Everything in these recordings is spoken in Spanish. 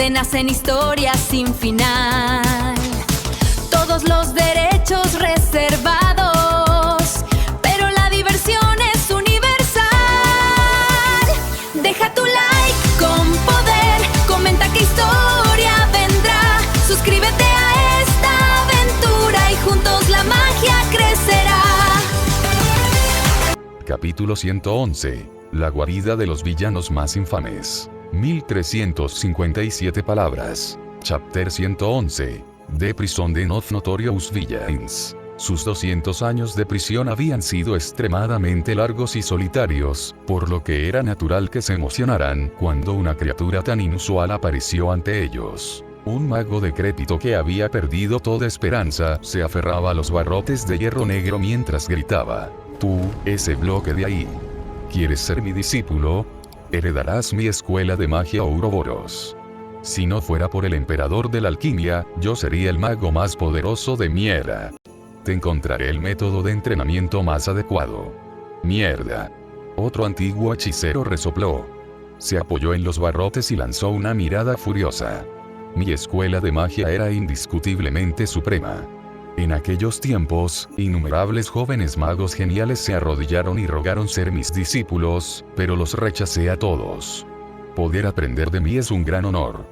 donde nacen historias sin final. Todos los derechos reservados, pero la diversión es universal. Deja tu like con poder, comenta qué historia vendrá. Suscríbete a esta aventura y juntos la magia crecerá. Capítulo 111. La guarida de los villanos más infames. 1357 palabras. Chapter 111. The Prison of Notorious Villains. Sus 200 años de prisión habían sido extremadamente largos y solitarios, por lo que era natural que se emocionaran cuando una criatura tan inusual apareció ante ellos. Un mago decrépito que había perdido toda esperanza se aferraba a los barrotes de hierro negro mientras gritaba: «Tú, ese bloque de ahí. ¿Quieres ser mi discípulo? Heredarás mi escuela de magia Ouroboros. Si no fuera por el emperador de la alquimia, yo sería el mago más poderoso de mi era. Te encontraré el método de entrenamiento más adecuado». «Mierda». Otro antiguo hechicero resopló. Se apoyó en los barrotes y lanzó una mirada furiosa. Mi escuela de magia era indiscutiblemente suprema. En aquellos tiempos, innumerables jóvenes magos geniales se arrodillaron y rogaron ser mis discípulos, pero los rechacé a todos. Poder aprender de mí es un gran honor.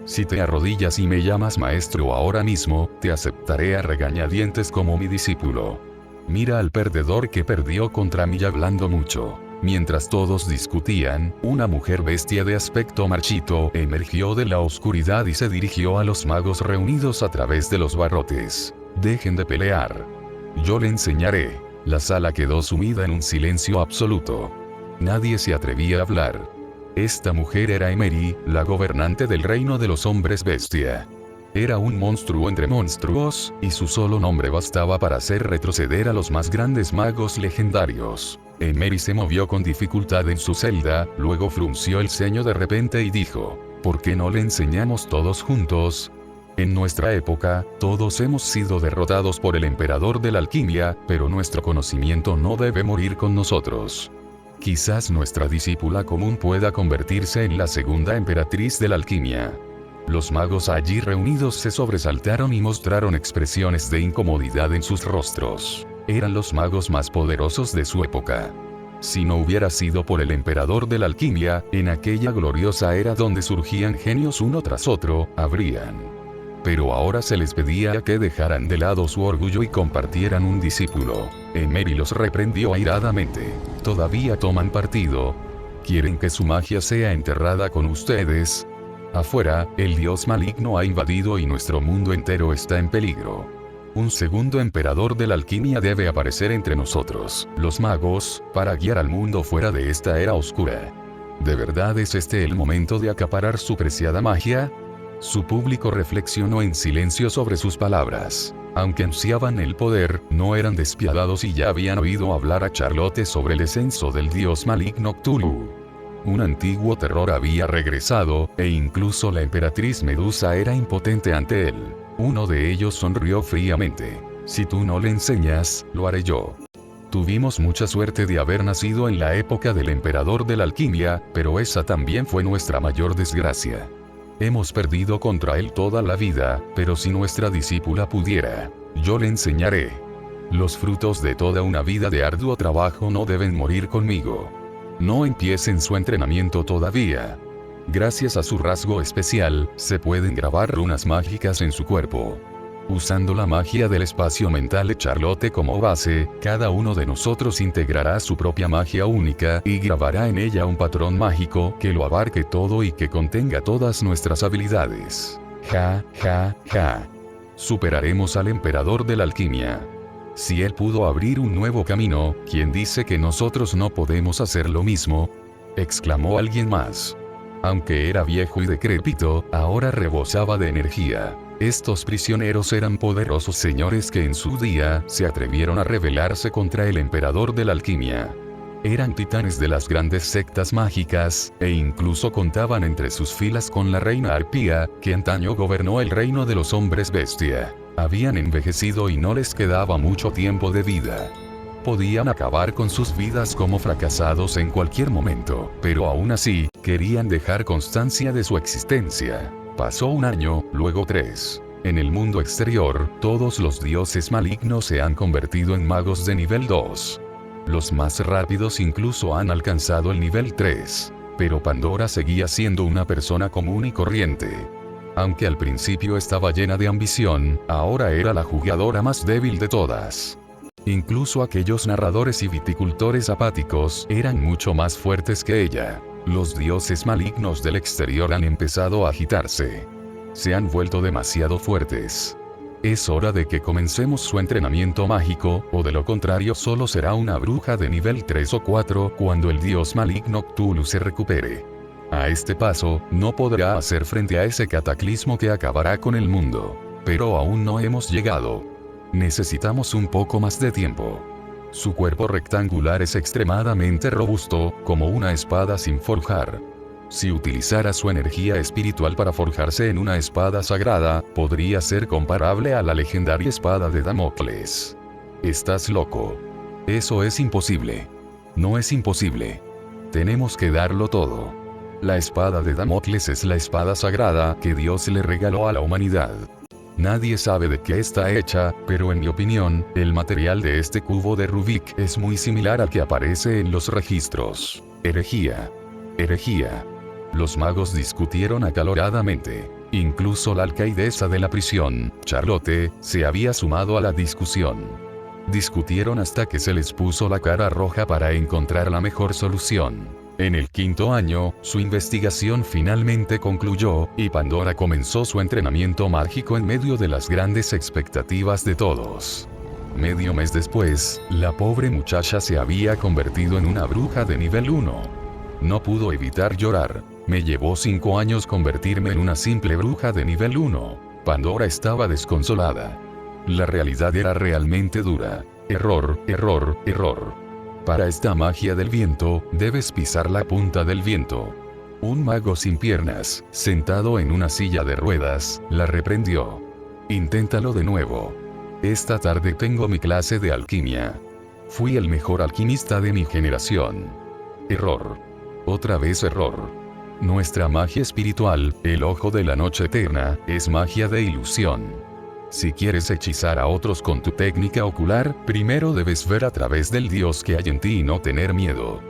Si te arrodillas y me llamas maestro ahora mismo, te aceptaré a regañadientes como mi discípulo. Mira al perdedor que perdió contra mí hablando mucho. Mientras todos discutían, una mujer bestia de aspecto marchito emergió de la oscuridad y se dirigió a los magos reunidos a través de los barrotes. «Dejen de pelear. Yo le enseñaré». La sala quedó sumida en un silencio absoluto. Nadie se atrevía a hablar. Esta mujer era Emery, la gobernante del reino de los hombres bestia. Era un monstruo entre monstruos, y su solo nombre bastaba para hacer retroceder a los más grandes magos legendarios. Emery se movió con dificultad en su celda, luego frunció el ceño de repente y dijo: «¿Por qué no le enseñamos todos juntos? En nuestra época, todos hemos sido derrotados por el emperador de la alquimia, pero nuestro conocimiento no debe morir con nosotros. Quizás nuestra discípula común pueda convertirse en la segunda emperatriz de la alquimia». Los magos allí reunidos se sobresaltaron y mostraron expresiones de incomodidad en sus rostros. Eran los magos más poderosos de su época. Si no hubiera sido por el emperador de la alquimia, en aquella gloriosa era donde surgían genios uno tras otro, habrían. Pero ahora se les pedía que dejaran de lado su orgullo y compartieran un discípulo. Emery los reprendió airadamente. «¿Todavía toman partido? ¿Quieren que su magia sea enterrada con ustedes? Afuera, el dios maligno ha invadido y nuestro mundo entero está en peligro. Un segundo emperador de la alquimia debe aparecer entre nosotros, los magos, para guiar al mundo fuera de esta era oscura. ¿De verdad es este el momento de acaparar su preciada magia?». Su público reflexionó en silencio sobre sus palabras. Aunque ansiaban el poder, no eran despiadados y ya habían oído hablar a Charlotte sobre el descenso del dios maligno Cthulhu. Un antiguo terror había regresado, e incluso la emperatriz Medusa era impotente ante él. Uno de ellos sonrió fríamente. «Si tú no le enseñas, lo haré yo. Tuvimos mucha suerte de haber nacido en la época del emperador de la alquimia, pero esa también fue nuestra mayor desgracia. Hemos perdido contra él toda la vida, pero si nuestra discípula pudiera, yo le enseñaré. Los frutos de toda una vida de arduo trabajo no deben morir conmigo. No empiecen su entrenamiento todavía. Gracias a su rasgo especial, se pueden grabar runas mágicas en su cuerpo. Usando la magia del espacio mental de Charlotte como base, cada uno de nosotros integrará su propia magia única y grabará en ella un patrón mágico que lo abarque todo y que contenga todas nuestras habilidades. Ja, ja, ja. Superaremos al emperador de la alquimia. Si él pudo abrir un nuevo camino, ¿quién dice que nosotros no podemos hacer lo mismo?», exclamó alguien más. Aunque era viejo y decrépito, ahora rebosaba de energía. Estos prisioneros eran poderosos señores que en su día se atrevieron a rebelarse contra el emperador de la alquimia. Eran titanes de las grandes sectas mágicas, e incluso contaban entre sus filas con la reina Arpía, que antaño gobernó el reino de los hombres bestia. Habían envejecido y no les quedaba mucho tiempo de vida. Podían acabar con sus vidas como fracasados en cualquier momento, pero aún así, querían dejar constancia de su existencia. Pasó un año, luego 3. En el mundo exterior, todos los dioses malignos se han convertido en magos de nivel 2. Los más rápidos incluso han alcanzado el nivel 3. Pero Pandora seguía siendo una persona común y corriente. Aunque al principio estaba llena de ambición, ahora era la jugadora más débil de todas. Incluso aquellos narradores y viticultores apáticos eran mucho más fuertes que ella. Los dioses malignos del exterior han empezado a agitarse. Se han vuelto demasiado fuertes. Es hora de que comencemos su entrenamiento mágico, o de lo contrario solo será una bruja de nivel 3 o 4 cuando el dios maligno Cthulhu se recupere. A este paso, no podrá hacer frente a ese cataclismo que acabará con el mundo. Pero aún no hemos llegado. Necesitamos un poco más de tiempo. Su cuerpo rectangular es extremadamente robusto, como una espada sin forjar. Si utilizara su energía espiritual para forjarse en una espada sagrada, podría ser comparable a la legendaria espada de Damocles. Estás loco. Eso es imposible. No es imposible. Tenemos que darlo todo. La espada de Damocles es la espada sagrada que Dios le regaló a la humanidad. Nadie sabe de qué está hecha, pero en mi opinión, el material de este cubo de Rubik es muy similar al que aparece en los registros. Herejía. Herejía. Los magos discutieron acaloradamente. Incluso la alcaidesa de la prisión, Charlotte, se había sumado a la discusión. Discutieron hasta que se les puso la cara roja para encontrar la mejor solución. En el 5º año, su investigación finalmente concluyó, y Pandora comenzó su entrenamiento mágico en medio de las grandes expectativas de todos. Medio mes después, la pobre muchacha se había convertido en una bruja de nivel 1. No pudo evitar llorar. Me llevó 5 años convertirme en una simple bruja de nivel 1. Pandora estaba desconsolada. La realidad era realmente dura. Error, error, error. Para esta magia del viento, debes pisar la punta del viento. Un mago sin piernas, sentado en una silla de ruedas, la reprendió. Inténtalo de nuevo. Esta tarde tengo mi clase de alquimia. Fui el mejor alquimista de mi generación. Error. Otra vez error. Nuestra magia espiritual, el ojo de la noche eterna, es magia de ilusión. Si quieres hechizar a otros con tu técnica ocular, primero debes ver a través del Dios que hay en ti y no tener miedo.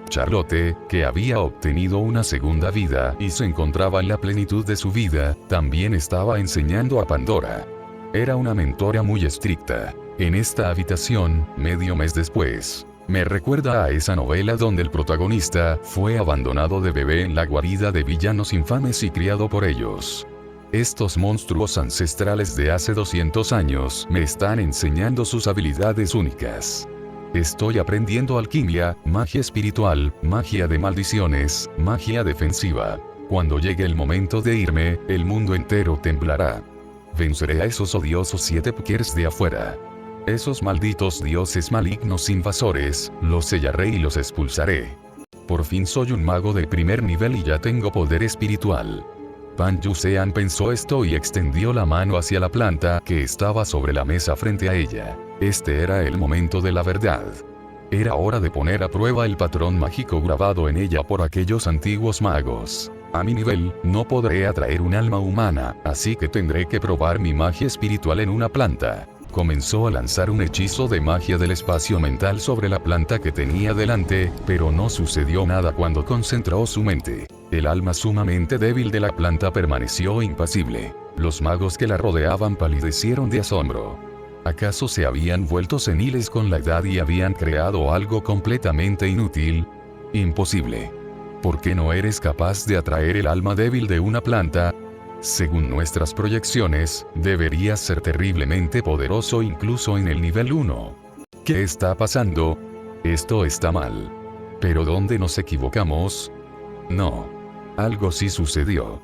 Charlotte, que había obtenido una segunda vida y se encontraba en la plenitud de su vida, también estaba enseñando a Pandora. Era una mentora muy estricta. En esta habitación, medio mes después, me recuerda a esa novela donde el protagonista fue abandonado de bebé en la guarida de villanos infames y criado por ellos. Estos monstruos ancestrales de hace 200 años me están enseñando sus habilidades únicas. Estoy aprendiendo alquimia, magia espiritual, magia de maldiciones, magia defensiva. Cuando llegue el momento de irme, el mundo entero temblará. Venceré a esos odiosos 7 Pukers de afuera. Esos malditos dioses malignos invasores, los sellaré y los expulsaré. Por fin soy un mago de primer nivel y ya tengo poder espiritual. Pan Yusean pensó esto y extendió la mano hacia la planta que estaba sobre la mesa frente a ella. Este era el momento de la verdad. Era hora de poner a prueba el patrón mágico grabado en ella por aquellos antiguos magos. A mi nivel, no podré atraer un alma humana, así que tendré que probar mi magia espiritual en una planta. Comenzó a lanzar un hechizo de magia del espacio mental sobre la planta que tenía delante, pero no sucedió nada cuando concentró su mente. El alma sumamente débil de la planta permaneció impasible. Los magos que la rodeaban palidecieron de asombro. ¿Acaso se habían vuelto seniles con la edad y habían creado algo completamente inútil? Imposible. ¿Por qué no eres capaz de atraer el alma débil de una planta? Según nuestras proyecciones, deberías ser terriblemente poderoso incluso en el nivel 1. ¿Qué está pasando? Esto está mal. ¿Pero dónde nos equivocamos? No. Algo sí sucedió.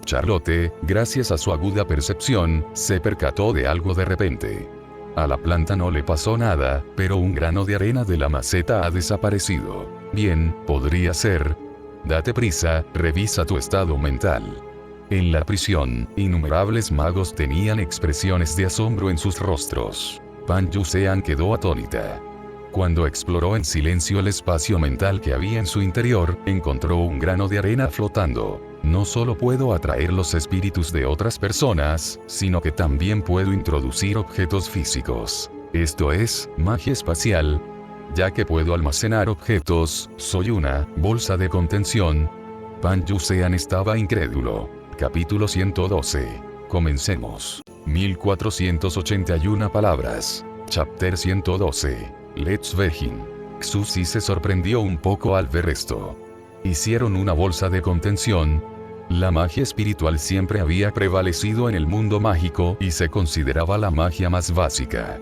Charlotte, gracias a su aguda percepción, se percató de algo de repente. A la planta no le pasó nada, pero un grano de arena de la maceta ha desaparecido. Bien, podría ser. Date prisa, revisa tu estado mental. En la prisión, innumerables magos tenían expresiones de asombro en sus rostros. Pan Yusean quedó atónita. Cuando exploró en silencio el espacio mental que había en su interior, encontró un grano de arena flotando. No solo puedo atraer los espíritus de otras personas, sino que también puedo introducir objetos físicos. Esto es, magia espacial. Ya que puedo almacenar objetos, soy una bolsa de contención. Pan Yusean estaba incrédulo. Capítulo 112. Comencemos. 1481 palabras. Chapter 112. Let's begin. Xuzi se sorprendió un poco al ver esto. Hicieron una bolsa de contención. La magia espiritual siempre había prevalecido en el mundo mágico y se consideraba la magia más básica.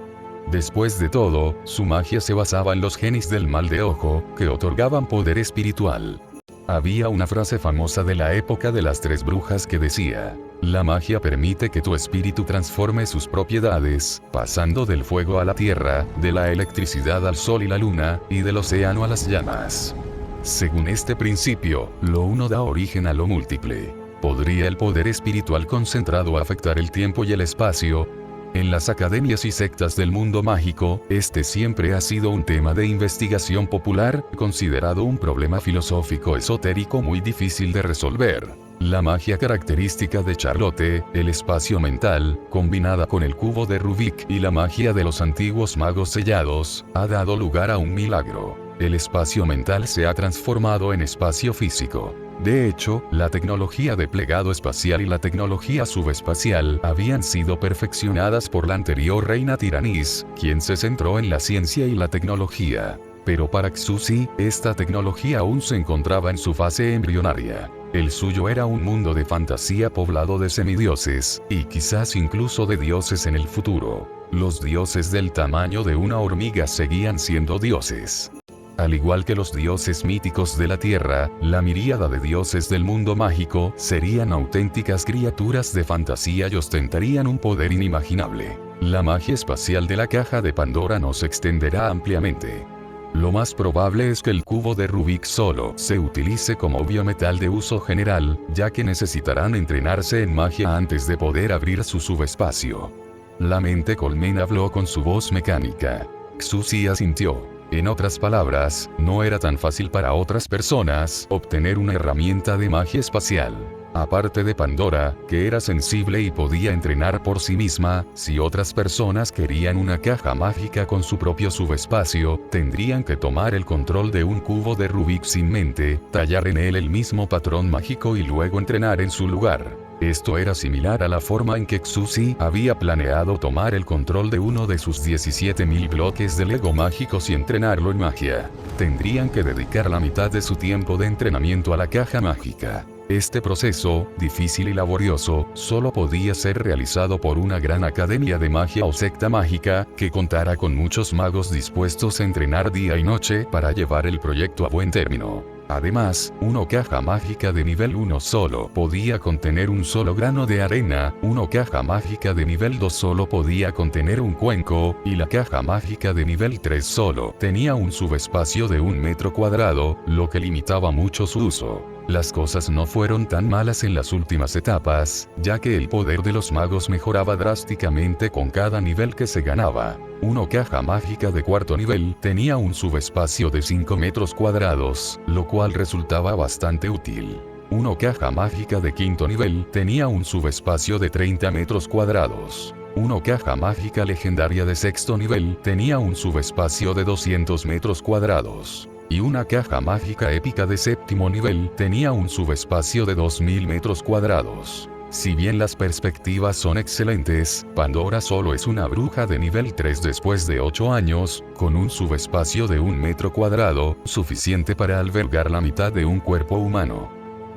Después de todo, su magia se basaba en los genes del mal de ojo, que otorgaban poder espiritual. Había una frase famosa de la época de las 3 brujas que decía: la magia permite que tu espíritu transforme sus propiedades, pasando del fuego a la tierra, de la electricidad al sol y la luna, y del océano a las llamas. Según este principio, lo uno da origen a lo múltiple. ¿Podría el poder espiritual concentrado afectar el tiempo y el espacio? En las academias y sectas del mundo mágico, este siempre ha sido un tema de investigación popular, considerado un problema filosófico esotérico muy difícil de resolver. La magia característica de Charlotte, el espacio mental, combinada con el cubo de Rubik y la magia de los antiguos magos sellados, ha dado lugar a un milagro. El espacio mental se ha transformado en espacio físico. De hecho, la tecnología de plegado espacial y la tecnología subespacial habían sido perfeccionadas por la anterior reina Tiranis, quien se centró en la ciencia y la tecnología. Pero para Xuzi, esta tecnología aún se encontraba en su fase embrionaria. El suyo era un mundo de fantasía poblado de semidioses, y quizás incluso de dioses en el futuro. Los dioses del tamaño de una hormiga seguían siendo dioses. Al igual que los dioses míticos de la Tierra, la miríada de dioses del mundo mágico serían auténticas criaturas de fantasía y ostentarían un poder inimaginable. La magia espacial de la caja de Pandora no se extenderá ampliamente. Lo más probable es que el cubo de Rubik solo se utilice como biometal de uso general, ya que necesitarán entrenarse en magia antes de poder abrir su subespacio. La mente colmena habló con su voz mecánica. Xuzi asintió. En otras palabras, no era tan fácil para otras personas obtener una herramienta de magia espacial. Aparte de Pandora, que era sensible y podía entrenar por sí misma, si otras personas querían una caja mágica con su propio subespacio, tendrían que tomar el control de un cubo de Rubik sin mente, tallar en él el mismo patrón mágico y luego entrenar en su lugar. Esto era similar a la forma en que Xuzi había planeado tomar el control de uno de sus 17.000 bloques de Lego mágicos y entrenarlo en magia. Tendrían que dedicar la mitad de su tiempo de entrenamiento a la caja mágica. Este proceso, difícil y laborioso, solo podía ser realizado por una gran academia de magia o secta mágica, que contara con muchos magos dispuestos a entrenar día y noche para llevar el proyecto a buen término. Además, una caja mágica de nivel 1 solo podía contener un solo grano de arena, una caja mágica de nivel 2 solo podía contener un cuenco, y la caja mágica de nivel 3 solo tenía un subespacio de 1 metro cuadrado, lo que limitaba mucho su uso. Las cosas no fueron tan malas en las últimas etapas, ya que el poder de los magos mejoraba drásticamente con cada nivel que se ganaba. Una caja mágica de 4º nivel tenía un subespacio de 5 metros cuadrados, lo cual resultaba bastante útil. Una caja mágica de 5º nivel tenía un subespacio de 30 metros cuadrados. Una caja mágica legendaria de 6º nivel tenía un subespacio de 200 metros cuadrados. Y una caja mágica épica de 7º nivel tenía un subespacio de 2000 metros cuadrados. Si bien las perspectivas son excelentes, Pandora solo es una bruja de nivel 3 después de 8 años, con un subespacio de 1 metro cuadrado, suficiente para albergar la mitad de un cuerpo humano.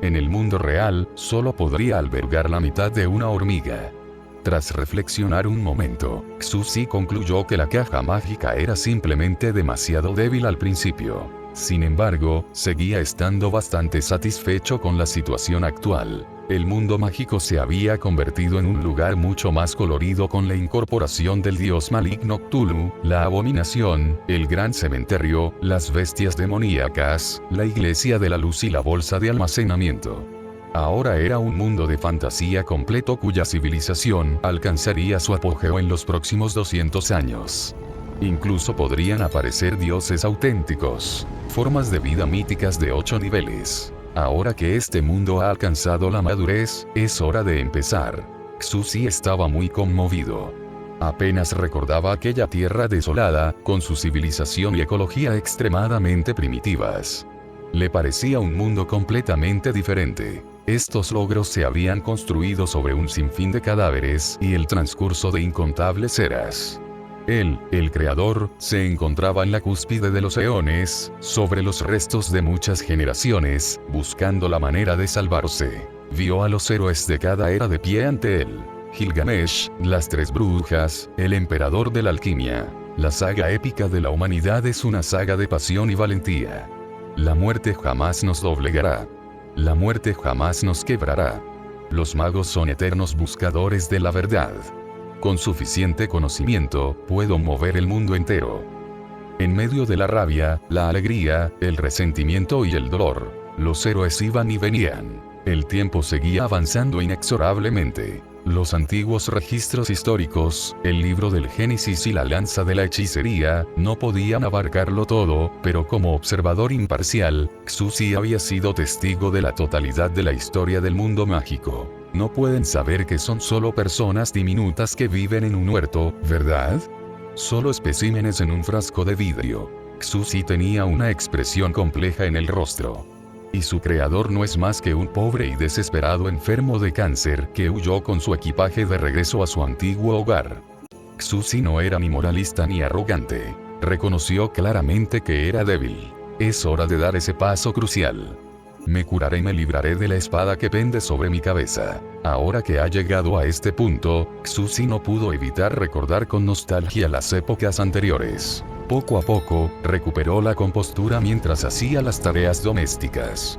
En el mundo real, solo podría albergar la mitad de una hormiga. Tras reflexionar un momento, Xuzi concluyó que la caja mágica era simplemente demasiado débil al principio. Sin embargo, seguía estando bastante satisfecho con la situación actual. El mundo mágico se había convertido en un lugar mucho más colorido con la incorporación del dios maligno Cthulhu, la abominación, el gran cementerio, las bestias demoníacas, la iglesia de la luz y la bolsa de almacenamiento. Ahora era un mundo de fantasía completo cuya civilización alcanzaría su apogeo en los próximos 200 años. Incluso podrían aparecer dioses auténticos, formas de vida míticas de 8 niveles. Ahora que este mundo ha alcanzado la madurez, es hora de empezar. Xuzi estaba muy conmovido. Apenas recordaba aquella tierra desolada, con su civilización y ecología extremadamente primitivas. Le parecía un mundo completamente diferente. Estos logros se habían construido sobre un sinfín de cadáveres y el transcurso de incontables eras. Él, el creador, se encontraba en la cúspide de los eones, sobre los restos de muchas generaciones, buscando la manera de salvarse. Vio a los héroes de cada era de pie ante él. Gilgamesh, las tres brujas, el emperador de la alquimia. La saga épica de la humanidad es una saga de pasión y valentía. La muerte jamás nos doblegará. La muerte jamás nos quebrará. Los magos son eternos buscadores de la verdad. Con suficiente conocimiento, puedo mover el mundo entero. En medio de la rabia, la alegría, el resentimiento y el dolor, los héroes iban y venían. El tiempo seguía avanzando inexorablemente. Los antiguos registros históricos, el libro del Génesis y la lanza de la hechicería, no podían abarcarlo todo, pero como observador imparcial, Xuzi había sido testigo de la totalidad de la historia del mundo mágico. No pueden saber que son solo personas diminutas que viven en un huerto, ¿verdad? Solo especímenes en un frasco de vidrio. Xuzi tenía una expresión compleja en el rostro. Y su creador no es más que un pobre y desesperado enfermo de cáncer que huyó con su equipaje de regreso a su antiguo hogar. Xuzi no era ni moralista ni arrogante. Reconoció claramente que era débil. Es hora de dar ese paso crucial. Me curaré y me libraré de la espada que pende sobre mi cabeza. Ahora que ha llegado a este punto, Xuzi no pudo evitar recordar con nostalgia las épocas anteriores. Poco a poco, recuperó la compostura mientras hacía las tareas domésticas.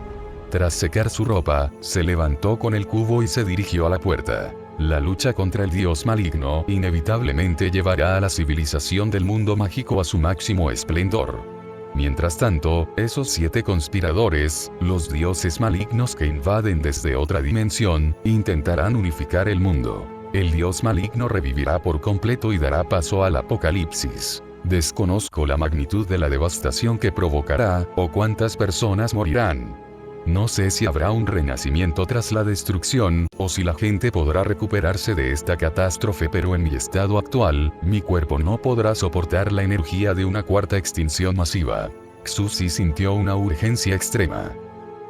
Tras secar su ropa, se levantó con el cubo y se dirigió a la puerta. La lucha contra el dios maligno inevitablemente llevará a la civilización del mundo mágico a su máximo esplendor. Mientras tanto, esos 7 conspiradores, los dioses malignos que invaden desde otra dimensión, intentarán unificar el mundo. El dios maligno revivirá por completo y dará paso al apocalipsis. Desconozco la magnitud de la devastación que provocará, o cuántas personas morirán. No sé si habrá un renacimiento tras la destrucción, o si la gente podrá recuperarse de esta catástrofe, pero en mi estado actual, mi cuerpo no podrá soportar la energía de una cuarta extinción masiva. Xuzi sintió una urgencia extrema.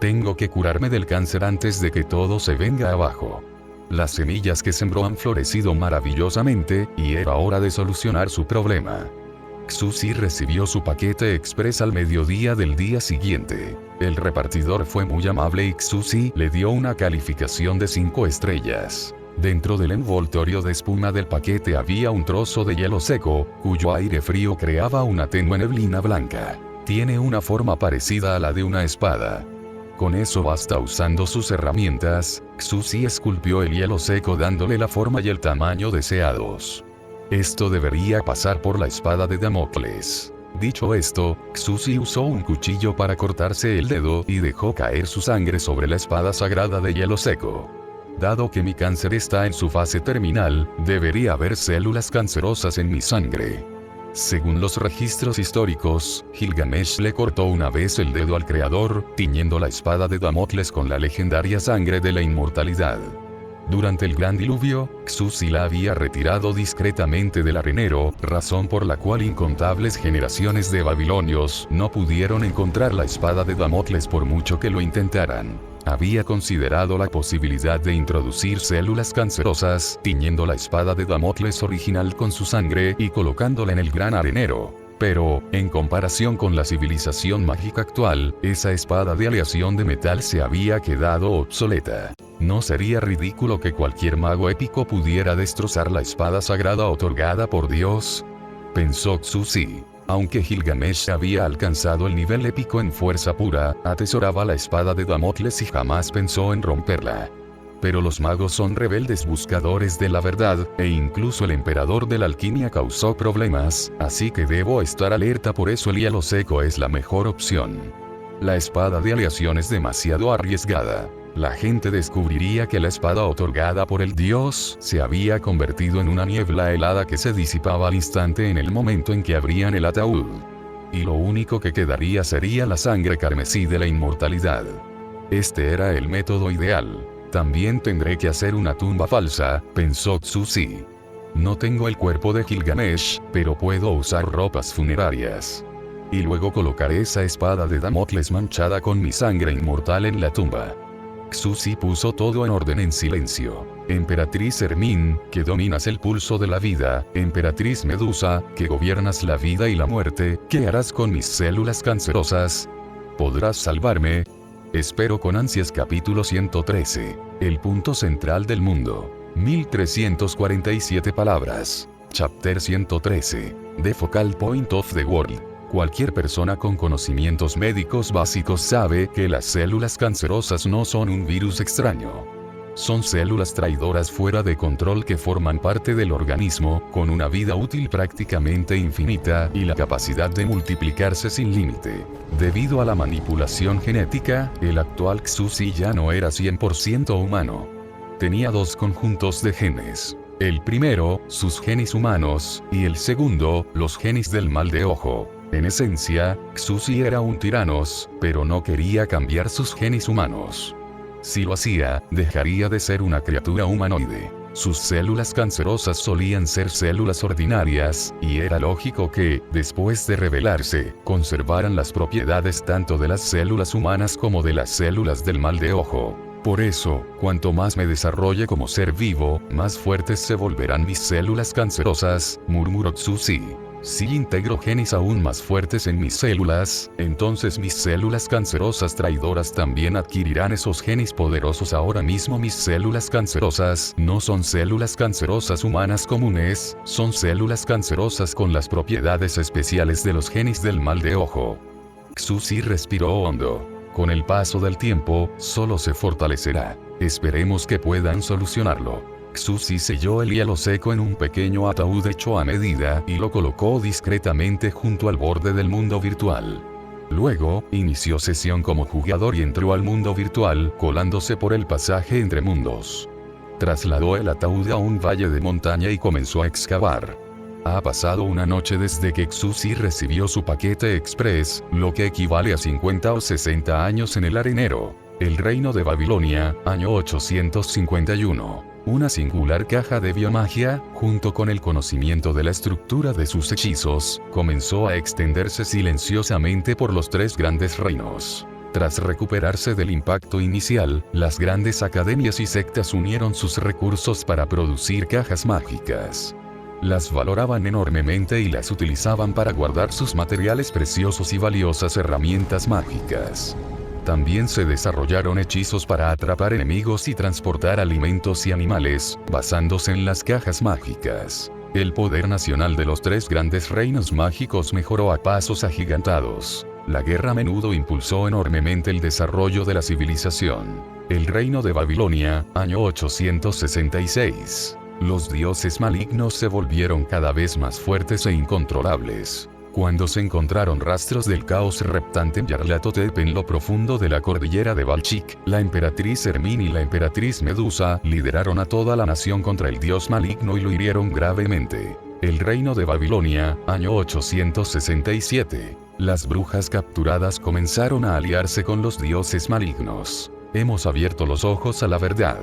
Tengo que curarme del cáncer antes de que todo se venga abajo. Las semillas que sembró han florecido maravillosamente, y era hora de solucionar su problema. Xuzi recibió su paquete express al mediodía del día siguiente. El repartidor fue muy amable y Xuzi le dio una calificación de 5 estrellas. Dentro del envoltorio de espuma del paquete había un trozo de hielo seco, cuyo aire frío creaba una tenue neblina blanca. Tiene una forma parecida a la de una espada. Con eso basta. Usando sus herramientas, Xuzi esculpió el hielo seco dándole la forma y el tamaño deseados. Esto debería pasar por la espada de Damocles. Dicho esto, Xuzi usó un cuchillo para cortarse el dedo y dejó caer su sangre sobre la espada sagrada de hielo seco. Dado que mi cáncer está en su fase terminal, debería haber células cancerosas en mi sangre. Según los registros históricos, Gilgamesh le cortó una vez el dedo al creador, tiñendo la espada de Damocles con la legendaria sangre de la inmortalidad. Durante el gran diluvio, Xuzi la había retirado discretamente del arenero, razón por la cual incontables generaciones de babilonios no pudieron encontrar la espada de Damocles por mucho que lo intentaran. Había considerado la posibilidad de introducir células cancerosas, tiñendo la espada de Damocles original con su sangre y colocándola en el gran arenero. Pero, en comparación con la civilización mágica actual, esa espada de aleación de metal se había quedado obsoleta. ¿No sería ridículo que cualquier mago épico pudiera destrozar la espada sagrada otorgada por Dios? Pensó Xuzi. Aunque Gilgamesh había alcanzado el nivel épico en fuerza pura, atesoraba la espada de Damocles y jamás pensó en romperla. Pero los magos son rebeldes buscadores de la verdad, e incluso el emperador de la alquimia causó problemas, así que debo estar alerta. Por eso el hielo seco es la mejor opción. La espada de aleación es demasiado arriesgada. La gente descubriría que la espada otorgada por el dios se había convertido en una niebla helada que se disipaba al instante en el momento en que abrían el ataúd. Y lo único que quedaría sería la sangre carmesí de la inmortalidad. Este era el método ideal. También tendré que hacer una tumba falsa, pensó Xuzi. No tengo el cuerpo de Gilgamesh, pero puedo usar ropas funerarias. Y luego colocaré esa espada de Damocles manchada con mi sangre inmortal en la tumba. Xuzi puso todo en orden en silencio. Emperatriz Hermín, que dominas el pulso de la vida, Emperatriz Medusa, que gobiernas la vida y la muerte, ¿qué harás con mis células cancerosas? ¿Podrás salvarme? Espero con ansias. Capítulo 113. El punto central del mundo. 1347 palabras. Chapter 113. The Focal Point of the World. Cualquier persona con conocimientos médicos básicos sabe que las células cancerosas no son un virus extraño. Son células traidoras fuera de control que forman parte del organismo, con una vida útil prácticamente infinita y la capacidad de multiplicarse sin límite. Debido a la manipulación genética, el actual Xuzi ya no era 100% humano. Tenía dos conjuntos de genes. El primero, sus genes humanos, y el segundo, los genes del mal de ojo. En esencia, Xuzi era un tiranos, pero no quería cambiar sus genes humanos. Si lo hacía, dejaría de ser una criatura humanoide. Sus células cancerosas solían ser células ordinarias, y era lógico que, después de revelarse, conservaran las propiedades tanto de las células humanas como de las células del mal de ojo. Por eso, cuanto más me desarrolle como ser vivo, más fuertes se volverán mis células cancerosas, murmuró Xuzi. Si integro genes aún más fuertes en mis células, entonces mis células cancerosas traidoras también adquirirán esos genes poderosos. Ahora mismo mis células cancerosas no son células cancerosas humanas comunes, son células cancerosas con las propiedades especiales de los genes del mal de ojo. Xuzi respiró hondo. Con el paso del tiempo, solo se fortalecerá. Esperemos que puedan solucionarlo. Xuzi selló el hielo seco en un pequeño ataúd hecho a medida y lo colocó discretamente junto al borde del mundo virtual. Luego, inició sesión como jugador y entró al mundo virtual, colándose por el pasaje entre mundos. Trasladó el ataúd a un valle de montaña y comenzó a excavar. Ha pasado una noche desde que Xuzi recibió su paquete express, lo que equivale a 50 o 60 años en el arenero. El reino de Babilonia, año 851. Una singular caja de biomagia, junto con el conocimiento de la estructura de sus hechizos, comenzó a extenderse silenciosamente por los tres grandes reinos. Tras recuperarse del impacto inicial, las grandes academias y sectas unieron sus recursos para producir cajas mágicas. Las valoraban enormemente y las utilizaban para guardar sus materiales preciosos y valiosas herramientas mágicas. También se desarrollaron hechizos para atrapar enemigos y transportar alimentos y animales, basándose en las cajas mágicas. El poder nacional de los tres grandes reinos mágicos mejoró a pasos agigantados. La guerra a menudo impulsó enormemente el desarrollo de la civilización. El reino de Babilonia, año 866. Los dioses malignos se volvieron cada vez más fuertes e incontrolables. Cuando se encontraron rastros del caos reptante en Yarlatotep en lo profundo de la cordillera de Balchik, la emperatriz Hermín y la emperatriz Medusa lideraron a toda la nación contra el dios maligno y lo hirieron gravemente. El reino de Babilonia, año 867. Las brujas capturadas comenzaron a aliarse con los dioses malignos. Hemos abierto los ojos a la verdad.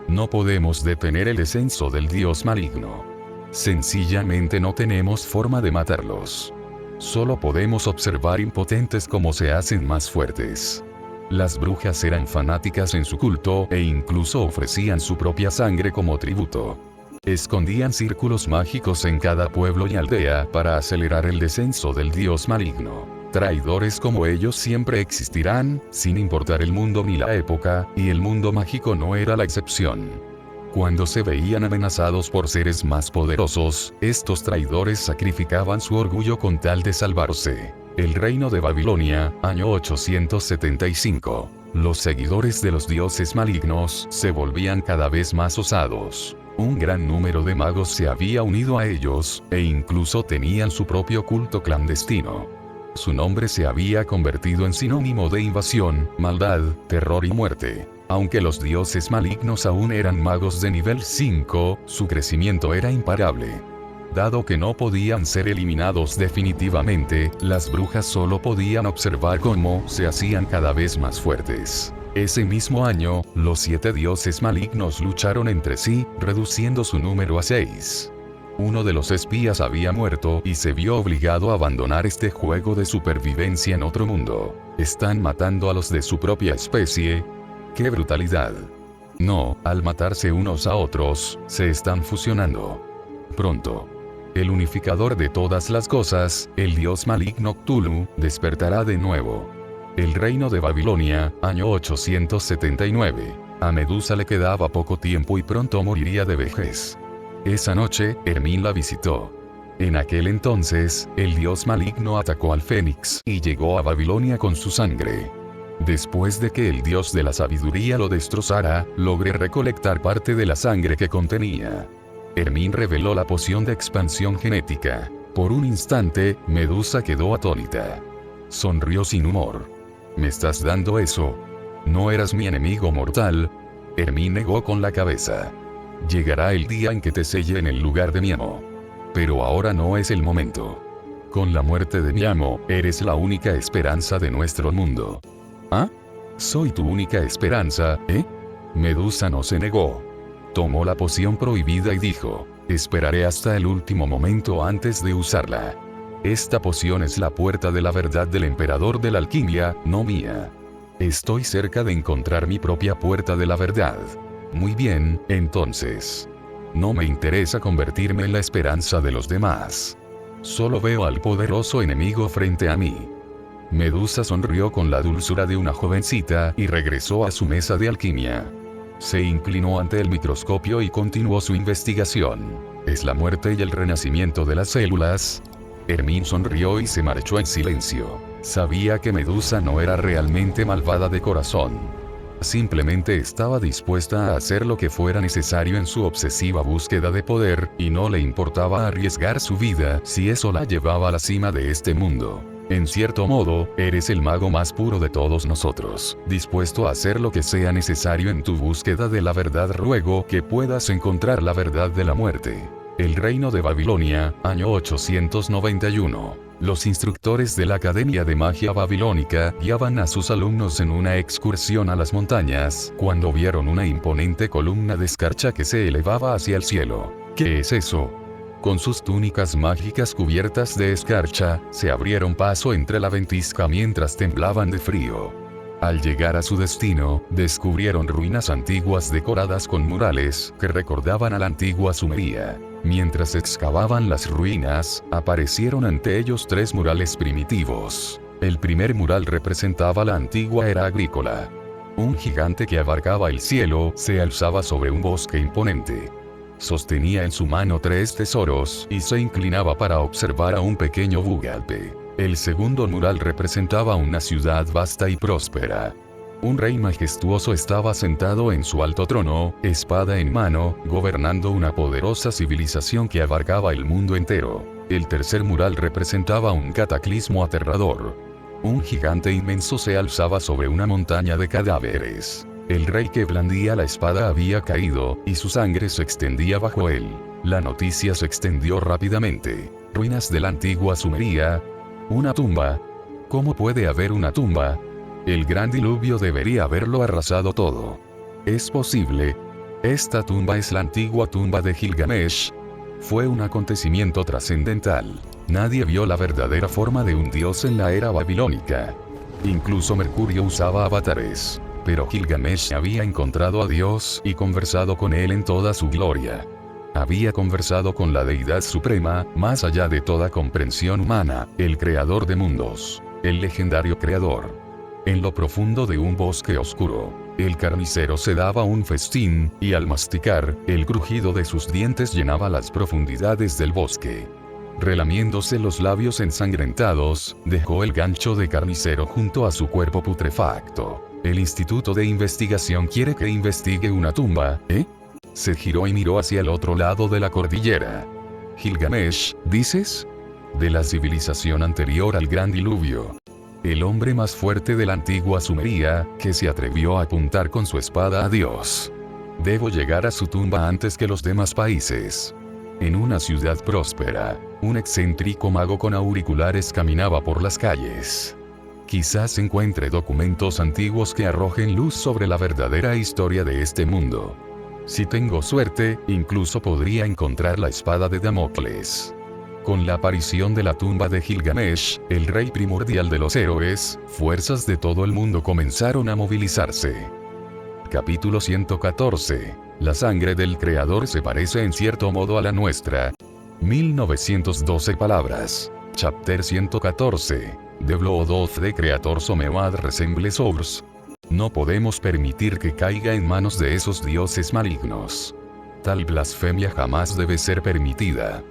No podemos detener el descenso del dios maligno. Sencillamente no tenemos forma de matarlos. Solo podemos observar impotentes cómo se hacen más fuertes. Las brujas eran fanáticas en su culto e incluso ofrecían su propia sangre como tributo. Escondían círculos mágicos en cada pueblo y aldea para acelerar el descenso del dios maligno. Traidores como ellos siempre existirán, sin importar el mundo ni la época, y el mundo mágico no era la excepción. Cuando se veían amenazados por seres más poderosos, estos traidores sacrificaban su orgullo con tal de salvarse. El reino de Babilonia, año 875. Los seguidores de los dioses malignos se volvían cada vez más osados. Un gran número de magos se había unido a ellos, e incluso tenían su propio culto clandestino. Su nombre se había convertido en sinónimo de invasión, maldad, terror y muerte. Aunque los dioses malignos aún eran magos de nivel 5, su crecimiento era imparable. Dado que no podían ser eliminados definitivamente, las brujas solo podían observar cómo se hacían cada vez más fuertes. Ese mismo año, los 7 dioses malignos lucharon entre sí, reduciendo su número a 6. Uno de los espías había muerto y se vio obligado a abandonar este juego de supervivencia en otro mundo. ¿Están matando a los de su propia especie? ¡Qué brutalidad! No, al matarse unos a otros, se están fusionando. Pronto, el unificador de todas las cosas, el dios maligno Cthulhu, despertará de nuevo. El reino de Babilonia, año 879. A Medusa le quedaba poco tiempo y pronto moriría de vejez. Esa noche, Hermín la visitó. En aquel entonces, el dios maligno atacó al Fénix y llegó a Babilonia con su sangre. Después de que el dios de la sabiduría lo destrozara, logré recolectar parte de la sangre que contenía. Hermín reveló la poción de expansión genética. Por un instante, Medusa quedó atónita. Sonrió sin humor. ¿Me estás dando eso? ¿No eras mi enemigo mortal? Hermín negó con la cabeza. Llegará el día en que te selle en el lugar de mi amo. Pero ahora no es el momento. Con la muerte de mi amo, eres la única esperanza de nuestro mundo. ¿Ah? ¿Soy tu única esperanza, eh? Medusa no se negó. Tomó la poción prohibida y dijo, esperaré hasta el último momento antes de usarla. Esta poción es la puerta de la verdad del emperador de la alquimia, no mía. Estoy cerca de encontrar mi propia puerta de la verdad. Muy bien, entonces. No me interesa convertirme en la esperanza de los demás. Solo veo al poderoso enemigo frente a mí. Medusa sonrió con la dulzura de una jovencita y regresó a su mesa de alquimia. Se inclinó ante el microscopio y continuó su investigación. ¿Es la muerte y el renacimiento de las células? Hermín sonrió y se marchó en silencio. Sabía que Medusa no era realmente malvada de corazón. Simplemente estaba dispuesta a hacer lo que fuera necesario en su obsesiva búsqueda de poder, y no le importaba arriesgar su vida si eso la llevaba a la cima de este mundo. En cierto modo, eres el mago más puro de todos nosotros, dispuesto a hacer lo que sea necesario en tu búsqueda de la verdad. Ruego que puedas encontrar la verdad de la muerte. El reino de Babilonia, año 891. Los instructores de la Academia de Magia Babilónica guiaban a sus alumnos en una excursión a las montañas, cuando vieron una imponente columna de escarcha que se elevaba hacia el cielo. ¿Qué es eso? Con sus túnicas mágicas cubiertas de escarcha, se abrieron paso entre la ventisca mientras temblaban de frío. Al llegar a su destino, descubrieron ruinas antiguas decoradas con murales que recordaban a la antigua Sumeria. Mientras excavaban las ruinas, aparecieron ante ellos 3 murales primitivos. El primer mural representaba la antigua era agrícola. Un gigante que abarcaba el cielo se alzaba sobre un bosque imponente. Sostenía en su mano 3 tesoros y se inclinaba para observar a un pequeño búgalpe. El segundo mural representaba una ciudad vasta y próspera. Un rey majestuoso estaba sentado en su alto trono, espada en mano, gobernando una poderosa civilización que abarcaba el mundo entero. El tercer mural representaba un cataclismo aterrador. Un gigante inmenso se alzaba sobre una montaña de cadáveres. El rey que blandía la espada había caído, y su sangre se extendía bajo él. La noticia se extendió rápidamente. Ruinas de la antigua Sumeria. Una tumba. ¿Cómo puede haber una tumba? El gran diluvio debería haberlo arrasado todo. ¿Es posible? Esta tumba es la antigua tumba de Gilgamesh. Fue un acontecimiento trascendental. Nadie vio la verdadera forma de un dios en la era babilónica. Incluso Mercurio usaba avatares. Pero Gilgamesh había encontrado a Dios y conversado con él en toda su gloria. Había conversado con la deidad suprema, más allá de toda comprensión humana, el creador de mundos, el legendario creador. En lo profundo de un bosque oscuro, el carnicero se daba un festín, y al masticar, el crujido de sus dientes llenaba las profundidades del bosque. Relamiéndose los labios ensangrentados, dejó el gancho de carnicero junto a su cuerpo putrefacto. El Instituto de Investigación quiere que investigue una tumba, ¿eh? Se giró y miró hacia el otro lado de la cordillera. Gilgamesh, ¿dices? De la civilización anterior al gran diluvio. El hombre más fuerte de la antigua Sumeria, que se atrevió a apuntar con su espada a Dios. Debo llegar a su tumba antes que los demás países. En una ciudad próspera, un excéntrico mago con auriculares caminaba por las calles. Quizás encuentre documentos antiguos que arrojen luz sobre la verdadera historia de este mundo. Si tengo suerte, incluso podría encontrar la espada de Damocles. Con la aparición de la tumba de Gilgamesh, el rey primordial de los héroes, fuerzas de todo el mundo comenzaron a movilizarse. Capítulo 114. La sangre del creador se parece en cierto modo a la nuestra. 1912 palabras. Chapter 114. The blood of the creator somehow resembles ours. No podemos permitir que caiga en manos de esos dioses malignos. Tal blasfemia jamás debe ser permitida.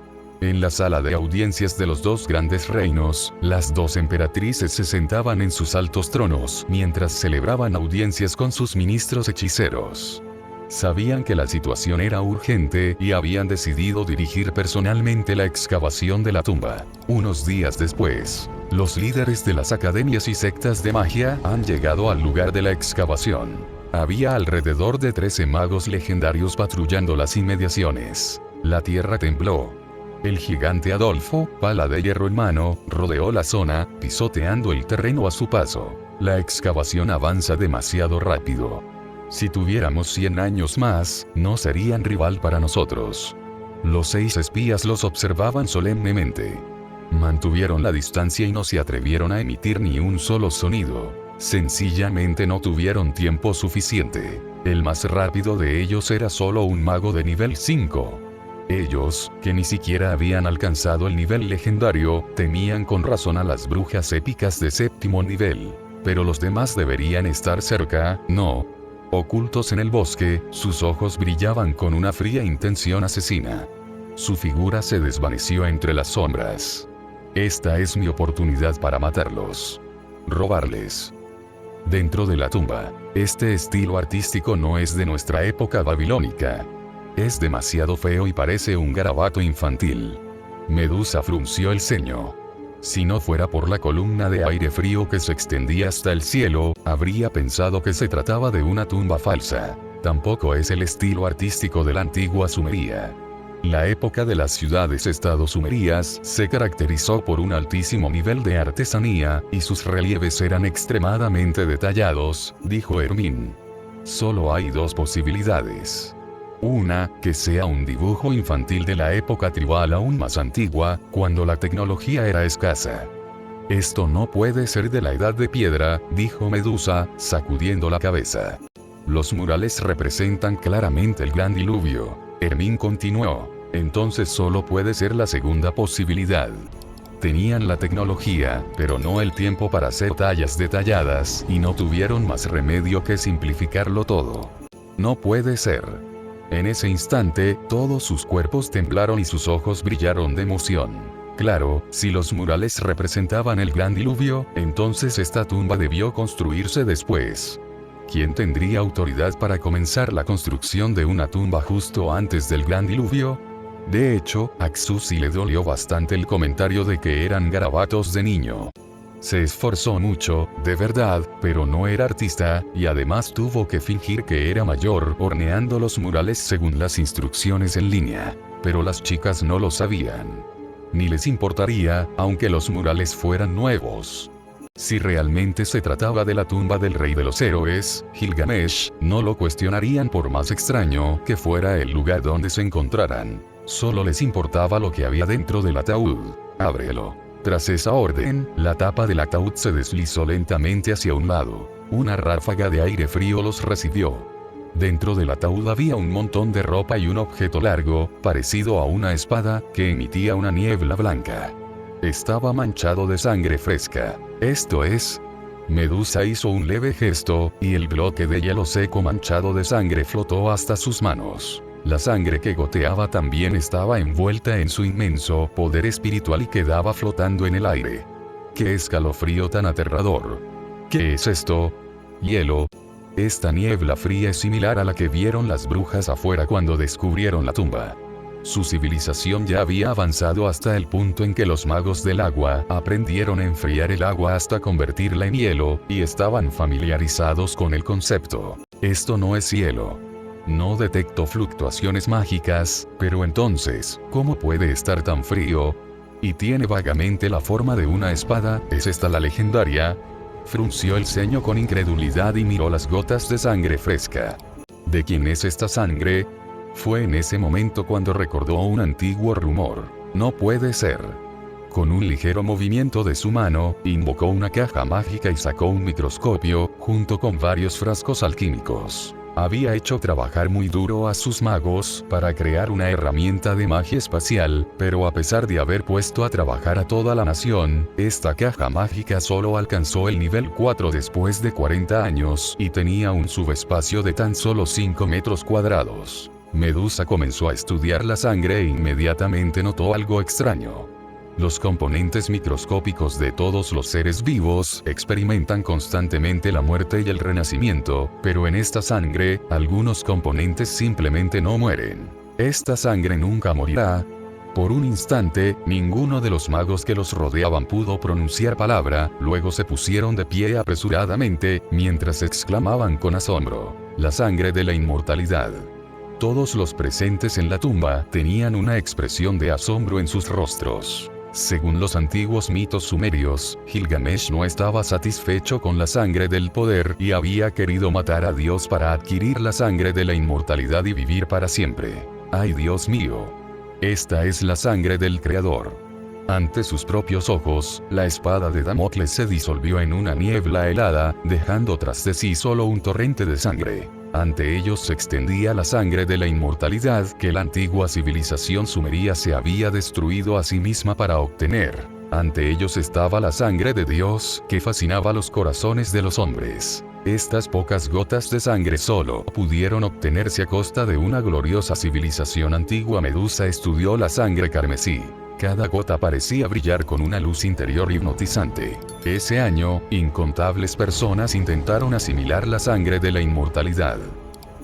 En la sala de audiencias de los dos grandes reinos, las dos emperatrices se sentaban en sus altos tronos mientras celebraban audiencias con sus ministros hechiceros. Sabían que la situación era urgente y habían decidido dirigir personalmente la excavación de la tumba. Unos días después, los líderes de las academias y sectas de magia han llegado al lugar de la excavación. Había alrededor de 13 magos legendarios patrullando las inmediaciones. La tierra tembló. El gigante Adolfo, pala de hierro en mano, rodeó la zona, pisoteando el terreno a su paso. La excavación avanza demasiado rápido. Si tuviéramos 100 años más, no serían rival para nosotros. Los 6 espías los observaban solemnemente. Mantuvieron la distancia y no se atrevieron a emitir ni un solo sonido. Sencillamente no tuvieron tiempo suficiente. El más rápido de ellos era solo un mago de nivel 5. Ellos, que ni siquiera habían alcanzado el nivel legendario, temían con razón a las brujas épicas de 7º nivel. Pero los demás deberían estar cerca, ¿no? Ocultos en el bosque, sus ojos brillaban con una fría intención asesina. Su figura se desvaneció entre las sombras. Esta es mi oportunidad para matarlos. Robarles. Dentro de la tumba, este estilo artístico no es de nuestra época babilónica. Es demasiado feo y parece un garabato infantil. Medusa frunció el ceño. Si no fuera por la columna de aire frío que se extendía hasta el cielo, habría pensado que se trataba de una tumba falsa. Tampoco es el estilo artístico de la antigua Sumeria. La época de las ciudades-estado sumerías se caracterizó por un altísimo nivel de artesanía, y sus relieves eran extremadamente detallados, dijo Hermín. Solo hay 2 posibilidades. Una, que sea un dibujo infantil de la época tribal aún más antigua, cuando la tecnología era escasa. Esto no puede ser de la Edad de Piedra, dijo Medusa, sacudiendo la cabeza. Los murales representan claramente el gran diluvio. Hermín continuó. Entonces solo puede ser la segunda posibilidad. Tenían la tecnología, pero no el tiempo para hacer tallas detalladas, y no tuvieron más remedio que simplificarlo todo. No puede ser. En ese instante, todos sus cuerpos temblaron y sus ojos brillaron de emoción. Claro, si los murales representaban el gran diluvio, entonces esta tumba debió construirse después. ¿Quién tendría autoridad para comenzar la construcción de una tumba justo antes del gran diluvio? De hecho, a Xuzi le dolió bastante el comentario de que eran garabatos de niño. Se esforzó mucho, de verdad, pero no era artista, y además tuvo que fingir que era mayor horneando los murales según las instrucciones en línea. Pero las chicas no lo sabían. Ni les importaría, aunque los murales fueran nuevos. Si realmente se trataba de la tumba del rey de los héroes, Gilgamesh, no lo cuestionarían por más extraño que fuera el lugar donde se encontraran. Solo les importaba lo que había dentro del ataúd. Ábrelo. Tras esa orden, la tapa del ataúd se deslizó lentamente hacia un lado. Una ráfaga de aire frío los recibió. Dentro del ataúd había un montón de ropa y un objeto largo, parecido a una espada, que emitía una niebla blanca. Estaba manchado de sangre fresca. Esto es... Medusa hizo un leve gesto, y el bloque de hielo seco manchado de sangre flotó hasta sus manos. La sangre que goteaba también estaba envuelta en su inmenso poder espiritual y quedaba flotando en el aire. ¡Qué escalofrío tan aterrador! ¿Qué es esto? Hielo. Esta niebla fría es similar a la que vieron las brujas afuera cuando descubrieron la tumba. Su civilización ya había avanzado hasta el punto en que los magos del agua aprendieron a enfriar el agua hasta convertirla en hielo, y estaban familiarizados con el concepto. Esto no es hielo. No detecto fluctuaciones mágicas, pero entonces, ¿cómo puede estar tan frío? Y tiene vagamente la forma de una espada, ¿es esta la legendaria? Frunció el ceño con incredulidad y miró las gotas de sangre fresca. ¿De quién es esta sangre? Fue en ese momento cuando recordó un antiguo rumor. No puede ser. Con un ligero movimiento de su mano, invocó una caja mágica y sacó un microscopio, junto con varios frascos alquímicos. Había hecho trabajar muy duro a sus magos para crear una herramienta de magia espacial, pero a pesar de haber puesto a trabajar a toda la nación, esta caja mágica solo alcanzó el nivel 4 después de 40 años y tenía un subespacio de tan solo 5 metros cuadrados. Medusa comenzó a estudiar la sangre e inmediatamente notó algo extraño. Los componentes microscópicos de todos los seres vivos experimentan constantemente la muerte y el renacimiento, pero en esta sangre, algunos componentes simplemente no mueren. Esta sangre nunca morirá. Por un instante, ninguno de los magos que los rodeaban pudo pronunciar palabra, luego se pusieron de pie apresuradamente, mientras exclamaban con asombro: la sangre de la inmortalidad. Todos los presentes en la tumba tenían una expresión de asombro en sus rostros. Según los antiguos mitos sumerios, Gilgamesh no estaba satisfecho con la sangre del poder y había querido matar a Dios para adquirir la sangre de la inmortalidad y vivir para siempre. ¡Ay, Dios mío! Esta es la sangre del Creador. Ante sus propios ojos, la espada de Damocles se disolvió en una niebla helada, dejando tras de sí solo un torrente de sangre. Ante ellos se extendía la sangre de la inmortalidad que la antigua civilización sumeria se había destruido a sí misma para obtener. Ante ellos estaba la sangre de Dios que fascinaba los corazones de los hombres. Estas pocas gotas de sangre solo pudieron obtenerse a costa de una gloriosa civilización antigua. Medusa estudió la sangre carmesí. Cada gota parecía brillar con una luz interior hipnotizante. Ese año, incontables personas intentaron asimilar la sangre de la inmortalidad.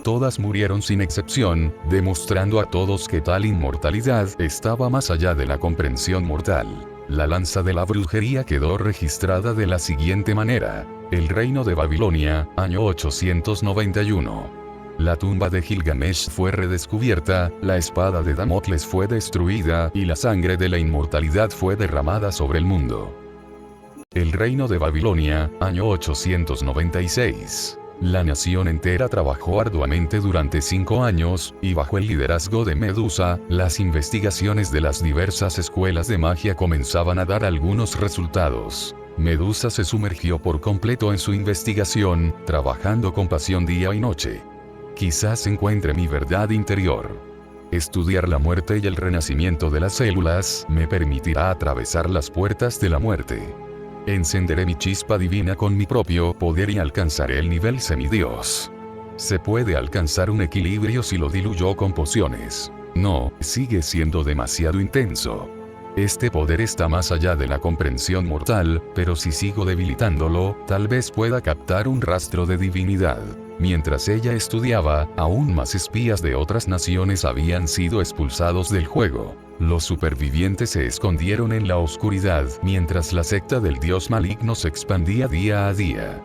Todas murieron sin excepción, demostrando a todos que tal inmortalidad estaba más allá de la comprensión mortal. La lanza de la brujería quedó registrada de la siguiente manera: el reino de Babilonia, año 891. La tumba de Gilgamesh fue redescubierta, la espada de Damocles fue destruida y la sangre de la inmortalidad fue derramada sobre el mundo. El reino de Babilonia, año 896. La nación entera trabajó arduamente durante 5 años, y bajo el liderazgo de Medusa, las investigaciones de las diversas escuelas de magia comenzaban a dar algunos resultados. Medusa se sumergió por completo en su investigación, trabajando con pasión día y noche. Quizás encuentre mi verdad interior. Estudiar la muerte y el renacimiento de las células me permitirá atravesar las puertas de la muerte. Encenderé mi chispa divina con mi propio poder y alcanzaré el nivel semidios. Se puede alcanzar un equilibrio si lo diluyo con pociones. No, sigue siendo demasiado intenso. Este poder está más allá de la comprensión mortal, pero si sigo debilitándolo, tal vez pueda captar un rastro de divinidad. Mientras ella estudiaba, aún más espías de otras naciones habían sido expulsados del juego. Los supervivientes se escondieron en la oscuridad, mientras la secta del dios maligno se expandía día a día.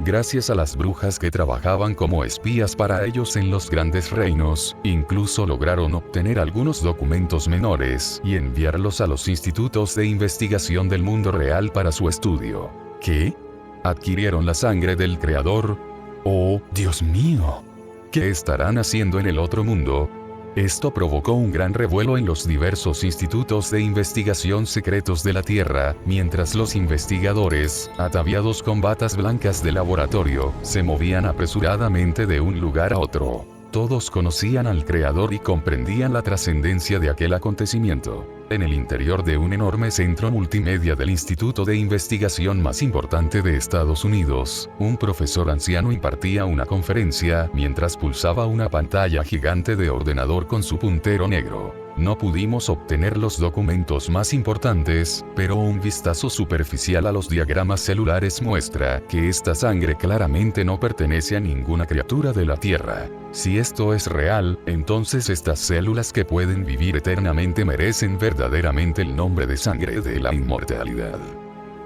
Gracias a las brujas que trabajaban como espías para ellos en los grandes reinos, incluso lograron obtener algunos documentos menores y enviarlos a los institutos de investigación del mundo real para su estudio. ¿Qué? ¿Adquirieron la sangre del Creador? ¡Oh, Dios mío! ¿Qué estarán haciendo en el otro mundo? Esto provocó un gran revuelo en los diversos institutos de investigación secretos de la Tierra, mientras los investigadores, ataviados con batas blancas de laboratorio, se movían apresuradamente de un lugar a otro. Todos conocían al Creador y comprendían la trascendencia de aquel acontecimiento. En el interior de un enorme centro multimedia del instituto de investigación más importante de Estados Unidos, un profesor anciano impartía una conferencia mientras pulsaba una pantalla gigante de ordenador con su puntero negro. No pudimos obtener los documentos más importantes, pero un vistazo superficial a los diagramas celulares muestra que esta sangre claramente no pertenece a ninguna criatura de la Tierra. Si esto es real, entonces estas células que pueden vivir eternamente merecen verdaderamente el nombre de sangre de la inmortalidad.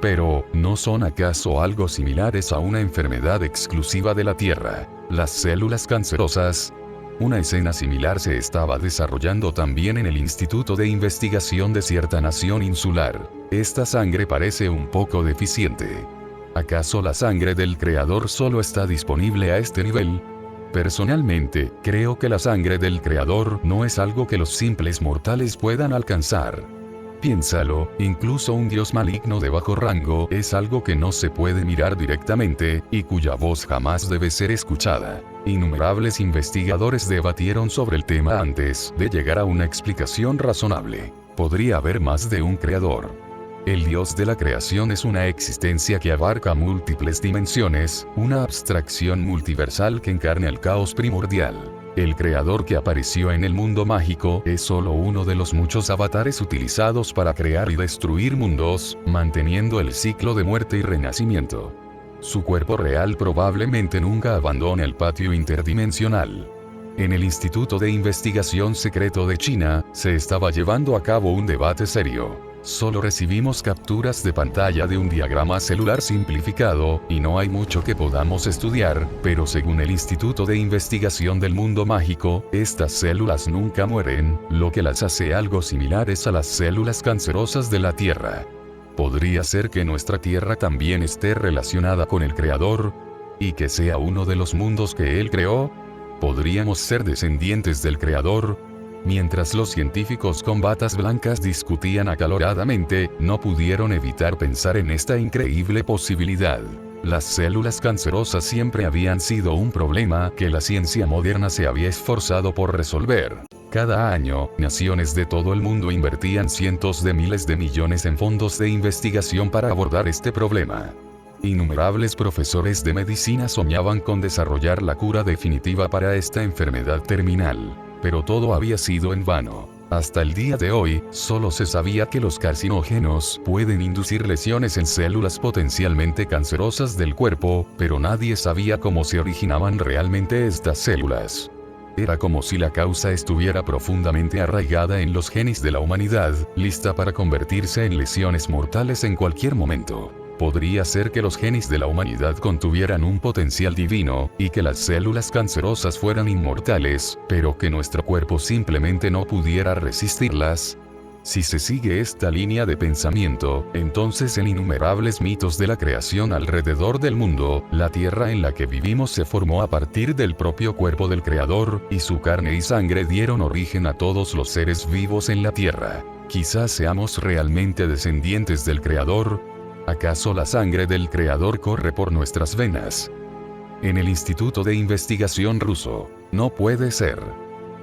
Pero, ¿no son acaso algo similares a una enfermedad exclusiva de la Tierra, las células cancerosas? Una escena similar se estaba desarrollando también en el Instituto de Investigación de cierta nación insular. Esta sangre parece un poco deficiente. ¿Acaso la sangre del Creador solo está disponible a este nivel? Personalmente, creo que la sangre del Creador no es algo que los simples mortales puedan alcanzar. Piénsalo, incluso un dios maligno de bajo rango es algo que no se puede mirar directamente, y cuya voz jamás debe ser escuchada. Innumerables investigadores debatieron sobre el tema antes de llegar a una explicación razonable. ¿Podría haber más de un creador? El Dios de la creación es una existencia que abarca múltiples dimensiones, una abstracción multiversal que encarna el caos primordial. El creador que apareció en el mundo mágico es solo uno de los muchos avatares utilizados para crear y destruir mundos, manteniendo el ciclo de muerte y renacimiento. Su cuerpo real probablemente nunca abandone el patio interdimensional. En el Instituto de Investigación Secreto de China, se estaba llevando a cabo un debate serio. Solo recibimos capturas de pantalla de un diagrama celular simplificado, y no hay mucho que podamos estudiar, pero según el Instituto de Investigación del Mundo Mágico, estas células nunca mueren, lo que las hace algo similares a las células cancerosas de la Tierra. ¿Podría ser que nuestra Tierra también esté relacionada con el Creador? ¿Y que sea uno de los mundos que Él creó? ¿Podríamos ser descendientes del Creador? Mientras los científicos con batas blancas discutían acaloradamente, no pudieron evitar pensar en esta increíble posibilidad. Las células cancerosas siempre habían sido un problema que la ciencia moderna se había esforzado por resolver. Cada año, naciones de todo el mundo invertían cientos de miles de millones en fondos de investigación para abordar este problema. Innumerables profesores de medicina soñaban con desarrollar la cura definitiva para esta enfermedad terminal. Pero todo había sido en vano. Hasta el día de hoy, solo se sabía que los carcinógenos pueden inducir lesiones en células potencialmente cancerosas del cuerpo, pero nadie sabía cómo se originaban realmente estas células. Era como si la causa estuviera profundamente arraigada en los genes de la humanidad, lista para convertirse en lesiones mortales en cualquier momento. Podría ser que los genes de la humanidad contuvieran un potencial divino, y que las células cancerosas fueran inmortales, pero que nuestro cuerpo simplemente no pudiera resistirlas. Si se sigue esta línea de pensamiento, entonces en innumerables mitos de la creación alrededor del mundo, la tierra en la que vivimos se formó a partir del propio cuerpo del Creador, y su carne y sangre dieron origen a todos los seres vivos en la tierra. Quizás seamos realmente descendientes del Creador. ¿Acaso la sangre del Creador corre por nuestras venas? En el Instituto de Investigación ruso. No puede ser.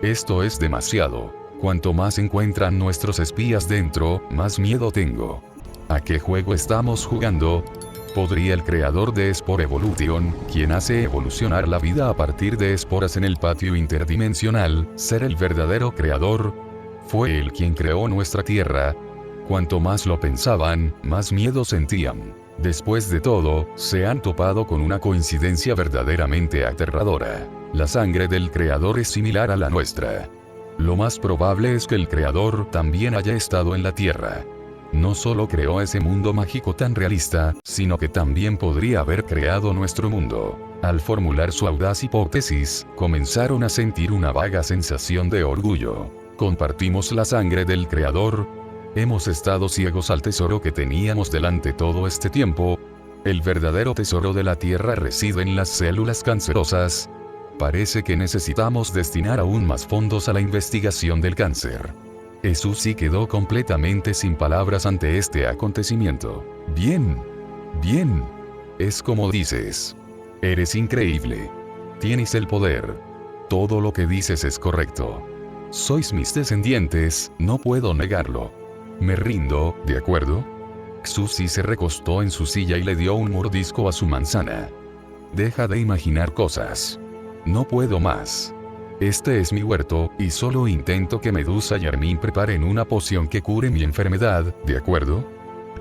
Esto es demasiado. Cuanto más encuentran nuestros espías dentro, más miedo tengo. ¿A qué juego estamos jugando? ¿Podría el creador de Spore Evolution, quien hace evolucionar la vida a partir de esporas en el patio interdimensional, ser el verdadero creador? Fue él quien creó nuestra Tierra. Cuanto más lo pensaban, más miedo sentían. Después de todo, se han topado con una coincidencia verdaderamente aterradora. La sangre del Creador es similar a la nuestra. Lo más probable es que el Creador también haya estado en la Tierra. No solo creó ese mundo mágico tan realista, sino que también podría haber creado nuestro mundo. Al formular su audaz hipótesis, comenzaron a sentir una vaga sensación de orgullo. Compartimos la sangre del Creador. Hemos estado ciegos al tesoro que teníamos delante todo este tiempo. El verdadero tesoro de la Tierra reside en las células cancerosas. Parece que necesitamos destinar aún más fondos a la investigación del cáncer. Jesús sí quedó completamente sin palabras ante este acontecimiento. Bien. Es como dices. Eres increíble. Tienes el poder. Todo lo que dices es correcto. Sois mis descendientes, no puedo negarlo. Me rindo, ¿de acuerdo? Xusi se recostó en su silla y le dio un mordisco a su manzana. Deja de imaginar cosas. No puedo más. Este es mi huerto, y solo intento que Medusa y Armin preparen una poción que cure mi enfermedad, ¿de acuerdo?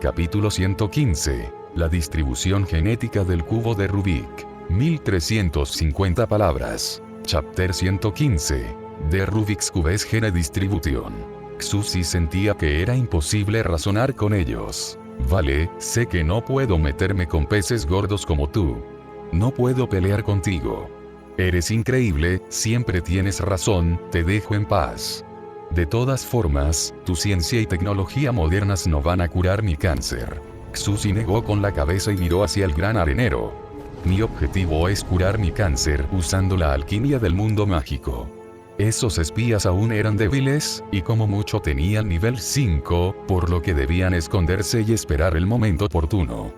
Capítulo 115. La distribución genética del cubo de Rubik. 1350 palabras. Chapter 115. The Rubik's Cube's Gene Distribution. Xusi sentía que era imposible razonar con ellos. Vale, sé que no puedo meterme con peces gordos como tú. No puedo pelear contigo. Eres increíble, siempre tienes razón, te dejo en paz. De todas formas, tu ciencia y tecnología modernas no van a curar mi cáncer. Xuzi negó con la cabeza y miró hacia el gran arenero. Mi objetivo es curar mi cáncer usando la alquimia del mundo mágico. Esos espías aún eran débiles, y como mucho tenían nivel 5, por lo que debían esconderse y esperar el momento oportuno.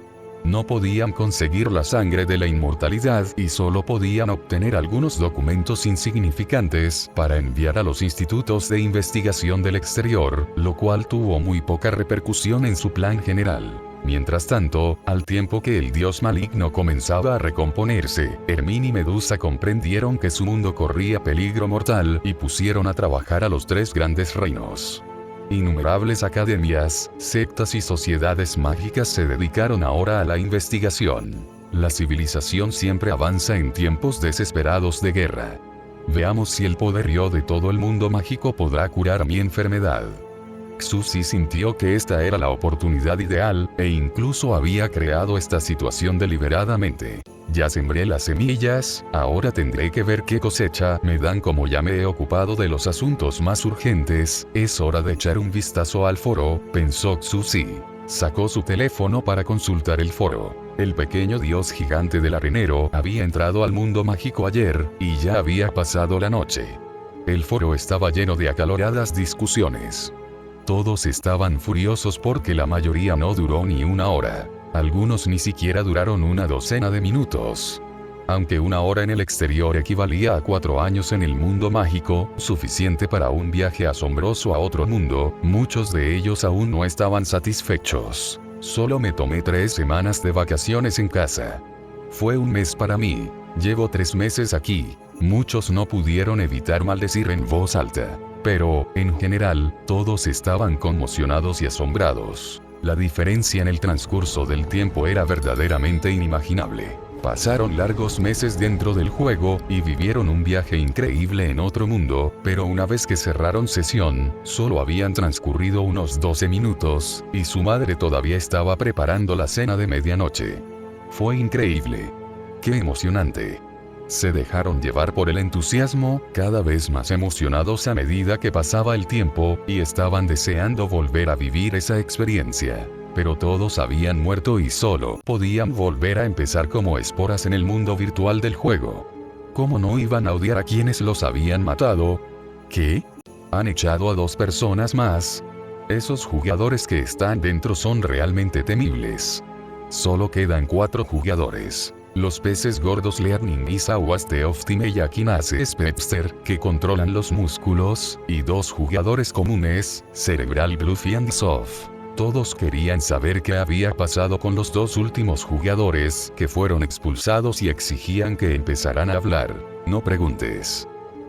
No podían conseguir la sangre de la inmortalidad y solo podían obtener algunos documentos insignificantes para enviar a los institutos de investigación del exterior, lo cual tuvo muy poca repercusión en su plan general. Mientras tanto, al tiempo que el dios maligno comenzaba a recomponerse, Hermine y Medusa comprendieron que su mundo corría peligro mortal y pusieron a trabajar a los tres grandes reinos. Innumerables academias, sectas y sociedades mágicas se dedicaron ahora a la investigación. La civilización siempre avanza en tiempos desesperados de guerra. Veamos si el poderío de todo el mundo mágico podrá curar mi enfermedad. Xuzi sintió que esta era la oportunidad ideal, e incluso había creado esta situación deliberadamente. Ya sembré las semillas, ahora tendré que ver qué cosecha me dan. Como ya me he ocupado de los asuntos más urgentes, es hora de echar un vistazo al foro, pensó Xuzi. Sacó su teléfono para consultar el foro. El pequeño dios gigante del arenero había entrado al mundo mágico ayer, y ya había pasado la noche. El foro estaba lleno de acaloradas discusiones. Todos estaban furiosos porque la mayoría no duró ni una hora. Algunos ni siquiera duraron una docena de minutos. Aunque una hora en el exterior equivalía a 4 años en el mundo mágico, suficiente para un viaje asombroso a otro mundo, muchos de ellos aún no estaban satisfechos. Solo me tomé 3 semanas de vacaciones en casa. Fue un mes para mí. Llevo 3 meses aquí. Muchos no pudieron evitar maldecir en voz alta. Pero, en general, todos estaban conmocionados y asombrados. La diferencia en el transcurso del tiempo era verdaderamente inimaginable. Pasaron largos meses dentro del juego, y vivieron un viaje increíble en otro mundo, pero una vez que cerraron sesión, solo habían transcurrido unos 12 minutos, y su madre todavía estaba preparando la cena de medianoche. Fue increíble. ¡Qué emocionante! Se dejaron llevar por el entusiasmo, cada vez más emocionados a medida que pasaba el tiempo, y estaban deseando volver a vivir esa experiencia. Pero todos habían muerto y solo podían volver a empezar como esporas en el mundo virtual del juego. ¿Cómo no iban a odiar a quienes los habían matado? ¿Qué? ¿Han echado a 2 personas más? Esos jugadores que están dentro son realmente temibles. Solo quedan 4 jugadores. Los peces gordos Learning y Sauas de Oftime y Akinase Spepster, que controlan los músculos, y 2 jugadores comunes, Cerebral Bluff y Soft. Todos querían saber qué había pasado con los 2 últimos jugadores, que fueron expulsados, y exigían que empezaran a hablar. No preguntes.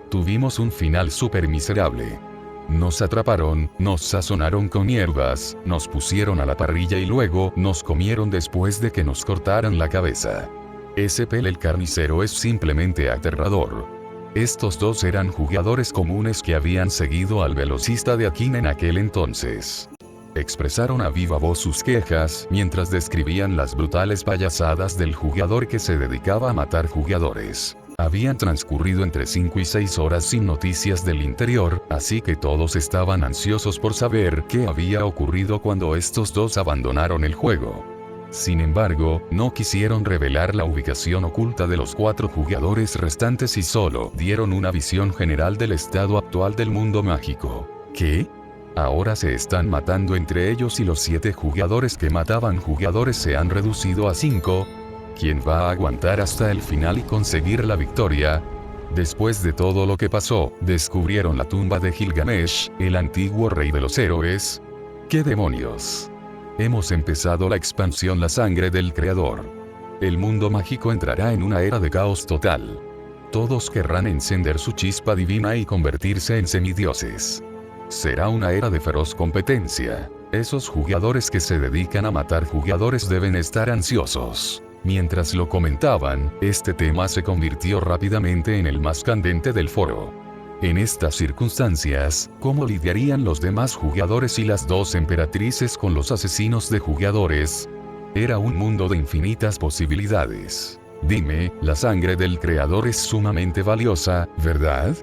Tuvimos un final súper miserable. Nos atraparon, nos sazonaron con hierbas, nos pusieron a la parrilla y luego nos comieron después de que nos cortaran la cabeza. Ese Pel el carnicero es simplemente aterrador. Estos 2 eran jugadores comunes que habían seguido al velocista de Akin en aquel entonces. Expresaron a viva voz sus quejas mientras describían las brutales payasadas del jugador que se dedicaba a matar jugadores. Habían transcurrido entre 5 y 6 horas sin noticias del interior, así que todos estaban ansiosos por saber qué había ocurrido cuando estos 2 abandonaron el juego. Sin embargo, no quisieron revelar la ubicación oculta de los 4 jugadores restantes y solo dieron una visión general del estado actual del mundo mágico. ¿Qué? Ahora se están matando entre ellos y los 7 jugadores que mataban jugadores se han reducido a 5. ¿Quién va a aguantar hasta el final y conseguir la victoria? Después de todo lo que pasó, descubrieron la tumba de Gilgamesh, el antiguo rey de los héroes. ¿Qué demonios? Hemos empezado la expansión La Sangre del Creador. El mundo mágico entrará en una era de caos total. Todos querrán encender su chispa divina y convertirse en semidioses. Será una era de feroz competencia. Esos jugadores que se dedican a matar jugadores deben estar ansiosos. Mientras lo comentaban, este tema se convirtió rápidamente en el más candente del foro. En estas circunstancias, ¿cómo lidiarían los demás jugadores y las 2 emperatrices con los asesinos de jugadores? Era un mundo de infinitas posibilidades. Dime, la sangre del creador es sumamente valiosa, ¿verdad?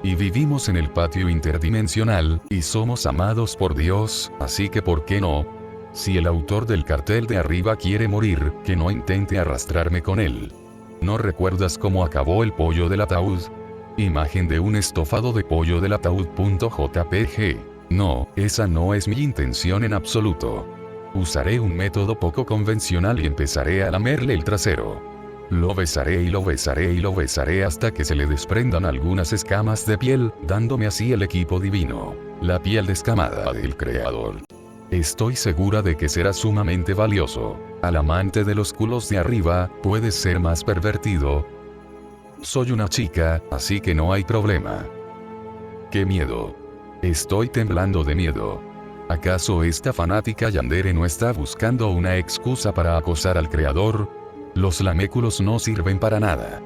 Y vivimos en el patio interdimensional, y somos amados por Dios, así que ¿por qué no? Si el autor del cartel de arriba quiere morir, que no intente arrastrarme con él. ¿No recuerdas cómo acabó el pollo del ataúd? Imagen de un estofado de pollo del ataúd.jpg. No, esa no es mi intención en absoluto. Usaré un método poco convencional y empezaré a lamerle el trasero. Lo besaré y lo besaré y lo besaré hasta que se le desprendan algunas escamas de piel, dándome así el equipo divino. La piel descamada del creador. Estoy segura de que será sumamente valioso. Al amante de los culos de arriba, puedes ser más pervertido. Soy una chica, así que no hay problema. ¡Qué miedo! Estoy temblando de miedo. ¿Acaso esta fanática yandere no está buscando una excusa para acosar al creador? Los laméculos no sirven para nada.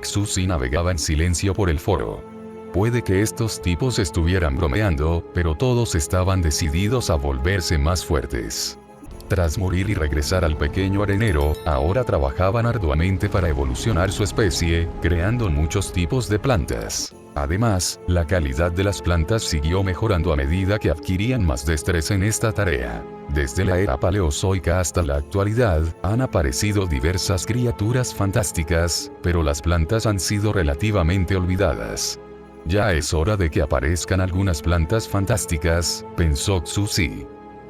Xuzi navegaba en silencio por el foro. Puede que estos tipos estuvieran bromeando, pero todos estaban decididos a volverse más fuertes. Tras morir y regresar al pequeño arenero, ahora trabajaban arduamente para evolucionar su especie, creando muchos tipos de plantas. Además, la calidad de las plantas siguió mejorando a medida que adquirían más destreza en esta tarea. Desde la era paleozoica hasta la actualidad, han aparecido diversas criaturas fantásticas, pero las plantas han sido relativamente olvidadas. Ya es hora de que aparezcan algunas plantas fantásticas, pensó Xuzi.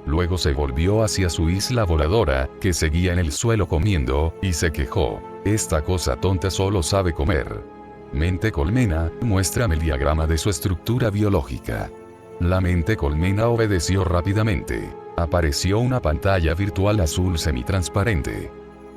Luego se volvió hacia su isla voladora, que seguía en el suelo comiendo, y se quejó. Esta cosa tonta solo sabe comer. Mente colmena, muéstrame el diagrama de su estructura biológica. La mente colmena obedeció rápidamente. Apareció una pantalla virtual azul semitransparente.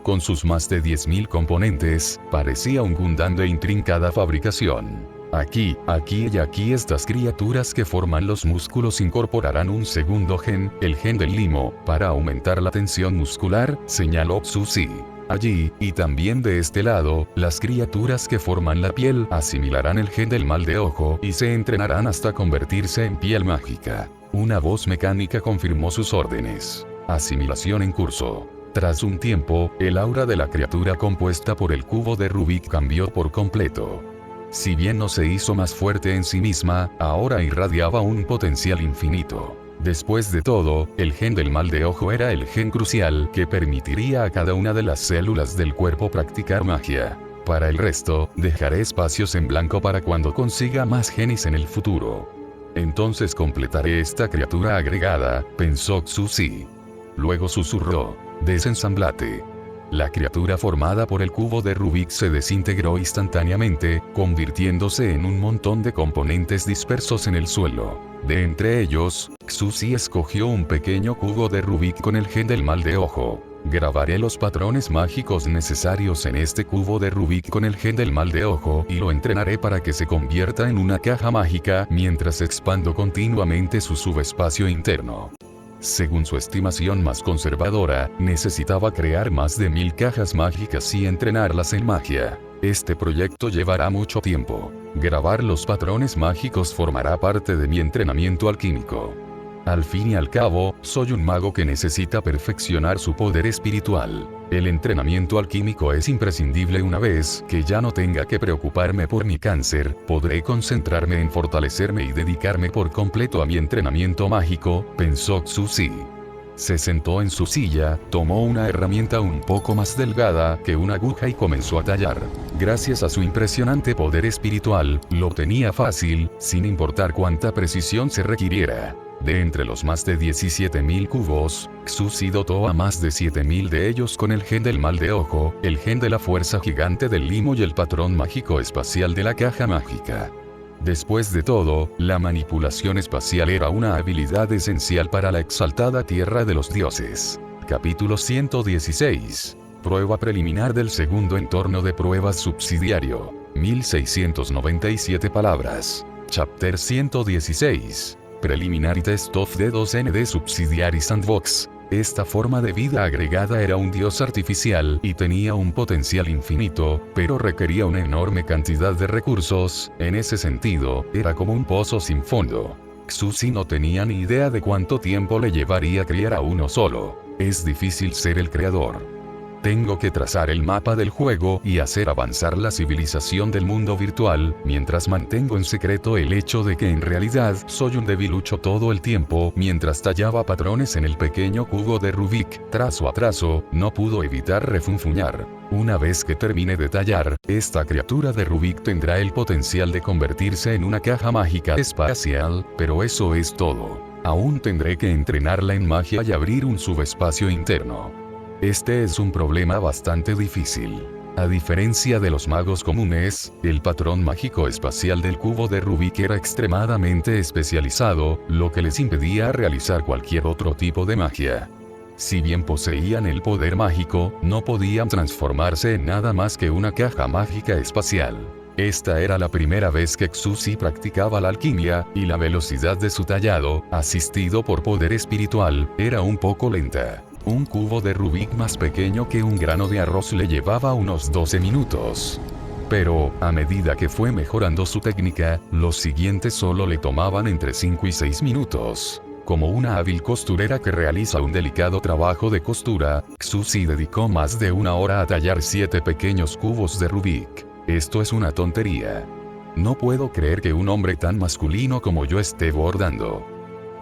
Con sus más de 10.000 componentes, parecía un Gundam de intrincada fabricación. Aquí y aquí estas criaturas que forman los músculos incorporarán un segundo gen, el gen del limo, para aumentar la tensión muscular, señaló Xuzi. Allí, y también de este lado, las criaturas que forman la piel asimilarán el gen del mal de ojo y se entrenarán hasta convertirse en piel mágica. Una voz mecánica confirmó sus órdenes. Asimilación en curso. Tras un tiempo, el aura de la criatura compuesta por el cubo de Rubik cambió por completo. Si bien no se hizo más fuerte en sí misma, ahora irradiaba un potencial infinito. Después de todo, el gen del mal de ojo era el gen crucial que permitiría a cada una de las células del cuerpo practicar magia. Para el resto, dejaré espacios en blanco para cuando consiga más genes en el futuro. Entonces completaré esta criatura agregada, pensó Xuzi. Luego susurró, desensamblate. La criatura formada por el cubo de Rubik se desintegró instantáneamente, convirtiéndose en un montón de componentes dispersos en el suelo. De entre ellos, Xuzi escogió un pequeño cubo de Rubik con el gen del mal de ojo. Grabaré los patrones mágicos necesarios en este cubo de Rubik con el gen del mal de ojo y lo entrenaré para que se convierta en una caja mágica mientras expando continuamente su subespacio interno. Según su estimación más conservadora, necesitaba crear más de 1000 cajas mágicas y entrenarlas en magia. Este proyecto llevará mucho tiempo. Grabar los patrones mágicos formará parte de mi entrenamiento alquímico. Al fin y al cabo, soy un mago que necesita perfeccionar su poder espiritual. El entrenamiento alquímico es imprescindible. Una vez que ya no tenga que preocuparme por mi cáncer, podré concentrarme en fortalecerme y dedicarme por completo a mi entrenamiento mágico, pensó Xuzi. Se sentó en su silla, tomó una herramienta un poco más delgada que una aguja y comenzó a tallar. Gracias a su impresionante poder espiritual, lo tenía fácil, sin importar cuánta precisión se requiriera. De entre los más de 17.000 cubos, Xuzi dotó a más de 7.000 de ellos con el gen del mal de ojo, el gen de la fuerza gigante del limo y el patrón mágico espacial de la caja mágica. Después de todo, la manipulación espacial era una habilidad esencial para la exaltada tierra de los dioses. Capítulo 116. Prueba preliminar del segundo entorno de pruebas subsidiario. 1697 palabras. Chapter 116. Preliminary Test of the 2ND Subsidiary Sandbox. Esta forma de vida agregada era un dios artificial y tenía un potencial infinito, pero requería una enorme cantidad de recursos. En ese sentido, era como un pozo sin fondo. Xuzi no tenía ni idea de cuánto tiempo le llevaría criar a uno solo. Es difícil ser el creador. Tengo que trazar el mapa del juego y hacer avanzar la civilización del mundo virtual, mientras mantengo en secreto el hecho de que en realidad soy un debilucho todo el tiempo. Mientras tallaba patrones en el pequeño cubo de Rubik, trazo a trazo, no pudo evitar refunfuñar. Una vez que termine de tallar, esta criatura de Rubik tendrá el potencial de convertirse en una caja mágica espacial, pero eso es todo. Aún tendré que entrenarla en magia y abrir un subespacio interno. Este es un problema bastante difícil. A diferencia de los magos comunes, el patrón mágico espacial del cubo de Rubik era extremadamente especializado, lo que les impedía realizar cualquier otro tipo de magia. Si bien poseían el poder mágico, no podían transformarse en nada más que una caja mágica espacial. Esta era la primera vez que Xuzi practicaba la alquimia, y la velocidad de su tallado, asistido por poder espiritual, era un poco lenta. Un cubo de Rubik más pequeño que un grano de arroz le llevaba unos 12 minutos. Pero, a medida que fue mejorando su técnica, los siguientes solo le tomaban entre 5 y 6 minutos. Como una hábil costurera que realiza un delicado trabajo de costura, Xuzi dedicó más de una hora a tallar 7 pequeños cubos de Rubik. Esto es una tontería. No puedo creer que un hombre tan masculino como yo esté bordando.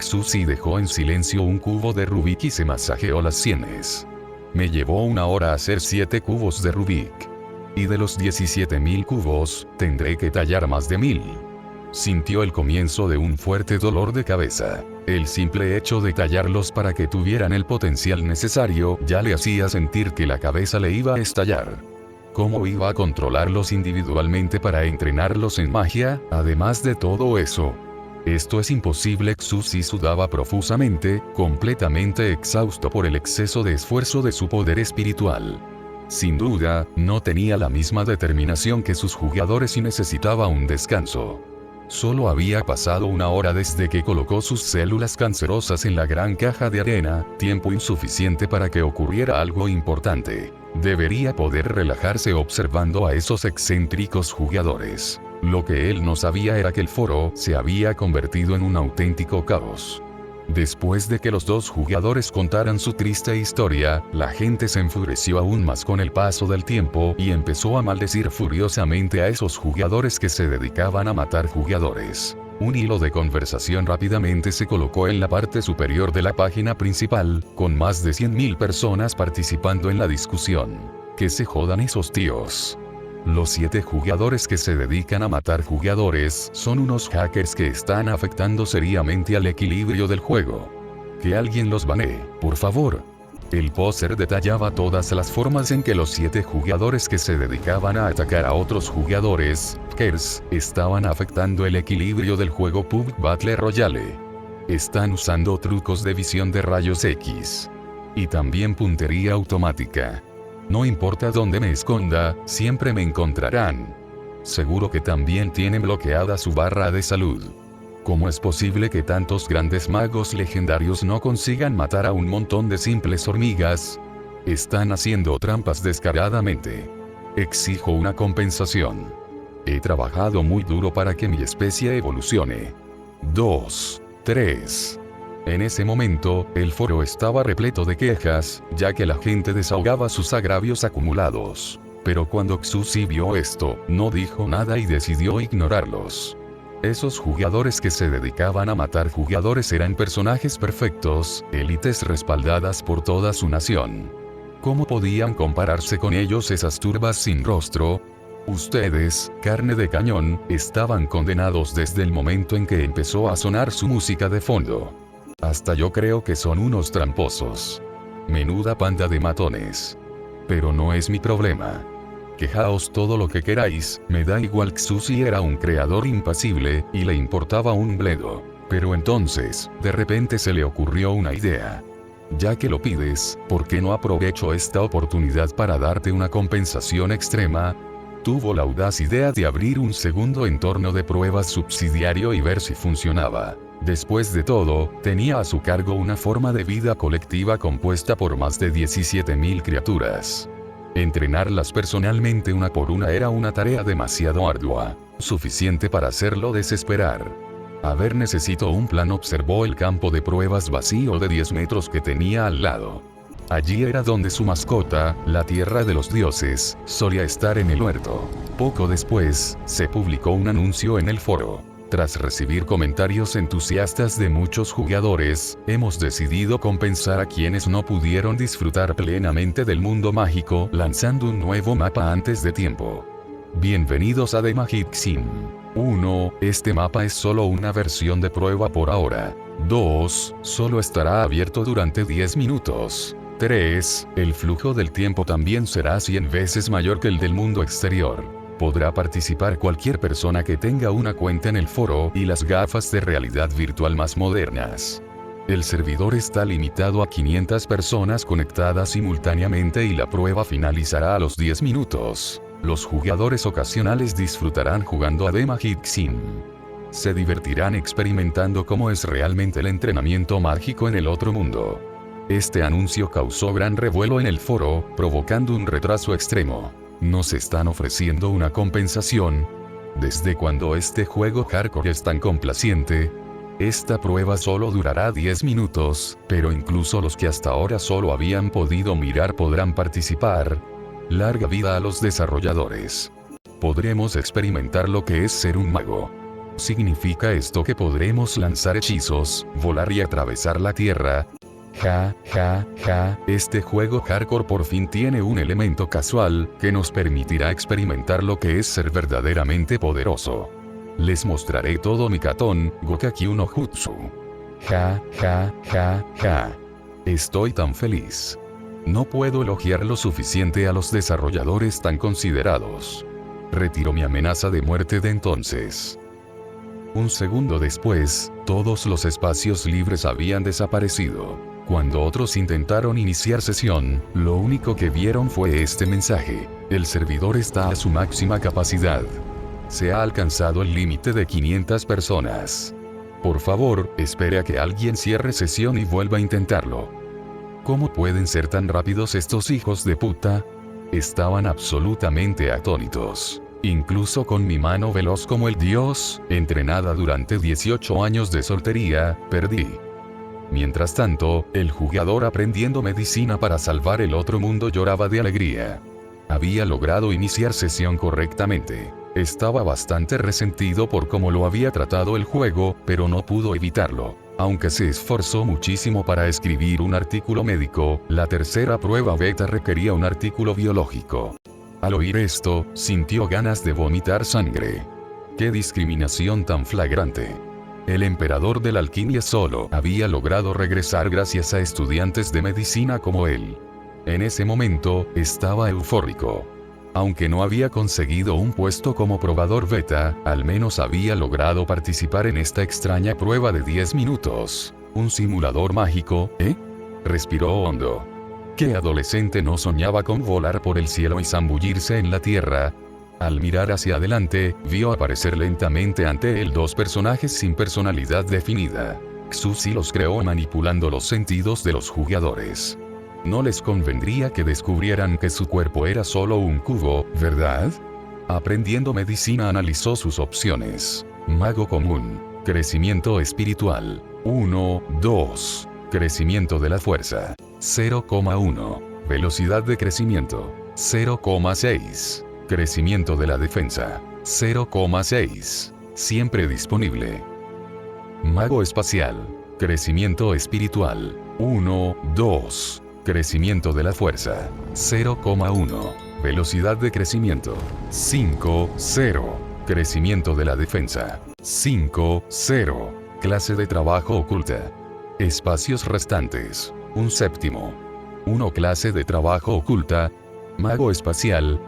Xuzi dejó en silencio un cubo de Rubik y se masajeó las sienes. Me llevó una hora hacer 7 cubos de Rubik. Y de los 17.000 cubos, tendré que tallar más de 1.000. Sintió el comienzo de un fuerte dolor de cabeza. El simple hecho de tallarlos para que tuvieran el potencial necesario ya le hacía sentir que la cabeza le iba a estallar. ¿Cómo iba a controlarlos individualmente para entrenarlos en magia? Además de todo eso, esto es imposible. Xuzi sudaba profusamente, completamente exhausto por el exceso de esfuerzo de su poder espiritual. Sin duda, no tenía la misma determinación que sus jugadores y necesitaba un descanso. Solo había pasado una hora desde que colocó sus células cancerosas en la gran caja de arena, tiempo insuficiente para que ocurriera algo importante. Debería poder relajarse observando a esos excéntricos jugadores. Lo que él no sabía era que el foro se había convertido en un auténtico caos. Después de que los dos jugadores contaran su triste historia, la gente se enfureció aún más con el paso del tiempo y empezó a maldecir furiosamente a esos jugadores que se dedicaban a matar jugadores. Un hilo de conversación rápidamente se colocó en la parte superior de la página principal, con más de 100.000 personas participando en la discusión. Que se jodan esos tíos. Los 7 jugadores que se dedican a matar jugadores son unos hackers que están afectando seriamente al equilibrio del juego. Que alguien los banee, por favor. El póster detallaba todas las formas en que los 7 jugadores que se dedicaban a atacar a otros jugadores, hackers, estaban afectando el equilibrio del juego PUBG Battle Royale. Están usando trucos de visión de rayos X. Y también puntería automática. No importa dónde me esconda, siempre me encontrarán. Seguro que también tienen bloqueada su barra de salud. ¿Cómo es posible que tantos grandes magos legendarios no consigan matar a un montón de simples hormigas? Están haciendo trampas descaradamente. Exijo una compensación. He trabajado muy duro para que mi especie evolucione. 2, 3. En ese momento, el foro estaba repleto de quejas, ya que la gente desahogaba sus agravios acumulados. Pero cuando Xuzi vio esto, no dijo nada y decidió ignorarlos. Esos jugadores que se dedicaban a matar jugadores eran personajes perfectos, élites respaldadas por toda su nación. ¿Cómo podían compararse con ellos esas turbas sin rostro? Ustedes, carne de cañón, estaban condenados desde el momento en que empezó a sonar su música de fondo. Hasta yo creo que son unos tramposos. Menuda panda de matones. Pero no es mi problema. Quejaos todo lo que queráis, me da igual. Xuzi era un creador impasible, y le importaba un bledo. Pero entonces, de repente se le ocurrió una idea. Ya que lo pides, ¿por qué no aprovecho esta oportunidad para darte una compensación extrema? Tuvo la audaz idea de abrir un segundo entorno de pruebas subsidiario y ver si funcionaba. Después de todo, tenía a su cargo una forma de vida colectiva compuesta por más de 17.000 criaturas. Entrenarlas personalmente una por una era una tarea demasiado ardua, suficiente para hacerlo desesperar. A ver, necesito un plan. Observó el campo de pruebas vacío de 10 metros que tenía al lado. Allí era donde su mascota, la tierra de los dioses, solía estar en el huerto. Poco después, se publicó un anuncio en el foro. Tras recibir comentarios entusiastas de muchos jugadores, hemos decidido compensar a quienes no pudieron disfrutar plenamente del mundo mágico lanzando un nuevo mapa antes de tiempo. Bienvenidos a The Magic Sim. 1. Este mapa es solo una versión de prueba por ahora. 2. Solo estará abierto durante 10 minutos. 3. El flujo del tiempo también será 100 veces mayor que el del mundo exterior. Podrá participar cualquier persona que tenga una cuenta en el foro y las gafas de realidad virtual más modernas. El servidor está limitado a 500 personas conectadas simultáneamente y la prueba finalizará a los 10 minutos. Los jugadores ocasionales disfrutarán jugando a The Magic Sim. Se divertirán experimentando cómo es realmente el entrenamiento mágico en el otro mundo. Este anuncio causó gran revuelo en el foro, provocando un retraso extremo. ¿Nos están ofreciendo una compensación? ¿Desde cuando este juego hardcore es tan complaciente? Esta prueba solo durará 10 minutos, pero incluso los que hasta ahora solo habían podido mirar podrán participar. Larga vida a los desarrolladores. Podremos experimentar lo que es ser un mago. ¿Significa esto que podremos lanzar hechizos, volar y atravesar la tierra? Ja, ja, ja, este juego hardcore por fin tiene un elemento casual, que nos permitirá experimentar lo que es ser verdaderamente poderoso. Les mostraré todo mi Katon, Gokaki no Jutsu. Ja, ja, ja, ja. Estoy tan feliz. No puedo elogiar lo suficiente a los desarrolladores tan considerados. Retiro mi amenaza de muerte de entonces. Un segundo después, todos los espacios libres habían desaparecido. Cuando otros intentaron iniciar sesión, lo único que vieron fue este mensaje: el servidor está a su máxima capacidad. Se ha alcanzado el límite de 500 personas. Por favor, espere a que alguien cierre sesión y vuelva a intentarlo. ¿Cómo pueden ser tan rápidos estos hijos de puta? Estaban absolutamente atónitos. Incluso con mi mano veloz como el dios, entrenada durante 18 años de soltería, perdí. Mientras tanto, el jugador aprendiendo medicina para salvar el otro mundo lloraba de alegría. Había logrado iniciar sesión correctamente. Estaba bastante resentido por cómo lo había tratado el juego, pero no pudo evitarlo. Aunque se esforzó muchísimo para escribir un artículo médico, la tercera prueba beta requería un artículo biológico. Al oír esto, sintió ganas de vomitar sangre. ¡Qué discriminación tan flagrante! El emperador de la alquimia solo había logrado regresar gracias a estudiantes de medicina como él. En ese momento, estaba eufórico. Aunque no había conseguido un puesto como probador beta, al menos había logrado participar en esta extraña prueba de 10 minutos. ¿Un simulador mágico, eh? Respiró hondo. ¿Qué adolescente no soñaba con volar por el cielo y zambullirse en la tierra? Al mirar hacia adelante, vio aparecer lentamente ante él dos personajes sin personalidad definida. Xuzi los creó manipulando los sentidos de los jugadores. No les convendría que descubrieran que su cuerpo era solo un cubo, ¿verdad? Aprendiendo medicina analizó sus opciones. Mago común. Crecimiento espiritual. 1, 2. Crecimiento de la fuerza. 0,1. Velocidad de crecimiento. 0,6. Crecimiento de la defensa. 0,6. Siempre disponible. Mago espacial. Crecimiento espiritual. 1, 2. Crecimiento de la fuerza. 0,1. Velocidad de crecimiento. 5, 0. Crecimiento de la defensa. 5, 0. Clase de trabajo oculta. Espacios restantes. Un séptimo. 1. Clase de trabajo oculta. Mago espacial.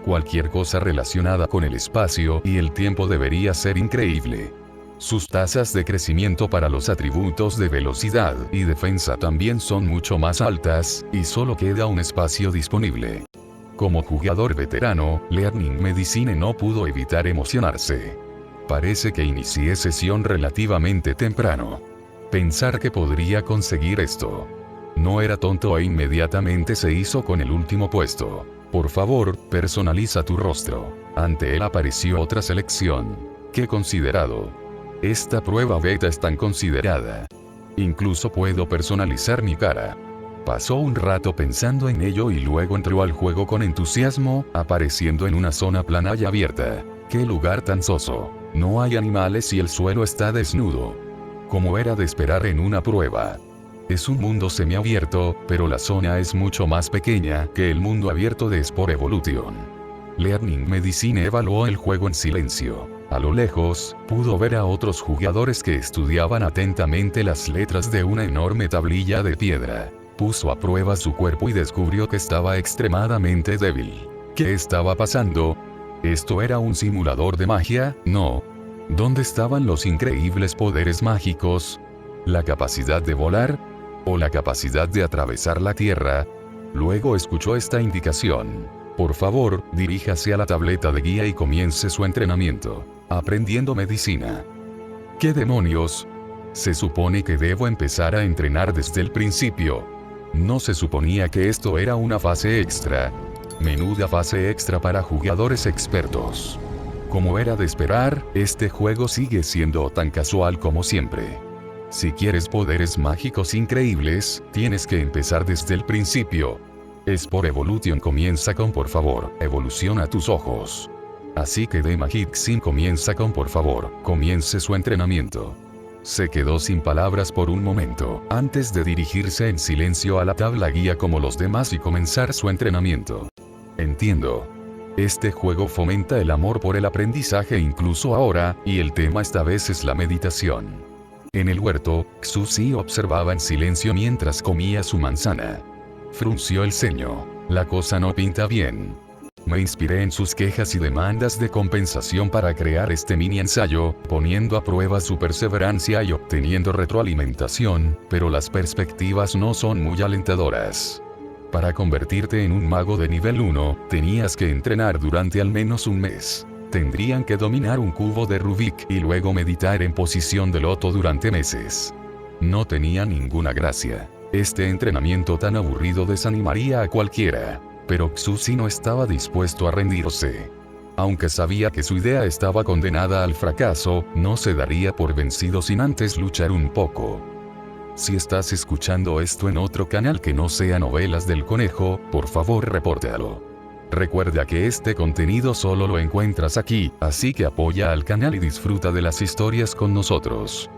Cualquier cosa relacionada con el espacio y el tiempo debería ser increíble. Sus tasas de crecimiento para los atributos de velocidad y defensa también son mucho más altas, y solo queda un espacio disponible. Como jugador veterano, Learning Medicine no pudo evitar emocionarse. Parece que inicié sesión relativamente temprano. Pensar que podría conseguir esto. No era tonto e inmediatamente se hizo con el último puesto. Por favor, personaliza tu rostro. Ante él apareció otra selección. ¡Qué considerado! Esta prueba beta es tan considerada. Incluso puedo personalizar mi cara. Pasó un rato pensando en ello y luego entró al juego con entusiasmo, apareciendo en una zona plana y abierta. ¡Qué lugar tan soso! No hay animales y el suelo está desnudo. Como era de esperar en una prueba. Es un mundo semiabierto, pero la zona es mucho más pequeña que el mundo abierto de Spore Evolution. Learning Medicine evaluó el juego en silencio. A lo lejos, pudo ver a otros jugadores que estudiaban atentamente las letras de una enorme tablilla de piedra. Puso a prueba su cuerpo y descubrió que estaba extremadamente débil. ¿Qué estaba pasando? ¿Esto era un simulador de magia? No. ¿Dónde estaban los increíbles poderes mágicos? ¿La capacidad de volar? ¿O la capacidad de atravesar la tierra? Luego escuchó esta indicación. Por favor, diríjase a la tableta de guía y comience su entrenamiento. Aprendiendo medicina. ¿Qué demonios? Se supone que debo empezar a entrenar desde el principio. No se suponía que esto era una fase extra. Menuda fase extra para jugadores expertos. Como era de esperar, este juego sigue siendo tan casual como siempre. Si quieres poderes mágicos increíbles, tienes que empezar desde el principio. Spore Evolution comienza con por favor, evoluciona tus ojos. Así que The Magic Sim comienza con por favor, comience su entrenamiento. Se quedó sin palabras por un momento, antes de dirigirse en silencio a la tabla guía como los demás y comenzar su entrenamiento. Entiendo. Este juego fomenta el amor por el aprendizaje incluso ahora, y el tema esta vez es la meditación. En el huerto, Xuzi observaba en silencio mientras comía su manzana. Frunció el ceño. La cosa no pinta bien. Me inspiré en sus quejas y demandas de compensación para crear este mini ensayo, poniendo a prueba su perseverancia y obteniendo retroalimentación, pero las perspectivas no son muy alentadoras. Para convertirte en un mago de nivel 1, tenías que entrenar durante al menos un mes. Tendrían que dominar un cubo de Rubik y luego meditar en posición de loto durante meses. No tenía ninguna gracia. Este entrenamiento tan aburrido desanimaría a cualquiera. Pero Xuzi no estaba dispuesto a rendirse. Aunque sabía que su idea estaba condenada al fracaso, no se daría por vencido sin antes luchar un poco. Si estás escuchando esto en otro canal que no sea Novelas del Conejo, por favor repórtalo. Recuerda que este contenido solo lo encuentras aquí, así que apoya al canal y disfruta de las historias con nosotros.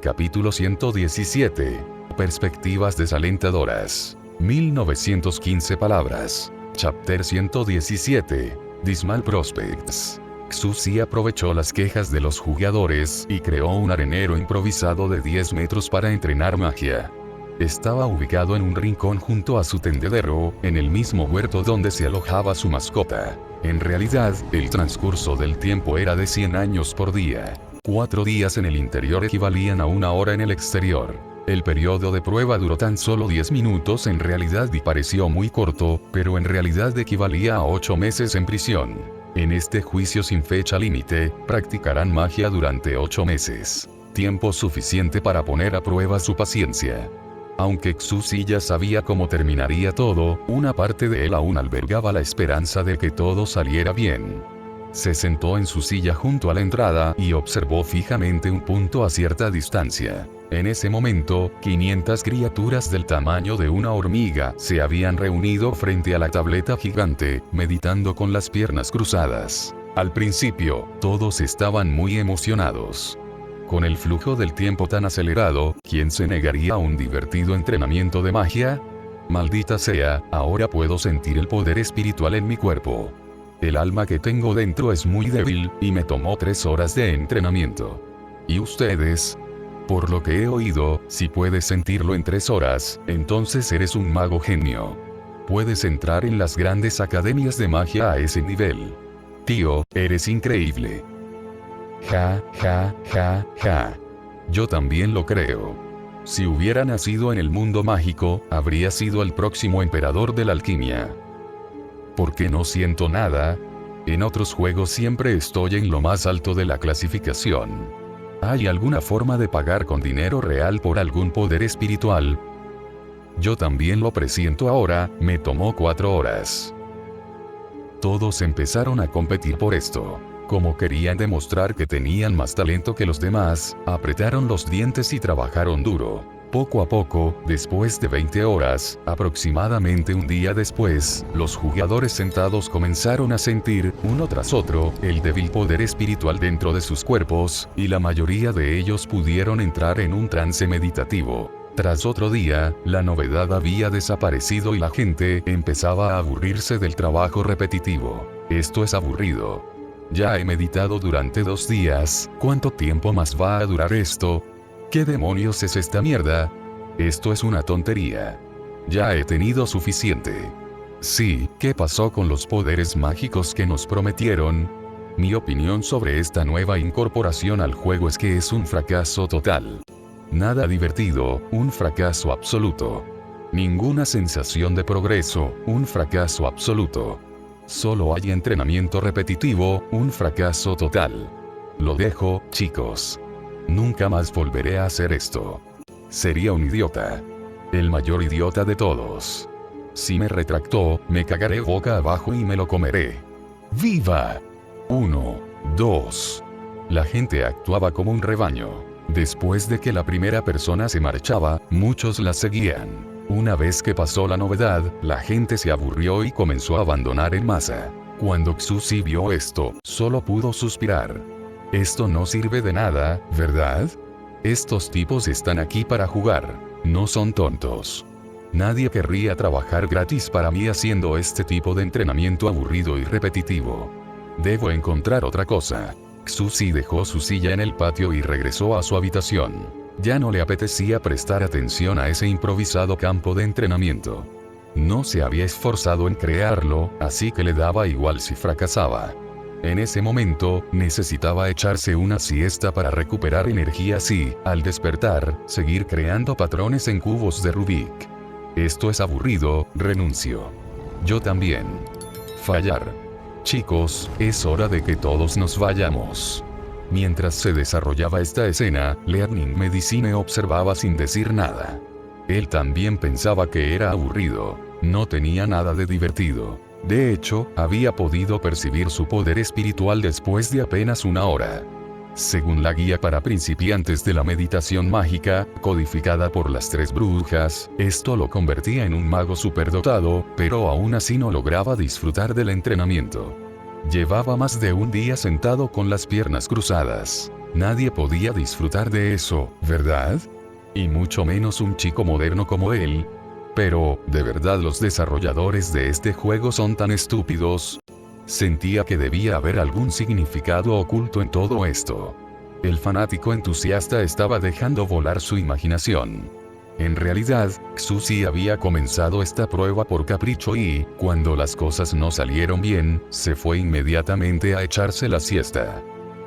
Capítulo 117. Perspectivas desalentadoras. 1915 palabras. Chapter 117. Dismal Prospects. Xuzi aprovechó las quejas de los jugadores y creó un arenero improvisado de 10 metros para entrenar magia. Estaba ubicado en un rincón junto a su tendedero, en el mismo huerto donde se alojaba su mascota. En realidad, el transcurso del tiempo era de 100 años por día. 4 días en el interior equivalían a 1 hora en el exterior. El periodo de prueba duró tan solo 10 minutos en realidad y pareció muy corto, pero en realidad equivalía a 8 meses en prisión. En este juicio sin fecha límite, practicarán magia durante 8 meses. Tiempo suficiente para poner a prueba su paciencia. Aunque Xuzi ya sabía cómo terminaría todo, una parte de él aún albergaba la esperanza de que todo saliera bien. Se sentó en su silla junto a la entrada y observó fijamente un punto a cierta distancia. En ese momento, 500 criaturas del tamaño de una hormiga se habían reunido frente a la tableta gigante, meditando con las piernas cruzadas. Al principio, todos estaban muy emocionados. Con el flujo del tiempo tan acelerado, ¿quién se negaría a un divertido entrenamiento de magia? Maldita sea, ahora puedo sentir el poder espiritual en mi cuerpo. El alma que tengo dentro es muy débil, y me tomó 3 horas de entrenamiento. ¿Y ustedes? Por lo que he oído, si puedes sentirlo en 3 horas, entonces eres un mago genio. Puedes entrar en las grandes academias de magia a ese nivel. Tío, eres increíble. Ja, ja, ja, ja. Yo también lo creo. Si hubiera nacido en el mundo mágico, habría sido el próximo emperador de la alquimia. ¿Por qué no siento nada? En otros juegos siempre estoy en lo más alto de la clasificación. ¿Hay alguna forma de pagar con dinero real por algún poder espiritual? Yo también lo presiento ahora, me tomó 4 horas. Todos empezaron a competir por esto. Como querían demostrar que tenían más talento que los demás, apretaron los dientes y trabajaron duro. Poco a poco, después de 20 horas, aproximadamente un día después, los jugadores sentados comenzaron a sentir, uno tras otro, el débil poder espiritual dentro de sus cuerpos, y la mayoría de ellos pudieron entrar en un trance meditativo. Tras otro día, la novedad había desaparecido y la gente empezaba a aburrirse del trabajo repetitivo. Esto es aburrido. Ya he meditado durante 2 días, ¿cuánto tiempo más va a durar esto? ¿Qué demonios es esta mierda? Esto es una tontería. Ya he tenido suficiente. Sí, ¿qué pasó con los poderes mágicos que nos prometieron? Mi opinión sobre esta nueva incorporación al juego es que es un fracaso total. Nada divertido, un fracaso absoluto. Ninguna sensación de progreso, un fracaso absoluto. Solo hay entrenamiento repetitivo, un fracaso total. Lo dejo, chicos. Nunca más volveré a hacer esto. Sería un idiota. El mayor idiota de todos. Si me retractó, me cagaré boca abajo y me lo comeré. ¡Viva! 1, 2. La gente actuaba como un rebaño. Después de que la primera persona se marchaba, muchos la seguían. Una vez que pasó la novedad, la gente se aburrió y comenzó a abandonar en masa. Cuando Xuzi vio esto, solo pudo suspirar. Esto no sirve de nada, ¿verdad? Estos tipos están aquí para jugar, no son tontos. Nadie querría trabajar gratis para mí haciendo este tipo de entrenamiento aburrido y repetitivo. Debo encontrar otra cosa. Xuzi dejó su silla en el patio y regresó a su habitación. Ya no le apetecía prestar atención a ese improvisado campo de entrenamiento. No se había esforzado en crearlo, así que le daba igual si fracasaba. En ese momento, necesitaba echarse una siesta para recuperar energías y, al despertar, seguir creando patrones en cubos de Rubik. Esto es aburrido, renuncio. Yo también. Fallar. Chicos, es hora de que todos nos vayamos. Mientras se desarrollaba esta escena, Learning Medicine observaba sin decir nada. Él también pensaba que era aburrido. No tenía nada de divertido. De hecho, había podido percibir su poder espiritual después de apenas 1 hora. Según la guía para principiantes de la meditación mágica, codificada por las 3 brujas, esto lo convertía en un mago superdotado, pero aún así no lograba disfrutar del entrenamiento. Llevaba más de un día sentado con las piernas cruzadas. Nadie podía disfrutar de eso, ¿verdad? Y mucho menos un chico moderno como él. Pero, ¿de verdad los desarrolladores de este juego son tan estúpidos? Sentía que debía haber algún significado oculto en todo esto. El fanático entusiasta estaba dejando volar su imaginación. En realidad, Xuzi había comenzado esta prueba por capricho y, cuando las cosas no salieron bien, se fue inmediatamente a echarse la siesta.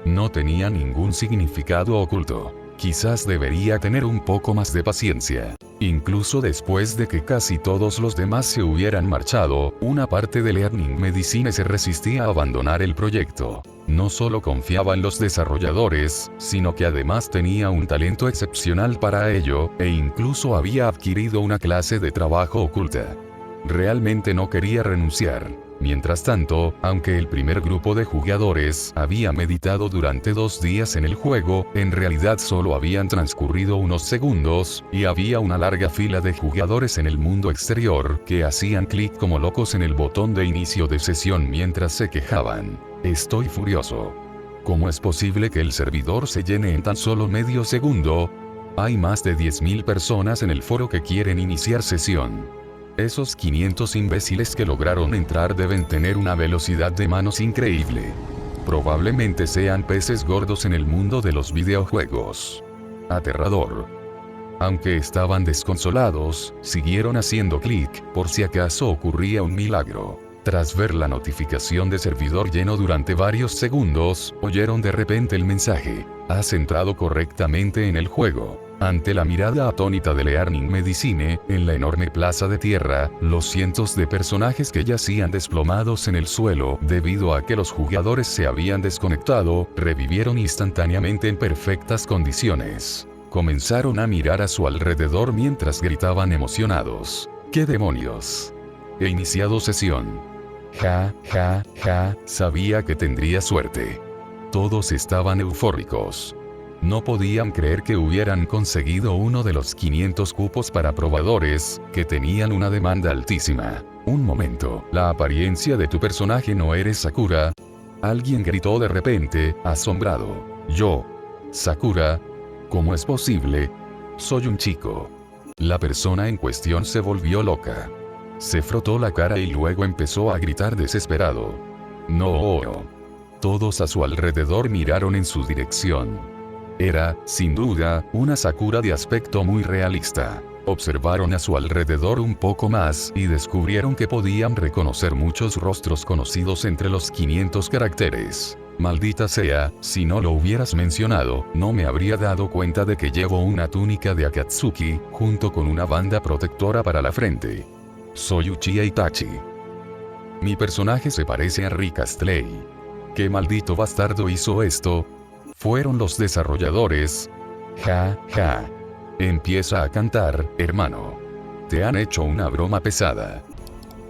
No tenía ningún significado oculto. Quizás debería tener un poco más de paciencia. Incluso después de que casi todos los demás se hubieran marchado, una parte de Learning Medicine se resistía a abandonar el proyecto. No solo confiaba en los desarrolladores, sino que además tenía un talento excepcional para ello, e incluso había adquirido una clase de trabajo oculta. Realmente no quería renunciar. Mientras tanto, aunque el primer grupo de jugadores había meditado durante 2 días en el juego, en realidad solo habían transcurrido unos segundos, y había una larga fila de jugadores en el mundo exterior que hacían clic como locos en el botón de inicio de sesión mientras se quejaban. Estoy furioso. ¿Cómo es posible que el servidor se llene en tan solo medio segundo? Hay más de 10.000 personas en el foro que quieren iniciar sesión. Esos 500 imbéciles que lograron entrar deben tener una velocidad de manos increíble. Probablemente sean peces gordos en el mundo de los videojuegos. Aterrador. Aunque estaban desconsolados, siguieron haciendo clic, por si acaso ocurría un milagro. Tras ver la notificación de servidor lleno durante varios segundos, oyeron de repente el mensaje: "Has entrado correctamente en el juego". Ante la mirada atónita de Learning Medicine, en la enorme plaza de tierra, los cientos de personajes que yacían desplomados en el suelo debido a que los jugadores se habían desconectado, revivieron instantáneamente en perfectas condiciones. Comenzaron a mirar a su alrededor mientras gritaban emocionados: ¿Qué demonios? He iniciado sesión. Ja, ja, ja, sabía que tendría suerte. Todos estaban eufóricos. No podían creer que hubieran conseguido uno de los 500 cupos para probadores, que tenían una demanda altísima. Un momento, ¿la apariencia de tu personaje no eres Sakura? Alguien gritó de repente, asombrado. Yo. Sakura. ¿Cómo es posible? Soy un chico. La persona en cuestión se volvió loca. Se frotó la cara y luego empezó a gritar desesperado. No. Todos a su alrededor miraron en su dirección. Era, sin duda, una Sakura de aspecto muy realista. Observaron a su alrededor un poco más y descubrieron que podían reconocer muchos rostros conocidos entre los 500 caracteres. Maldita sea, si no lo hubieras mencionado, no me habría dado cuenta de que llevo una túnica de Akatsuki, junto con una banda protectora para la frente. Soy Uchiha Itachi. Mi personaje se parece a Rick Astley. ¿Qué maldito bastardo hizo esto? Fueron los desarrolladores. Ja. Empieza a cantar, hermano. Te han hecho una broma pesada.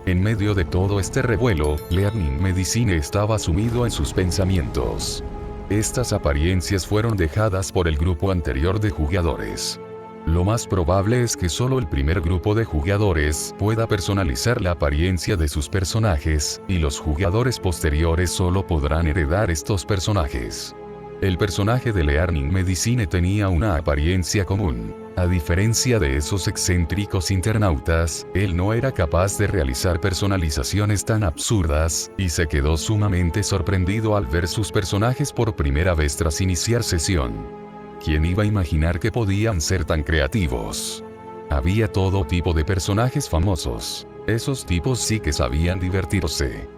En medio de todo este revuelo, Learning Medicine estaba sumido en sus pensamientos. Estas apariencias fueron dejadas por el grupo anterior de jugadores. Lo más probable es que solo el primer grupo de jugadores pueda personalizar la apariencia de sus personajes, y los jugadores posteriores solo podrán heredar estos personajes. El personaje de Learning Medicine tenía una apariencia común. A diferencia de esos excéntricos internautas, él no era capaz de realizar personalizaciones tan absurdas, y se quedó sumamente sorprendido al ver sus personajes por primera vez tras iniciar sesión. ¿Quién iba a imaginar que podían ser tan creativos? Había todo tipo de personajes famosos. Esos tipos sí que sabían divertirse.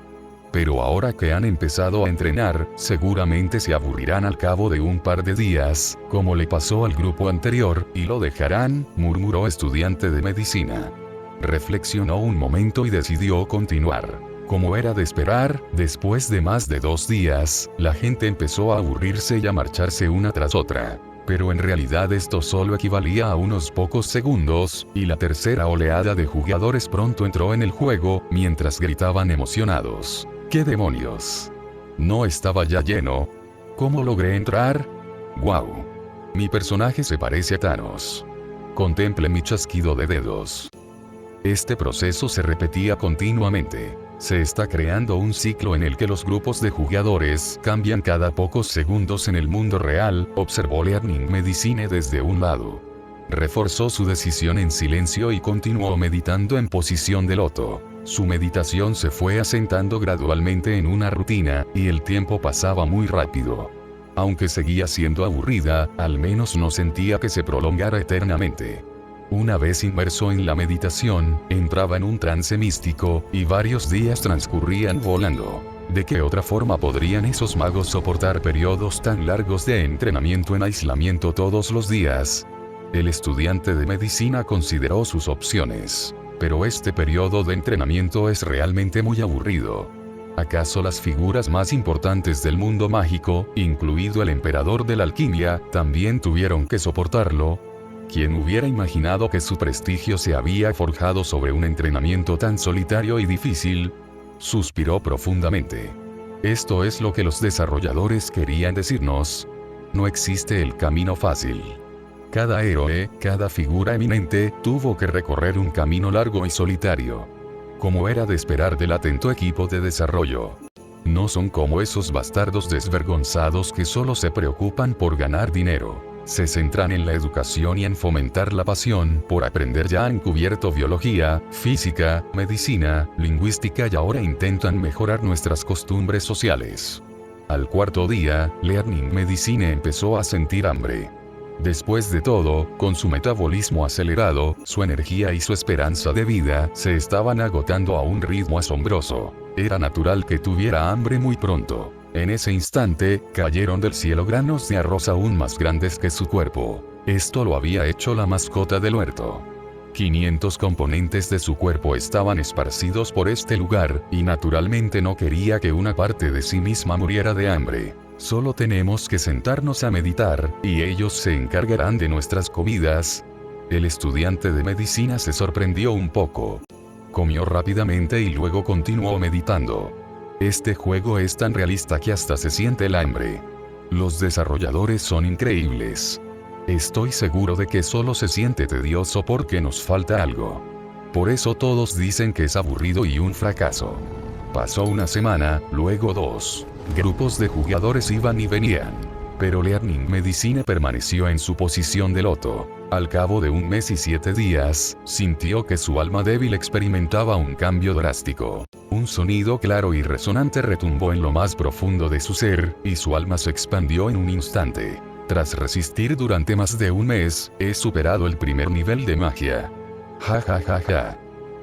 Pero ahora que han empezado a entrenar, seguramente se aburrirán al cabo de un par de días, como le pasó al grupo anterior, y lo dejarán, murmuró estudiante de medicina. Reflexionó un momento y decidió continuar. Como era de esperar, después de más de 2 días, la gente empezó a aburrirse y a marcharse una tras otra. Pero en realidad esto solo equivalía a unos pocos segundos, y la tercera oleada de jugadores pronto entró en el juego, mientras gritaban emocionados. ¿Qué demonios? ¿No estaba ya lleno? ¿Cómo logré entrar? ¡Guau! Mi personaje se parece a Thanos. Contemple mi chasquido de dedos. Este proceso se repetía continuamente. Se está creando un ciclo en el que los grupos de jugadores cambian cada pocos segundos en el mundo real, observó Learning Medicine desde un lado. Reforzó su decisión en silencio y continuó meditando en posición de loto. Su meditación se fue asentando gradualmente en una rutina, y el tiempo pasaba muy rápido. Aunque seguía siendo aburrida, al menos no sentía que se prolongara eternamente. Una vez inmerso en la meditación, entraba en un trance místico, y varios días transcurrían volando. ¿De qué otra forma podrían esos magos soportar periodos tan largos de entrenamiento en aislamiento todos los días? El estudiante de medicina consideró sus opciones. Pero este periodo de entrenamiento es realmente muy aburrido. ¿Acaso las figuras más importantes del mundo mágico, incluido el emperador de la alquimia, también tuvieron que soportarlo? ¿Quién hubiera imaginado que su prestigio se había forjado sobre un entrenamiento tan solitario y difícil? Suspiró profundamente. Esto es lo que los desarrolladores querían decirnos. No existe el camino fácil. Cada héroe, cada figura eminente, tuvo que recorrer un camino largo y solitario. Como era de esperar del atento equipo de desarrollo. No son como esos bastardos desvergonzados que solo se preocupan por ganar dinero. Se centran en la educación y en fomentar la pasión por aprender. Ya han cubierto biología, física, medicina, lingüística y ahora intentan mejorar nuestras costumbres sociales. Al cuarto día, Learning Medicine empezó a sentir hambre. Después de todo, con su metabolismo acelerado, su energía y su esperanza de vida se estaban agotando a un ritmo asombroso. Era natural que tuviera hambre muy pronto. En ese instante, cayeron del cielo granos de arroz aún más grandes que su cuerpo. Esto lo había hecho la mascota del huerto. 500 componentes de su cuerpo estaban esparcidos por este lugar, y naturalmente no quería que una parte de sí misma muriera de hambre. Solo tenemos que sentarnos a meditar, y ellos se encargarán de nuestras comidas. El estudiante de medicina se sorprendió un poco. Comió rápidamente y luego continuó meditando. Este juego es tan realista que hasta se siente el hambre. Los desarrolladores son increíbles. Estoy seguro de que solo se siente tedioso porque nos falta algo. Por eso todos dicen que es aburrido y un fracaso. Pasó una semana, luego 2. Grupos de jugadores iban y venían. Pero Learning Medicine permaneció en su posición de loto. Al cabo de 1 mes y 7 días, sintió que su alma débil experimentaba un cambio drástico. Un sonido claro y resonante retumbó en lo más profundo de su ser, y su alma se expandió en un instante. Tras resistir durante más de 1 mes, he superado el primer nivel de magia. Ja ja ja ja.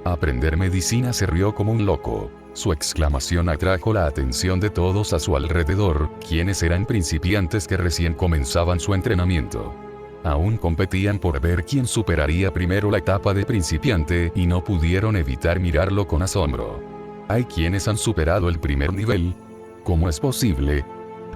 Aprender medicina se rió como un loco. Su exclamación atrajo la atención de todos a su alrededor, quienes eran principiantes que recién comenzaban su entrenamiento. Aún competían por ver quién superaría primero la etapa de principiante y no pudieron evitar mirarlo con asombro. Hay quienes han superado el primer nivel. ¿Cómo es posible?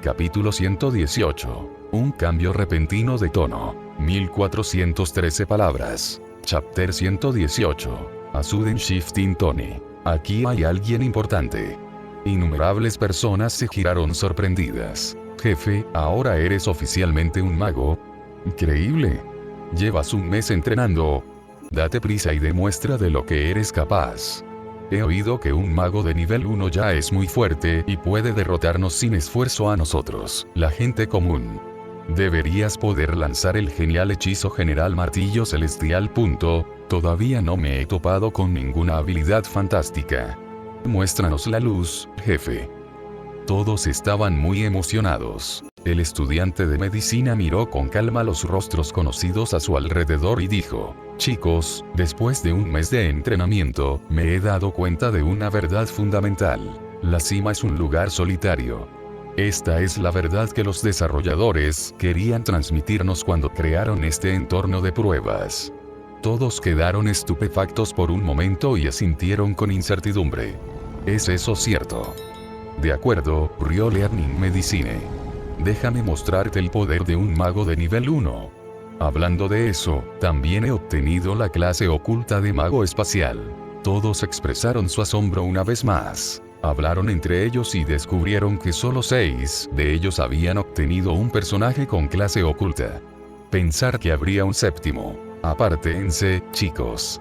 Capítulo 118. Un cambio repentino de tono. 1413 palabras. Chapter 118. A sudden shift in tone. Aquí hay alguien importante. Innumerables personas se giraron sorprendidas. Jefe, ¿ahora eres oficialmente un mago? Increíble. Llevas 1 mes entrenando. Date prisa y demuestra de lo que eres capaz. He oído que un mago de nivel 1 ya es muy fuerte y puede derrotarnos sin esfuerzo a nosotros, la gente común. Deberías poder lanzar el genial hechizo general martillo celestial. Todavía no me he topado con ninguna habilidad fantástica. Muéstranos la luz, jefe. Todos estaban muy emocionados. El estudiante de medicina miró con calma los rostros conocidos a su alrededor y dijo: chicos, después de 1 mes de entrenamiento, me he dado cuenta de una verdad fundamental. La cima es un lugar solitario. Esta es la verdad que los desarrolladores querían transmitirnos cuando crearon este entorno de pruebas. Todos quedaron estupefactos por un momento y asintieron con incertidumbre. ¿Es eso cierto? De acuerdo, rió Learning Medicine. Déjame mostrarte el poder de un mago de nivel 1. Hablando de eso, también he obtenido la clase oculta de mago espacial. Todos expresaron su asombro una vez más. Hablaron entre ellos y descubrieron que solo 6 de ellos habían obtenido un personaje con clase oculta. Pensar que habría un 7º. Apártense, chicos.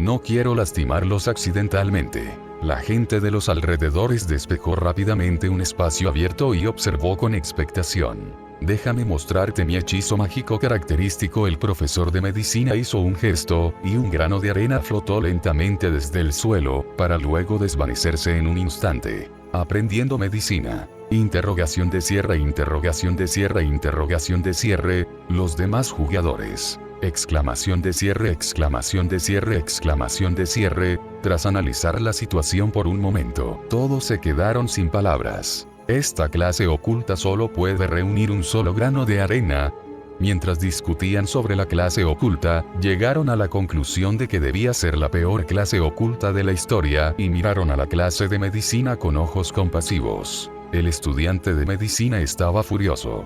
No quiero lastimarlos accidentalmente. La gente de los alrededores despejó rápidamente un espacio abierto y observó con expectación. Déjame mostrarte mi hechizo mágico característico. El profesor de medicina hizo un gesto, y un grano de arena flotó lentamente desde el suelo, para luego desvanecerse en un instante. Aprendiendo medicina. Interrogación de cierre, interrogación de cierre, interrogación de cierre. Los demás jugadores. Exclamación de cierre, exclamación de cierre, exclamación de cierre. Tras analizar la situación por un momento, todos se quedaron sin palabras. Esta clase oculta solo puede reunir un solo grano de arena. Mientras discutían sobre la clase oculta, llegaron a la conclusión de que debía ser la peor clase oculta de la historia y miraron a la clase de medicina con ojos compasivos. El estudiante de medicina estaba furioso.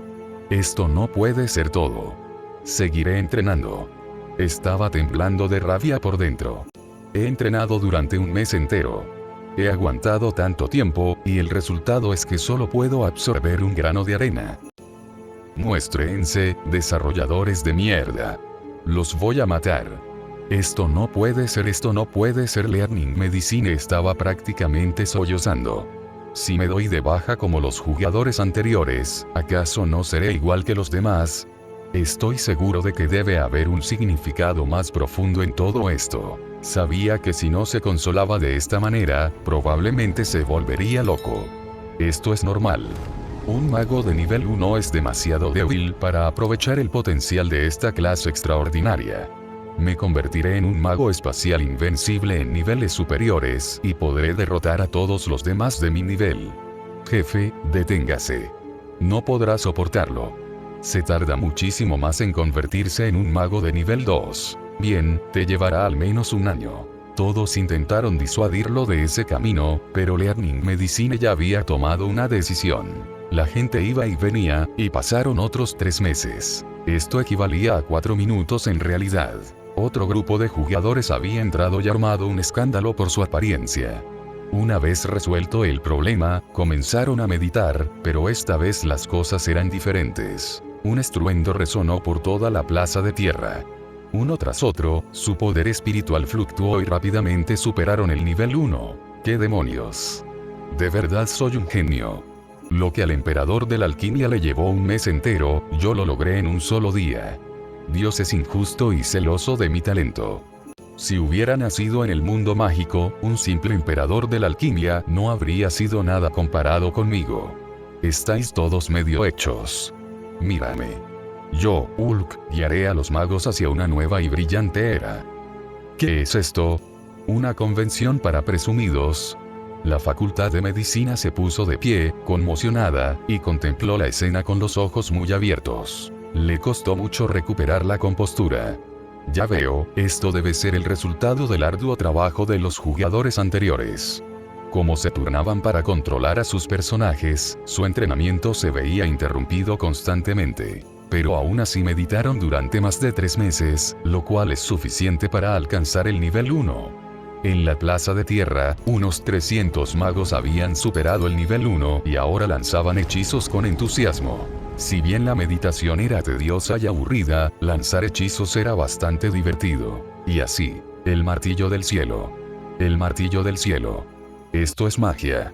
Esto no puede ser todo. Seguiré entrenando. Estaba temblando de rabia por dentro. He entrenado durante 1 mes entero. He aguantado tanto tiempo, y el resultado es que solo puedo absorber un grano de arena. Muéstrense, desarrolladores de mierda. Los voy a matar. Esto no puede ser, esto no puede ser. Learning Medicine estaba prácticamente sollozando. Si me doy de baja como los jugadores anteriores, ¿acaso no seré igual que los demás? Estoy seguro de que debe haber un significado más profundo en todo esto. Sabía que si no se consolaba de esta manera, probablemente se volvería loco. Esto es normal. Un mago de nivel 1 es demasiado débil para aprovechar el potencial de esta clase extraordinaria. Me convertiré en un mago espacial invencible en niveles superiores y podré derrotar a todos los demás de mi nivel. Jefe, deténgase. No podrá soportarlo. Se tarda muchísimo más en convertirse en un mago de nivel 2. Bien, te llevará al menos 1 año. Todos intentaron disuadirlo de ese camino, pero Learning Medicine ya había tomado una decisión. La gente iba y venía, y pasaron otros 3 meses. Esto equivalía a 4 minutos en realidad. Otro grupo de jugadores había entrado y armado un escándalo por su apariencia. Una vez resuelto el problema, comenzaron a meditar, pero esta vez las cosas eran diferentes. Un estruendo resonó por toda la plaza de tierra. Uno tras otro, su poder espiritual fluctuó y rápidamente superaron el nivel 1. ¡Qué demonios! De verdad soy un genio. Lo que al emperador de la alquimia le llevó un mes entero, yo lo logré en un solo día. Dios es injusto y celoso de mi talento. Si hubiera nacido en el mundo mágico, un simple emperador de la alquimia no habría sido nada comparado conmigo. Estáis todos medio hechos. Mírame. Yo, Hulk, guiaré a los magos hacia una nueva y brillante era. ¿Qué es esto? ¿Una convención para presumidos? La facultad de medicina se puso de pie, conmocionada, y contempló la escena con los ojos muy abiertos. Le costó mucho recuperar la compostura. Ya veo, esto debe ser el resultado del arduo trabajo de los jugadores anteriores. Como se turnaban para controlar a sus personajes, su entrenamiento se veía interrumpido constantemente. Pero aún así meditaron durante más de 3 meses, lo cual es suficiente para alcanzar el nivel 1. En la plaza de tierra, unos 300 magos habían superado el nivel 1 y ahora lanzaban hechizos con entusiasmo. Si bien la meditación era tediosa y aburrida, lanzar hechizos era bastante divertido. Y así, el martillo del cielo. El martillo del cielo. Esto es magia.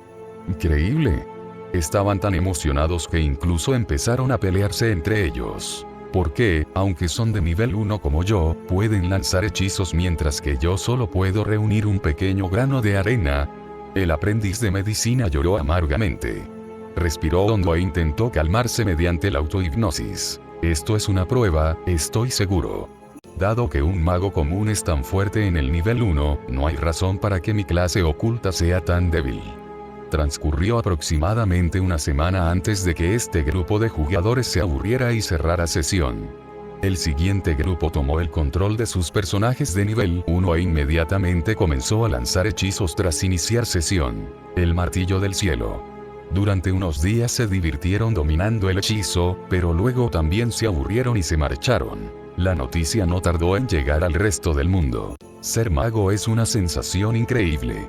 Increíble. Estaban tan emocionados que incluso empezaron a pelearse entre ellos. ¿Por qué, aunque son de nivel 1 como yo, pueden lanzar hechizos mientras que yo solo puedo reunir un pequeño grano de arena? El aprendiz de medicina lloró amargamente. Respiró hondo e intentó calmarse mediante la autohipnosis. Esto es una prueba, estoy seguro. Dado que un mago común es tan fuerte en el nivel 1, no hay razón para que mi clase oculta sea tan débil. Transcurrió aproximadamente una semana antes de que este grupo de jugadores se aburriera y cerrara sesión. El siguiente grupo tomó el control de sus personajes de nivel 1 e inmediatamente comenzó a lanzar hechizos tras iniciar sesión. El martillo del cielo. Durante unos días se divirtieron dominando el hechizo, pero luego también se aburrieron y se marcharon. La noticia no tardó en llegar al resto del mundo. Ser mago es una sensación increíble.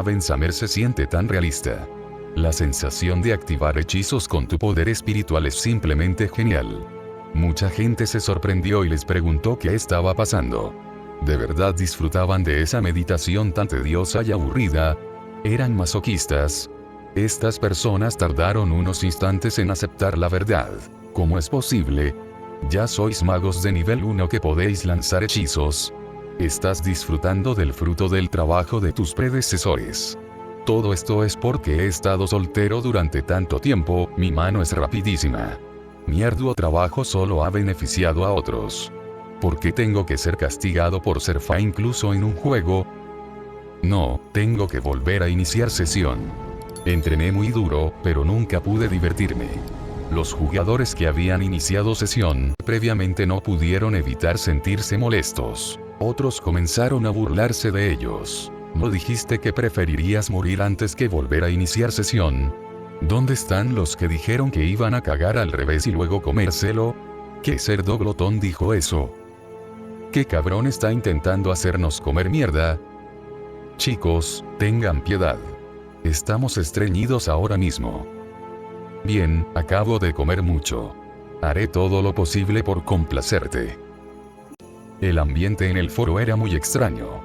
Bensamer se siente tan realista. La sensación de activar hechizos con tu poder espiritual es simplemente genial. Mucha gente se sorprendió y les preguntó qué estaba pasando. ¿De verdad disfrutaban de esa meditación tan tediosa y aburrida? ¿Eran masoquistas? Estas personas tardaron unos instantes en aceptar la verdad. ¿Cómo es posible? Ya sois magos de nivel 1 que podéis lanzar hechizos. Estás disfrutando del fruto del trabajo de tus predecesores. Todo esto es porque he estado soltero durante tanto tiempo, mi mano es rapidísima. Mi arduo trabajo solo ha beneficiado a otros. ¿Por qué tengo que ser castigado por ser fa incluso en un juego? No, tengo que volver a iniciar sesión. Entrené muy duro, pero nunca pude divertirme. Los jugadores que habían iniciado sesión previamente no pudieron evitar sentirse molestos. Otros comenzaron a burlarse de ellos. ¿No dijiste que preferirías morir antes que volver a iniciar sesión? ¿Dónde están los que dijeron que iban a cagar al revés y luego comérselo? ¿Qué cerdo glotón dijo eso? ¿Qué cabrón está intentando hacernos comer mierda? Chicos, tengan piedad. Estamos estreñidos ahora mismo. Bien, acabo de comer mucho. Haré todo lo posible por complacerte. El ambiente en el foro era muy extraño.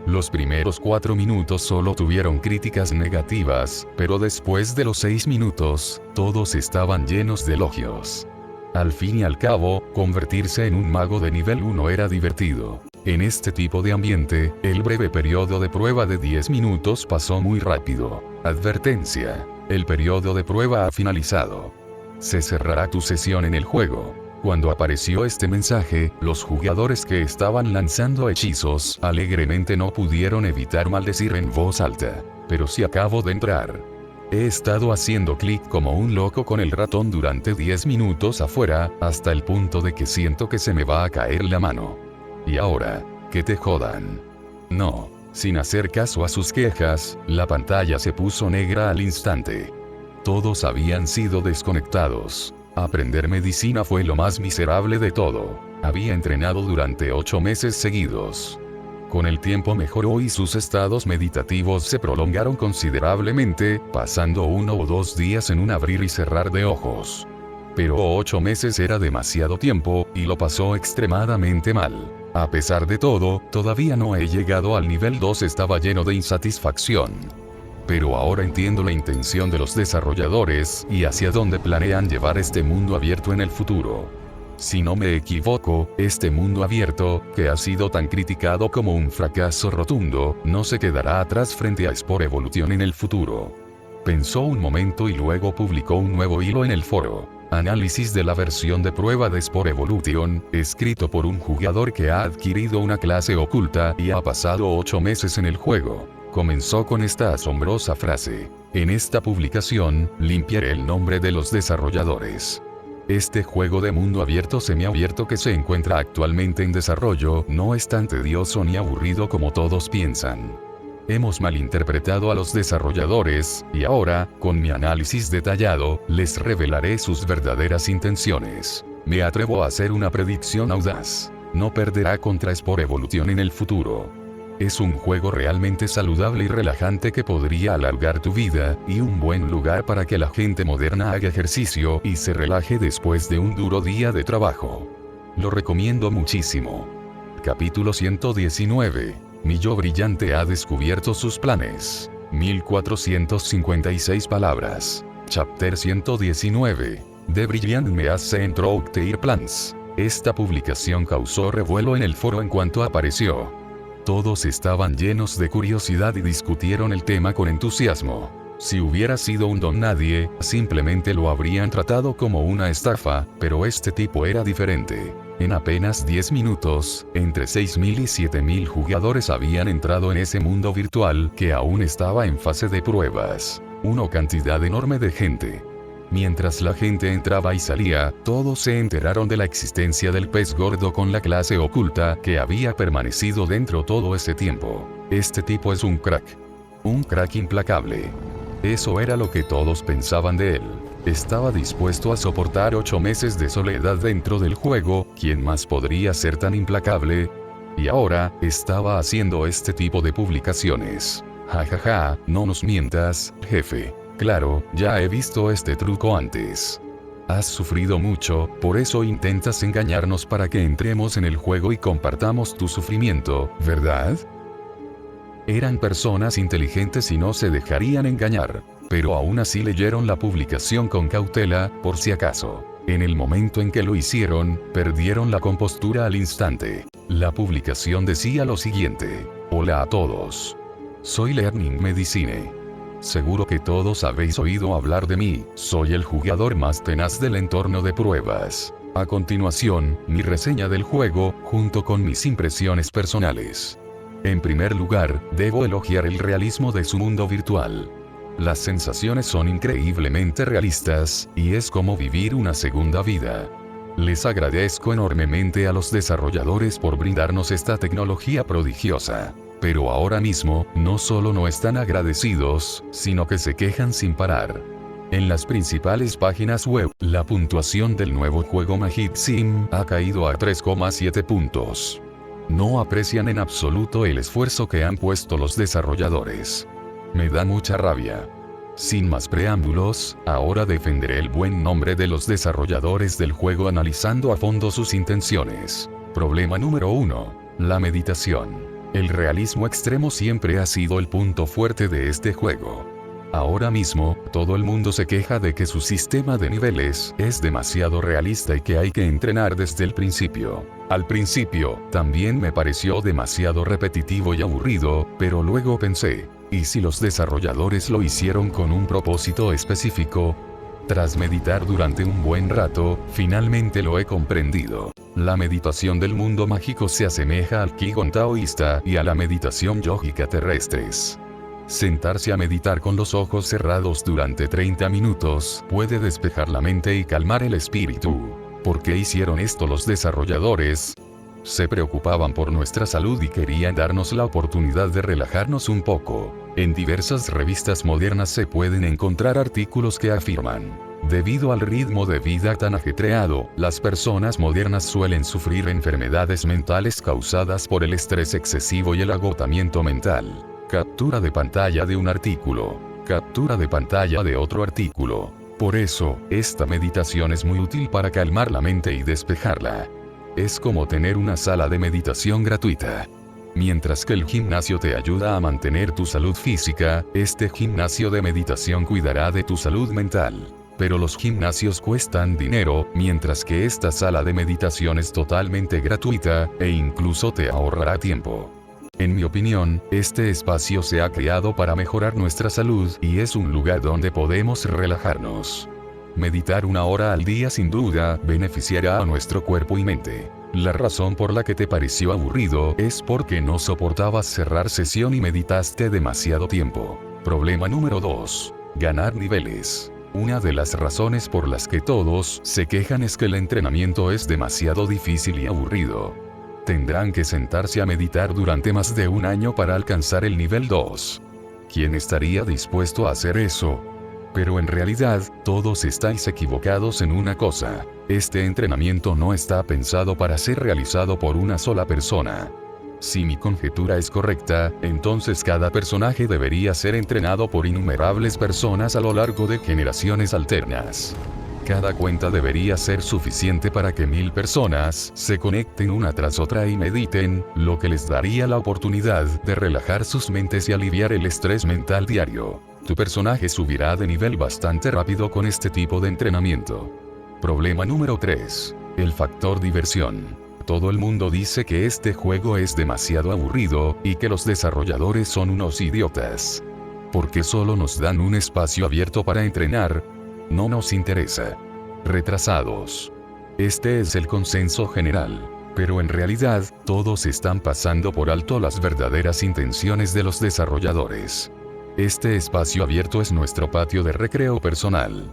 Los primeros 4 minutos solo tuvieron críticas negativas, pero después de los 6 minutos, todos estaban llenos de elogios. Al fin y al cabo, convertirse en un mago de nivel 1 era divertido. En este tipo de ambiente, el breve periodo de prueba de 10 minutos pasó muy rápido. Advertencia: el periodo de prueba ha finalizado. Se cerrará tu sesión en el juego. Cuando apareció este mensaje, los jugadores que estaban lanzando hechizos alegremente no pudieron evitar maldecir en voz alta. Pero si acabo de entrar. He estado haciendo clic como un loco con el ratón durante 10 minutos afuera, hasta el punto de que siento que se me va a caer la mano. Y ahora, que te jodan. No, sin hacer caso a sus quejas, la pantalla se puso negra al instante. Todos habían sido desconectados. Aprender medicina fue lo más miserable de todo. Había entrenado durante 8 meses seguidos. Con el tiempo mejoró y sus estados meditativos se prolongaron considerablemente, pasando 1 o 2 días en un abrir y cerrar de ojos. Pero 8 meses era demasiado tiempo, y lo pasó extremadamente mal. A pesar de todo, todavía no he llegado al nivel 2, estaba lleno de insatisfacción. Pero ahora entiendo la intención de los desarrolladores, y hacia dónde planean llevar este mundo abierto en el futuro. Si no me equivoco, este mundo abierto, que ha sido tan criticado como un fracaso rotundo, no se quedará atrás frente a Spore Evolution en el futuro. Pensó un momento y luego publicó un nuevo hilo en el foro. Análisis de la versión de prueba de Spore Evolution, escrito por un jugador que ha adquirido una clase oculta y ha pasado 8 meses en el juego. Comenzó con esta asombrosa frase: en esta publicación, limpiaré el nombre de los desarrolladores. Este juego de mundo abierto semiabierto que se encuentra actualmente en desarrollo no es tan tedioso ni aburrido como todos piensan. Hemos malinterpretado a los desarrolladores, y ahora, con mi análisis detallado, les revelaré sus verdaderas intenciones. Me atrevo a hacer una predicción audaz. No perderá contra Spore Evolution en el futuro. Es un juego realmente saludable y relajante que podría alargar tu vida, y un buen lugar para que la gente moderna haga ejercicio y se relaje después de un duro día de trabajo. Lo recomiendo muchísimo. Capítulo 119. Mi yo brillante ha descubierto sus planes. 1456 palabras. Chapter 119. The Brilliant me has sent out their plans. Esta publicación causó revuelo en el foro en cuanto apareció. Todos estaban llenos de curiosidad y discutieron el tema con entusiasmo. Si hubiera sido un don nadie, simplemente lo habrían tratado como una estafa, pero este tipo era diferente. En apenas 10 minutos, entre 6.000 y 7.000 jugadores habían entrado en ese mundo virtual que aún estaba en fase de pruebas. Una cantidad enorme de gente. Mientras la gente entraba y salía, todos se enteraron de la existencia del pez gordo con la clase oculta que había permanecido dentro todo ese tiempo. Este tipo es un crack. Un crack implacable. Eso era lo que todos pensaban de él. Estaba dispuesto a soportar 8 meses de soledad dentro del juego, ¿quién más podría ser tan implacable? Y ahora, estaba haciendo este tipo de publicaciones. Jajaja, no nos mientas, jefe. Claro, ya he visto este truco antes. Has sufrido mucho, por eso intentas engañarnos para que entremos en el juego y compartamos tu sufrimiento, ¿verdad? Eran personas inteligentes y no se dejarían engañar, pero aún así leyeron la publicación con cautela, por si acaso. En el momento en que lo hicieron, perdieron la compostura al instante. La publicación decía lo siguiente: hola a todos. Soy Learning Medicine. Seguro que todos habéis oído hablar de mí, soy el jugador más tenaz del entorno de pruebas. A continuación, mi reseña del juego, junto con mis impresiones personales. En primer lugar, debo elogiar el realismo de su mundo virtual. Las sensaciones son increíblemente realistas, y es como vivir una segunda vida. Les agradezco enormemente a los desarrolladores por brindarnos esta tecnología prodigiosa. Pero ahora mismo, no solo no están agradecidos, sino que se quejan sin parar. En las principales páginas web, la puntuación del nuevo juego Magic Sim ha caído a 3,7 puntos. No aprecian en absoluto el esfuerzo que han puesto los desarrolladores. Me da mucha rabia. Sin más preámbulos, ahora defenderé el buen nombre de los desarrolladores del juego analizando a fondo sus intenciones. Problema número 1. La meditación. El realismo extremo siempre ha sido el punto fuerte de este juego. Ahora mismo, todo el mundo se queja de que su sistema de niveles es demasiado realista y que hay que entrenar desde el principio. Al principio, también me pareció demasiado repetitivo y aburrido, pero luego pensé, ¿y si los desarrolladores lo hicieron con un propósito específico? Tras meditar durante un buen rato, finalmente lo he comprendido. La meditación del mundo mágico se asemeja al Qigong taoísta y a la meditación yógica terrestres. Sentarse a meditar con los ojos cerrados durante 30 minutos puede despejar la mente y calmar el espíritu. ¿Por qué hicieron esto los desarrolladores? Se preocupaban por nuestra salud y querían darnos la oportunidad de relajarnos un poco. En diversas revistas modernas se pueden encontrar artículos que afirman: Debido al ritmo de vida tan ajetreado, las personas modernas suelen sufrir enfermedades mentales causadas por el estrés excesivo y el agotamiento mental. Captura de pantalla de un artículo. Captura de pantalla de otro artículo. Por eso, esta meditación es muy útil para calmar la mente y despejarla. Es como tener una sala de meditación gratuita. Mientras que el gimnasio te ayuda a mantener tu salud física, este gimnasio de meditación cuidará de tu salud mental. Pero los gimnasios cuestan dinero, mientras que esta sala de meditación es totalmente gratuita, e incluso te ahorrará tiempo. En mi opinión, este espacio se ha creado para mejorar nuestra salud y es un lugar donde podemos relajarnos. Meditar 1 hora al día sin duda beneficiará a nuestro cuerpo y mente. La razón por la que te pareció aburrido es porque no soportabas cerrar sesión y meditaste demasiado tiempo. Problema número 2. Ganar niveles. Una de las razones por las que todos se quejan es que el entrenamiento es demasiado difícil y aburrido. Tendrán que sentarse a meditar durante más de 1 año para alcanzar el nivel 2. ¿Quién estaría dispuesto a hacer eso? Pero en realidad, todos estáis equivocados en una cosa. Este entrenamiento no está pensado para ser realizado por una sola persona. Si mi conjetura es correcta, entonces cada personaje debería ser entrenado por innumerables personas a lo largo de generaciones alternas. Cada cuenta debería ser suficiente para que 1000 personas se conecten una tras otra y mediten, lo que les daría la oportunidad de relajar sus mentes y aliviar el estrés mental diario. Tu personaje subirá de nivel bastante rápido con este tipo de entrenamiento. Problema número 3. El factor diversión. Todo el mundo dice que este juego es demasiado aburrido, y que los desarrolladores son unos idiotas. ¿Por qué solo nos dan un espacio abierto para entrenar? No nos interesa. Retrasados. Este es el consenso general. Pero en realidad, todos están pasando por alto las verdaderas intenciones de los desarrolladores. Este espacio abierto es nuestro patio de recreo personal.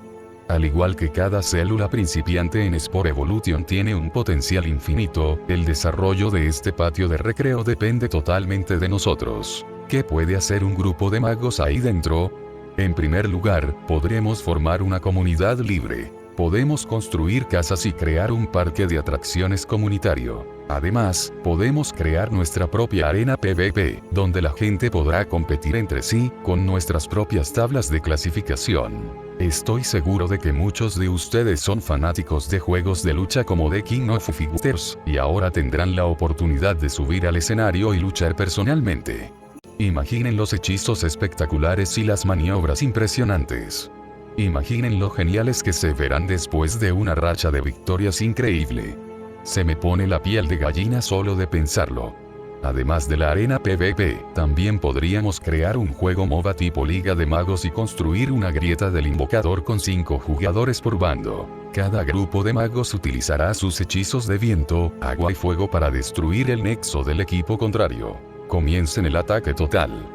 Al igual que cada célula principiante en Spore Evolution tiene un potencial infinito, el desarrollo de este patio de recreo depende totalmente de nosotros. ¿Qué puede hacer un grupo de magos ahí dentro? En primer lugar, podremos formar una comunidad libre. Podemos construir casas y crear un parque de atracciones comunitario. Además, podemos crear nuestra propia arena PvP, donde la gente podrá competir entre sí, con nuestras propias tablas de clasificación. Estoy seguro de que muchos de ustedes son fanáticos de juegos de lucha como The King of Fighters, y ahora tendrán la oportunidad de subir al escenario y luchar personalmente. Imaginen los hechizos espectaculares y las maniobras impresionantes. Imaginen lo geniales que se verán después de una racha de victorias increíble. Se me pone la piel de gallina solo de pensarlo. Además de la arena PvP, también podríamos crear un juego MOBA tipo Liga de Magos y construir una grieta del invocador con 5 jugadores por bando. Cada grupo de magos utilizará sus hechizos de viento, agua y fuego para destruir el nexo del equipo contrario. Comiencen el ataque total.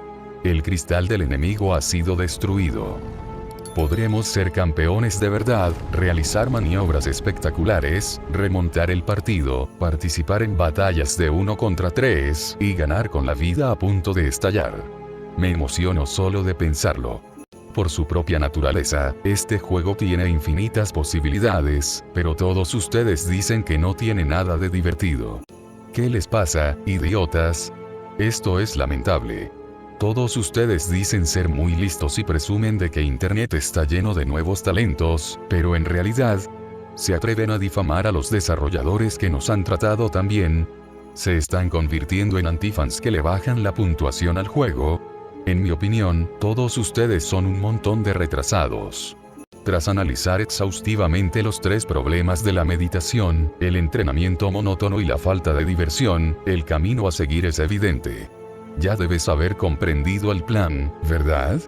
El cristal del enemigo ha sido destruido. Podremos ser campeones de verdad, realizar maniobras espectaculares, remontar el partido, participar en batallas de 1 contra 3, y ganar con la vida a punto de estallar. Me emociono solo de pensarlo. Por su propia naturaleza, este juego tiene infinitas posibilidades, pero todos ustedes dicen que no tiene nada de divertido. ¿Qué les pasa, idiotas? Esto es lamentable. Todos ustedes dicen ser muy listos y presumen de que Internet está lleno de nuevos talentos, pero en realidad, se atreven a difamar a los desarrolladores que nos han tratado tan bien. Se están convirtiendo en antifans que le bajan la puntuación al juego. En mi opinión, todos ustedes son un montón de retrasados. Tras analizar exhaustivamente los 3 problemas de la meditación, el entrenamiento monótono y la falta de diversión, el camino a seguir es evidente. Ya debes haber comprendido el plan, ¿verdad?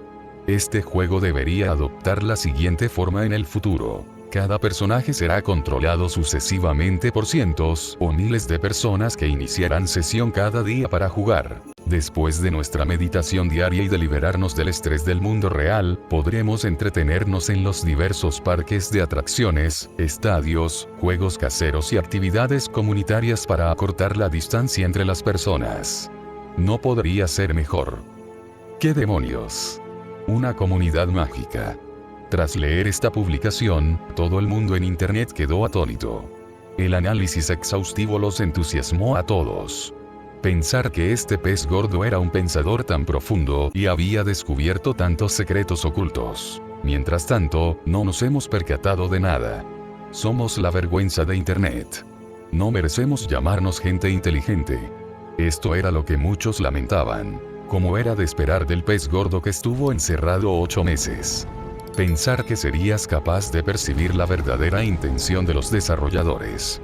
Este juego debería adoptar la siguiente forma en el futuro. Cada personaje será controlado sucesivamente por cientos o miles de personas que iniciarán sesión cada día para jugar. Después de nuestra meditación diaria y de liberarnos del estrés del mundo real, podremos entretenernos en los diversos parques de atracciones, estadios, juegos caseros y actividades comunitarias para acortar la distancia entre las personas. No podría ser mejor. ¿Qué demonios? Una comunidad mágica. Tras leer esta publicación, todo el mundo en Internet quedó atónito. El análisis exhaustivo los entusiasmó a todos. Pensar que este pez gordo era un pensador tan profundo y había descubierto tantos secretos ocultos. Mientras tanto, no nos hemos percatado de nada. Somos la vergüenza de Internet. No merecemos llamarnos gente inteligente. Esto era lo que muchos lamentaban. Como era de esperar del pez gordo que estuvo encerrado 8 meses. Pensar que serías capaz de percibir la verdadera intención de los desarrolladores.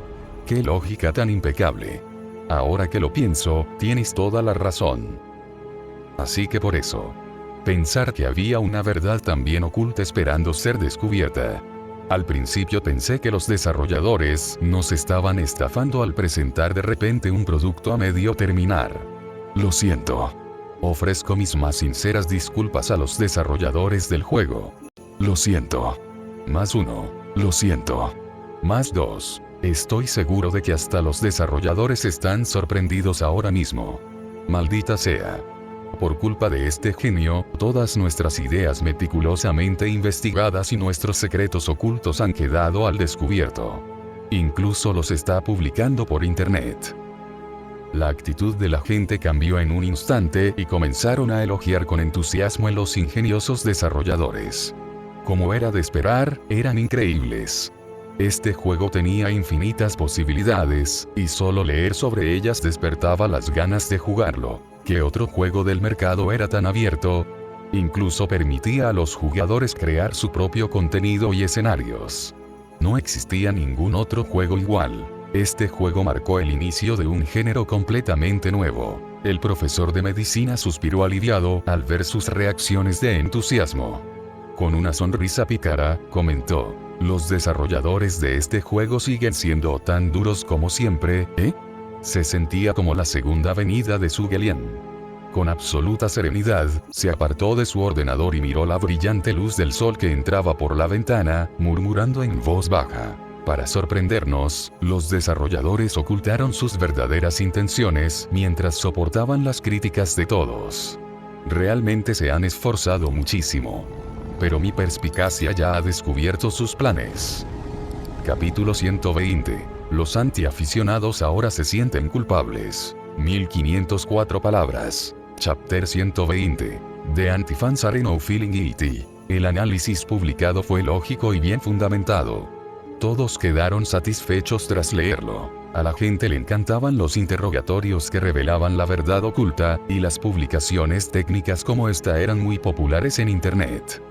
¡Qué lógica tan impecable! Ahora que lo pienso, tienes toda la razón. Así que por eso. Pensar que había una verdad también oculta esperando ser descubierta. Al principio pensé que los desarrolladores nos estaban estafando al presentar de repente un producto a medio terminar. Lo siento. Ofrezco mis más sinceras disculpas a los desarrolladores del juego. Lo siento. +1. Lo siento. +2. Estoy seguro de que hasta los desarrolladores están sorprendidos ahora mismo. Maldita sea. Por culpa de este genio, todas nuestras ideas meticulosamente investigadas y nuestros secretos ocultos han quedado al descubierto. Incluso los está publicando por Internet. La actitud de la gente cambió en un instante y comenzaron a elogiar con entusiasmo a los ingeniosos desarrolladores. Como era de esperar, eran increíbles. Este juego tenía infinitas posibilidades, y solo leer sobre ellas despertaba las ganas de jugarlo. ¿Qué otro juego del mercado era tan abierto? Incluso permitía a los jugadores crear su propio contenido y escenarios. No existía ningún otro juego igual. Este juego marcó el inicio de un género completamente nuevo. El profesor de medicina suspiró aliviado al ver sus reacciones de entusiasmo. Con una sonrisa pícara, comentó: «Los desarrolladores de este juego siguen siendo tan duros como siempre, ¿eh?». Se sentía como la segunda venida de Zhuge Liang. Con absoluta serenidad, se apartó de su ordenador y miró la brillante luz del sol que entraba por la ventana, murmurando en voz baja: «Para sorprendernos, los desarrolladores ocultaron sus verdaderas intenciones mientras soportaban las críticas de todos. Realmente se han esforzado muchísimo. Pero mi perspicacia ya ha descubierto sus planes». Capítulo 120. Los antiaficionados ahora se sienten culpables. 1504 palabras. Chapter 120. The antifans are now feeling guilty. El análisis publicado fue lógico y bien fundamentado. Todos quedaron satisfechos tras leerlo. A la gente le encantaban los interrogatorios que revelaban la verdad oculta, y las publicaciones técnicas como esta eran muy populares en Internet.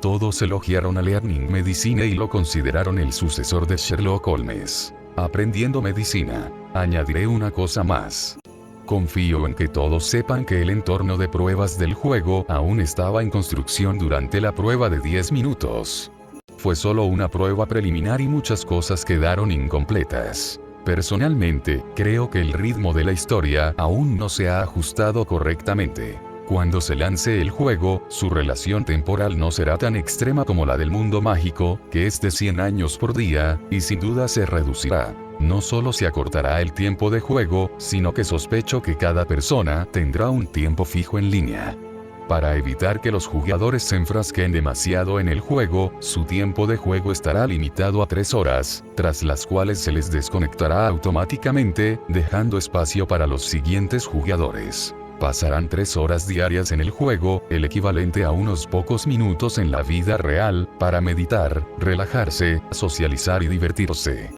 Todos elogiaron a Learning Medicine y lo consideraron el sucesor de Sherlock Holmes. Aprendiendo medicina. Añadiré una cosa más. Confío en que todos sepan que el entorno de pruebas del juego aún estaba en construcción durante la prueba de 10 minutos. Fue solo una prueba preliminar y muchas cosas quedaron incompletas. Personalmente, creo que el ritmo de la historia aún no se ha ajustado correctamente. Cuando se lance el juego, su relación temporal no será tan extrema como la del mundo mágico, que es de 100 años por día, y sin duda se reducirá. No solo se acortará el tiempo de juego, sino que sospecho que cada persona tendrá un tiempo fijo en línea. Para evitar que los jugadores se enfrasquen demasiado en el juego, su tiempo de juego estará limitado a 3 horas, tras las cuales se les desconectará automáticamente, dejando espacio para los siguientes jugadores. Pasarán 3 horas diarias en el juego, el equivalente a unos pocos minutos en la vida real, para meditar, relajarse, socializar y divertirse.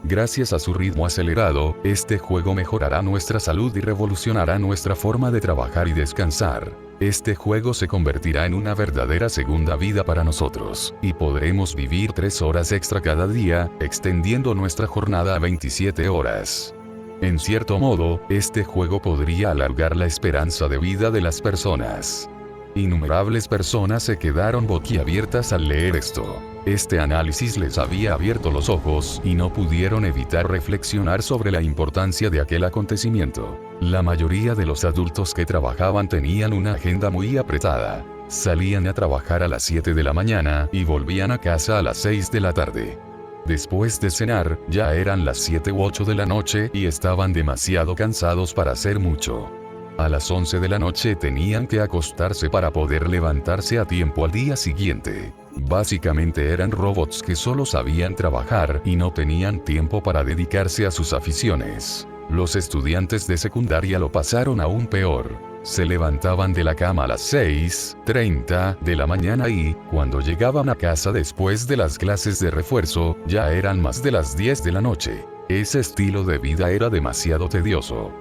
Gracias a su ritmo acelerado, este juego mejorará nuestra salud y revolucionará nuestra forma de trabajar y descansar. Este juego se convertirá en una verdadera segunda vida para nosotros, y podremos vivir 3 horas extra cada día, extendiendo nuestra jornada a 27 horas. En cierto modo, este juego podría alargar la esperanza de vida de las personas. Innumerables personas se quedaron boquiabiertas al leer esto. Este análisis les había abierto los ojos y no pudieron evitar reflexionar sobre la importancia de aquel acontecimiento. La mayoría de los adultos que trabajaban tenían una agenda muy apretada. Salían a trabajar a las 7 de la mañana y volvían a casa a las 6 de la tarde. Después de cenar, ya eran las 7 u 8 de la noche y estaban demasiado cansados para hacer mucho. A las 11 de la noche tenían que acostarse para poder levantarse a tiempo al día siguiente. Básicamente eran robots que solo sabían trabajar y no tenían tiempo para dedicarse a sus aficiones. Los estudiantes de secundaria lo pasaron aún peor. Se levantaban de la cama a las 6:30 de la mañana y, cuando llegaban a casa después de las clases de refuerzo, ya eran más de las 10 de la noche. Ese estilo de vida era demasiado tedioso.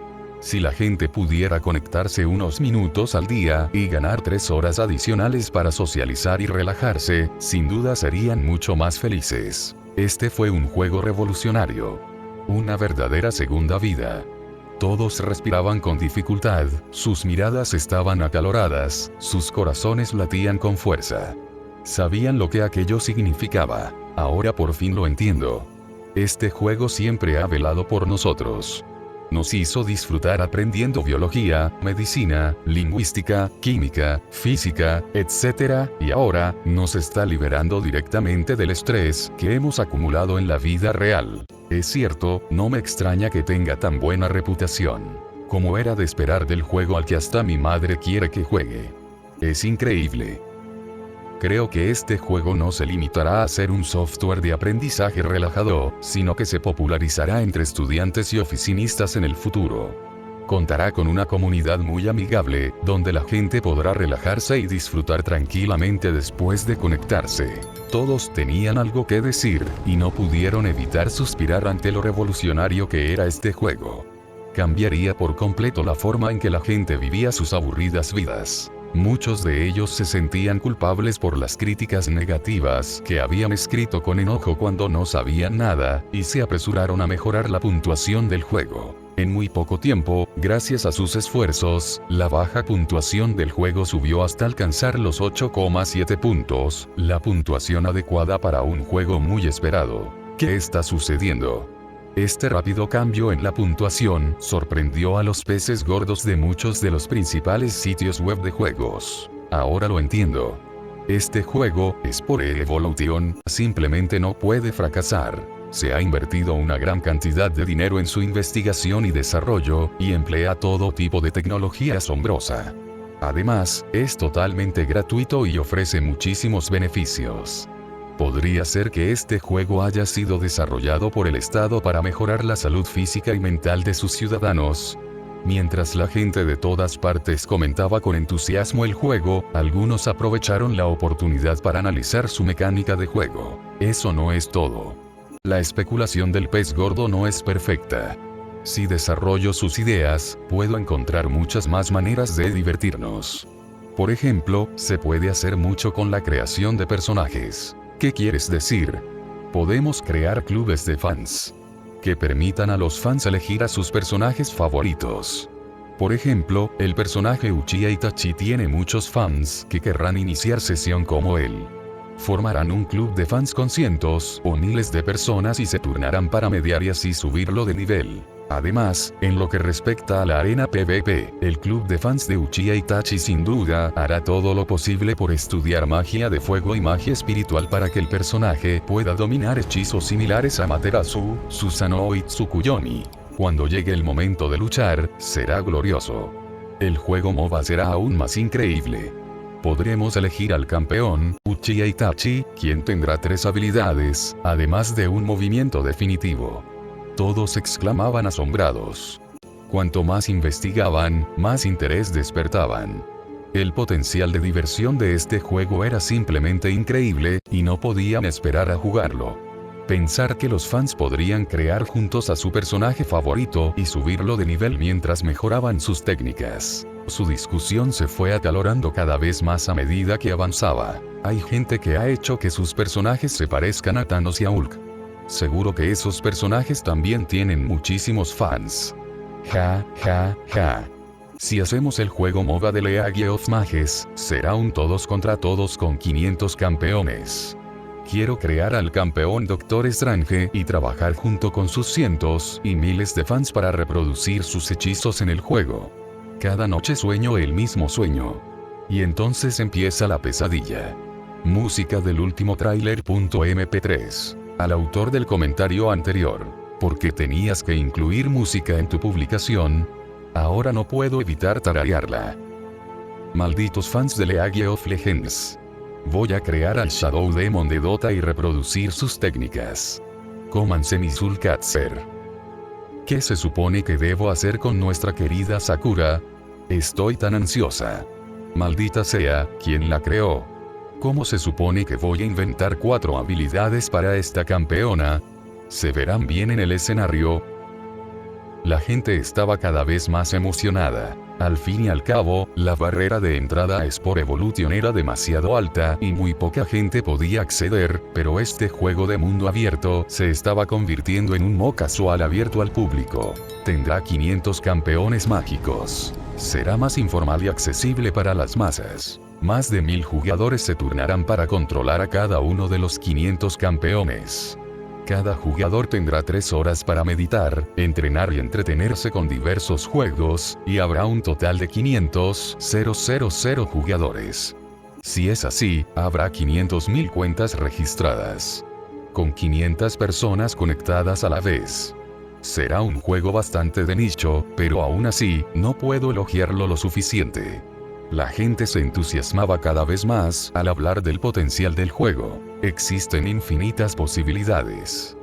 Si la gente pudiera conectarse unos minutos al día y ganar 3 horas adicionales para socializar y relajarse, sin duda serían mucho más felices. Este fue un juego revolucionario. Una verdadera segunda vida. Todos respiraban con dificultad, sus miradas estaban acaloradas, sus corazones latían con fuerza. Sabían lo que aquello significaba. Ahora por fin lo entiendo. Este juego siempre ha velado por nosotros. Nos hizo disfrutar aprendiendo biología, medicina, lingüística, química, física, etc. Y ahora, nos está liberando directamente del estrés que hemos acumulado en la vida real. Es cierto, no me extraña que tenga tan buena reputación. Como era de esperar del juego al que hasta mi madre quiere que juegue. Es increíble. Creo que este juego no se limitará a ser un software de aprendizaje relajado, sino que se popularizará entre estudiantes y oficinistas en el futuro. Contará con una comunidad muy amigable, donde la gente podrá relajarse y disfrutar tranquilamente después de conectarse. Todos tenían algo que decir, y no pudieron evitar suspirar ante lo revolucionario que era este juego. Cambiaría por completo la forma en que la gente vivía sus aburridas vidas. Muchos de ellos se sentían culpables por las críticas negativas que habían escrito con enojo cuando no sabían nada, y se apresuraron a mejorar la puntuación del juego. En muy poco tiempo, gracias a sus esfuerzos, la baja puntuación del juego subió hasta alcanzar los 8,7 puntos, la puntuación adecuada para un juego muy esperado. ¿Qué está sucediendo? Este rápido cambio en la puntuación sorprendió a los peces gordos de muchos de los principales sitios web de juegos. Ahora lo entiendo. Este juego, Spore Evolution, simplemente no puede fracasar. Se ha invertido una gran cantidad de dinero en su investigación y desarrollo, y emplea todo tipo de tecnología asombrosa. Además, es totalmente gratuito y ofrece muchísimos beneficios. Podría ser que este juego haya sido desarrollado por el Estado para mejorar la salud física y mental de sus ciudadanos. Mientras la gente de todas partes comentaba con entusiasmo el juego, algunos aprovecharon la oportunidad para analizar su mecánica de juego. Eso no es todo. La especulación del pez gordo no es perfecta. Si desarrollo sus ideas, puedo encontrar muchas más maneras de divertirnos. Por ejemplo, se puede hacer mucho con la creación de personajes. ¿Qué quieres decir? Podemos crear clubes de fans que permitan a los fans elegir a sus personajes favoritos. Por ejemplo, el personaje Uchiha Itachi tiene muchos fans que querrán iniciar sesión como él. Formarán un club de fans con cientos o miles de personas y se turnarán para mediar y así subirlo de nivel. Además, en lo que respecta a la arena PvP, el club de fans de Uchiha Itachi sin duda hará todo lo posible por estudiar magia de fuego y magia espiritual para que el personaje pueda dominar hechizos similares a Materasu, Susanoo y Tsukuyomi. Cuando llegue el momento de luchar, será glorioso. El juego MOBA será aún más increíble. Podremos elegir al campeón, Uchiha Itachi, quien tendrá 3 habilidades, además de un movimiento definitivo. Todos exclamaban asombrados. Cuanto más investigaban, más interés despertaban. El potencial de diversión de este juego era simplemente increíble, y no podían esperar a jugarlo. Pensar que los fans podrían crear juntos a su personaje favorito y subirlo de nivel mientras mejoraban sus técnicas. Su discusión se fue acalorando cada vez más a medida que avanzaba. Hay gente que ha hecho que sus personajes se parezcan a Thanos y a Hulk. Seguro que esos personajes también tienen muchísimos fans. Ja, ja, ja. Si hacemos el juego MOBA de League of Mages, será un todos contra todos con 500 campeones. Quiero crear al campeón Doctor Strange y trabajar junto con sus cientos y miles de fans para reproducir sus hechizos en el juego. Cada noche sueño el mismo sueño. Y entonces empieza la pesadilla. Música del último tráiler.mp3. Al autor del comentario anterior. ¿Por qué tenías que incluir música en tu publicación? Ahora no puedo evitar tararearla. Malditos fans de League of Legends. Voy a crear al Shadow Demon de Dota y reproducir sus técnicas. Cómanse mi Soulcatcher. ¿Qué se supone que debo hacer con nuestra querida Sakura? Estoy tan ansiosa. Maldita sea, ¿quién la creó? ¿Cómo se supone que voy a inventar 4 habilidades para esta campeona? ¿Se verán bien en el escenario? La gente estaba cada vez más emocionada. Al fin y al cabo, la barrera de entrada a Sport Evolution era demasiado alta y muy poca gente podía acceder, pero este juego de mundo abierto se estaba convirtiendo en un MOO casual abierto al público. Tendrá 500 campeones mágicos. Será más informal y accesible para las masas. Más de 1000 jugadores se turnarán para controlar a cada uno de los 500 campeones. Cada jugador tendrá 3 horas para meditar, entrenar y entretenerse con diversos juegos, y habrá un total de 500.000 jugadores. Si es así, habrá 500.000 cuentas registradas. Con 500 personas conectadas a la vez. Será un juego bastante de nicho, pero aún así, no puedo elogiarlo lo suficiente. La gente se entusiasmaba cada vez más al hablar del potencial del juego. Existen infinitas posibilidades.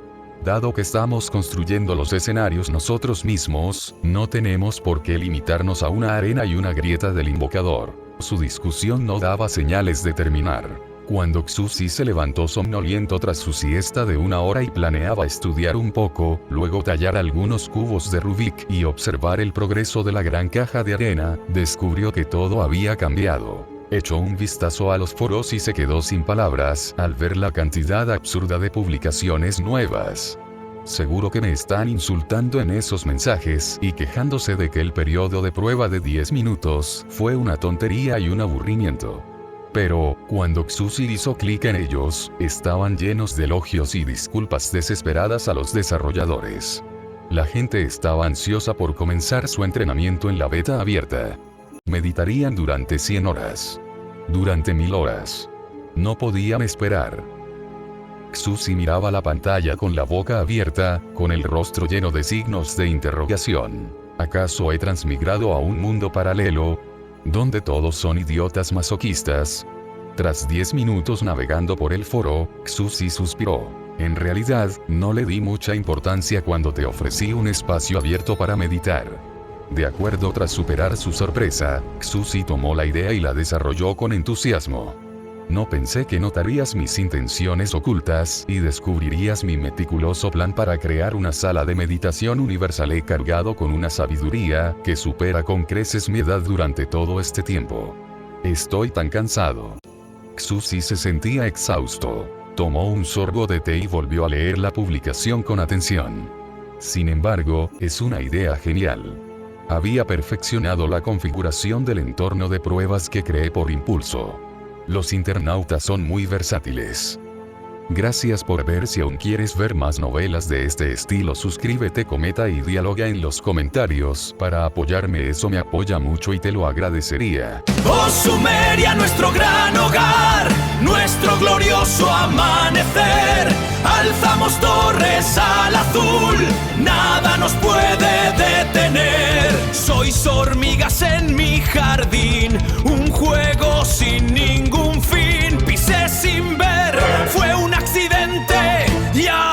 Dado que estamos construyendo los escenarios nosotros mismos, no tenemos por qué limitarnos a una arena y una grieta del invocador. Su discusión no daba señales de terminar. Cuando Xuzi se levantó somnoliento tras su siesta de 1 hora y planeaba estudiar un poco, luego tallar algunos cubos de Rubik y observar el progreso de la gran caja de arena, descubrió que todo había cambiado. Echó un vistazo a los foros y se quedó sin palabras al ver la cantidad absurda de publicaciones nuevas. Seguro que me están insultando en esos mensajes y quejándose de que el periodo de prueba de 10 minutos fue una tontería y un aburrimiento. Pero, cuando Xuzi hizo clic en ellos, estaban llenos de elogios y disculpas desesperadas a los desarrolladores. La gente estaba ansiosa por comenzar su entrenamiento en la beta abierta. Meditarían durante 100 horas. Durante 1000 horas. No podían esperar. Xuzi miraba la pantalla con la boca abierta, con el rostro lleno de signos de interrogación. ¿Acaso he transmigrado a un mundo paralelo? ¿Donde todos son idiotas masoquistas? Tras 10 minutos navegando por el foro, Xuzi suspiró. En realidad, no le di mucha importancia cuando te ofrecí un espacio abierto para meditar. De acuerdo, tras superar su sorpresa, Xuzi tomó la idea y la desarrolló con entusiasmo. No pensé que notarías mis intenciones ocultas y descubrirías mi meticuloso plan para crear una sala de meditación universal. He cargado con una sabiduría que supera con creces mi edad durante todo este tiempo. Estoy tan cansado. Xuzi se sentía exhausto. Tomó un sorbo de té y volvió a leer la publicación con atención. Sin embargo, es una idea genial. Había perfeccionado la configuración del entorno de pruebas que creé por impulso. Los internautas son muy versátiles. Gracias por ver. Si aún quieres ver más novelas de este estilo, suscríbete, comenta y dialoga en los comentarios. Para apoyarme, eso me apoya mucho y te lo agradecería. Oh Sumeria, nuestro gran hogar, nuestro glorioso amanecer. Alzamos torres al azul, nada nos puede detener. Sois hormigas en mi jardín, un juego sin ningún fin. Pisé sin ver, fue un accidente y ahora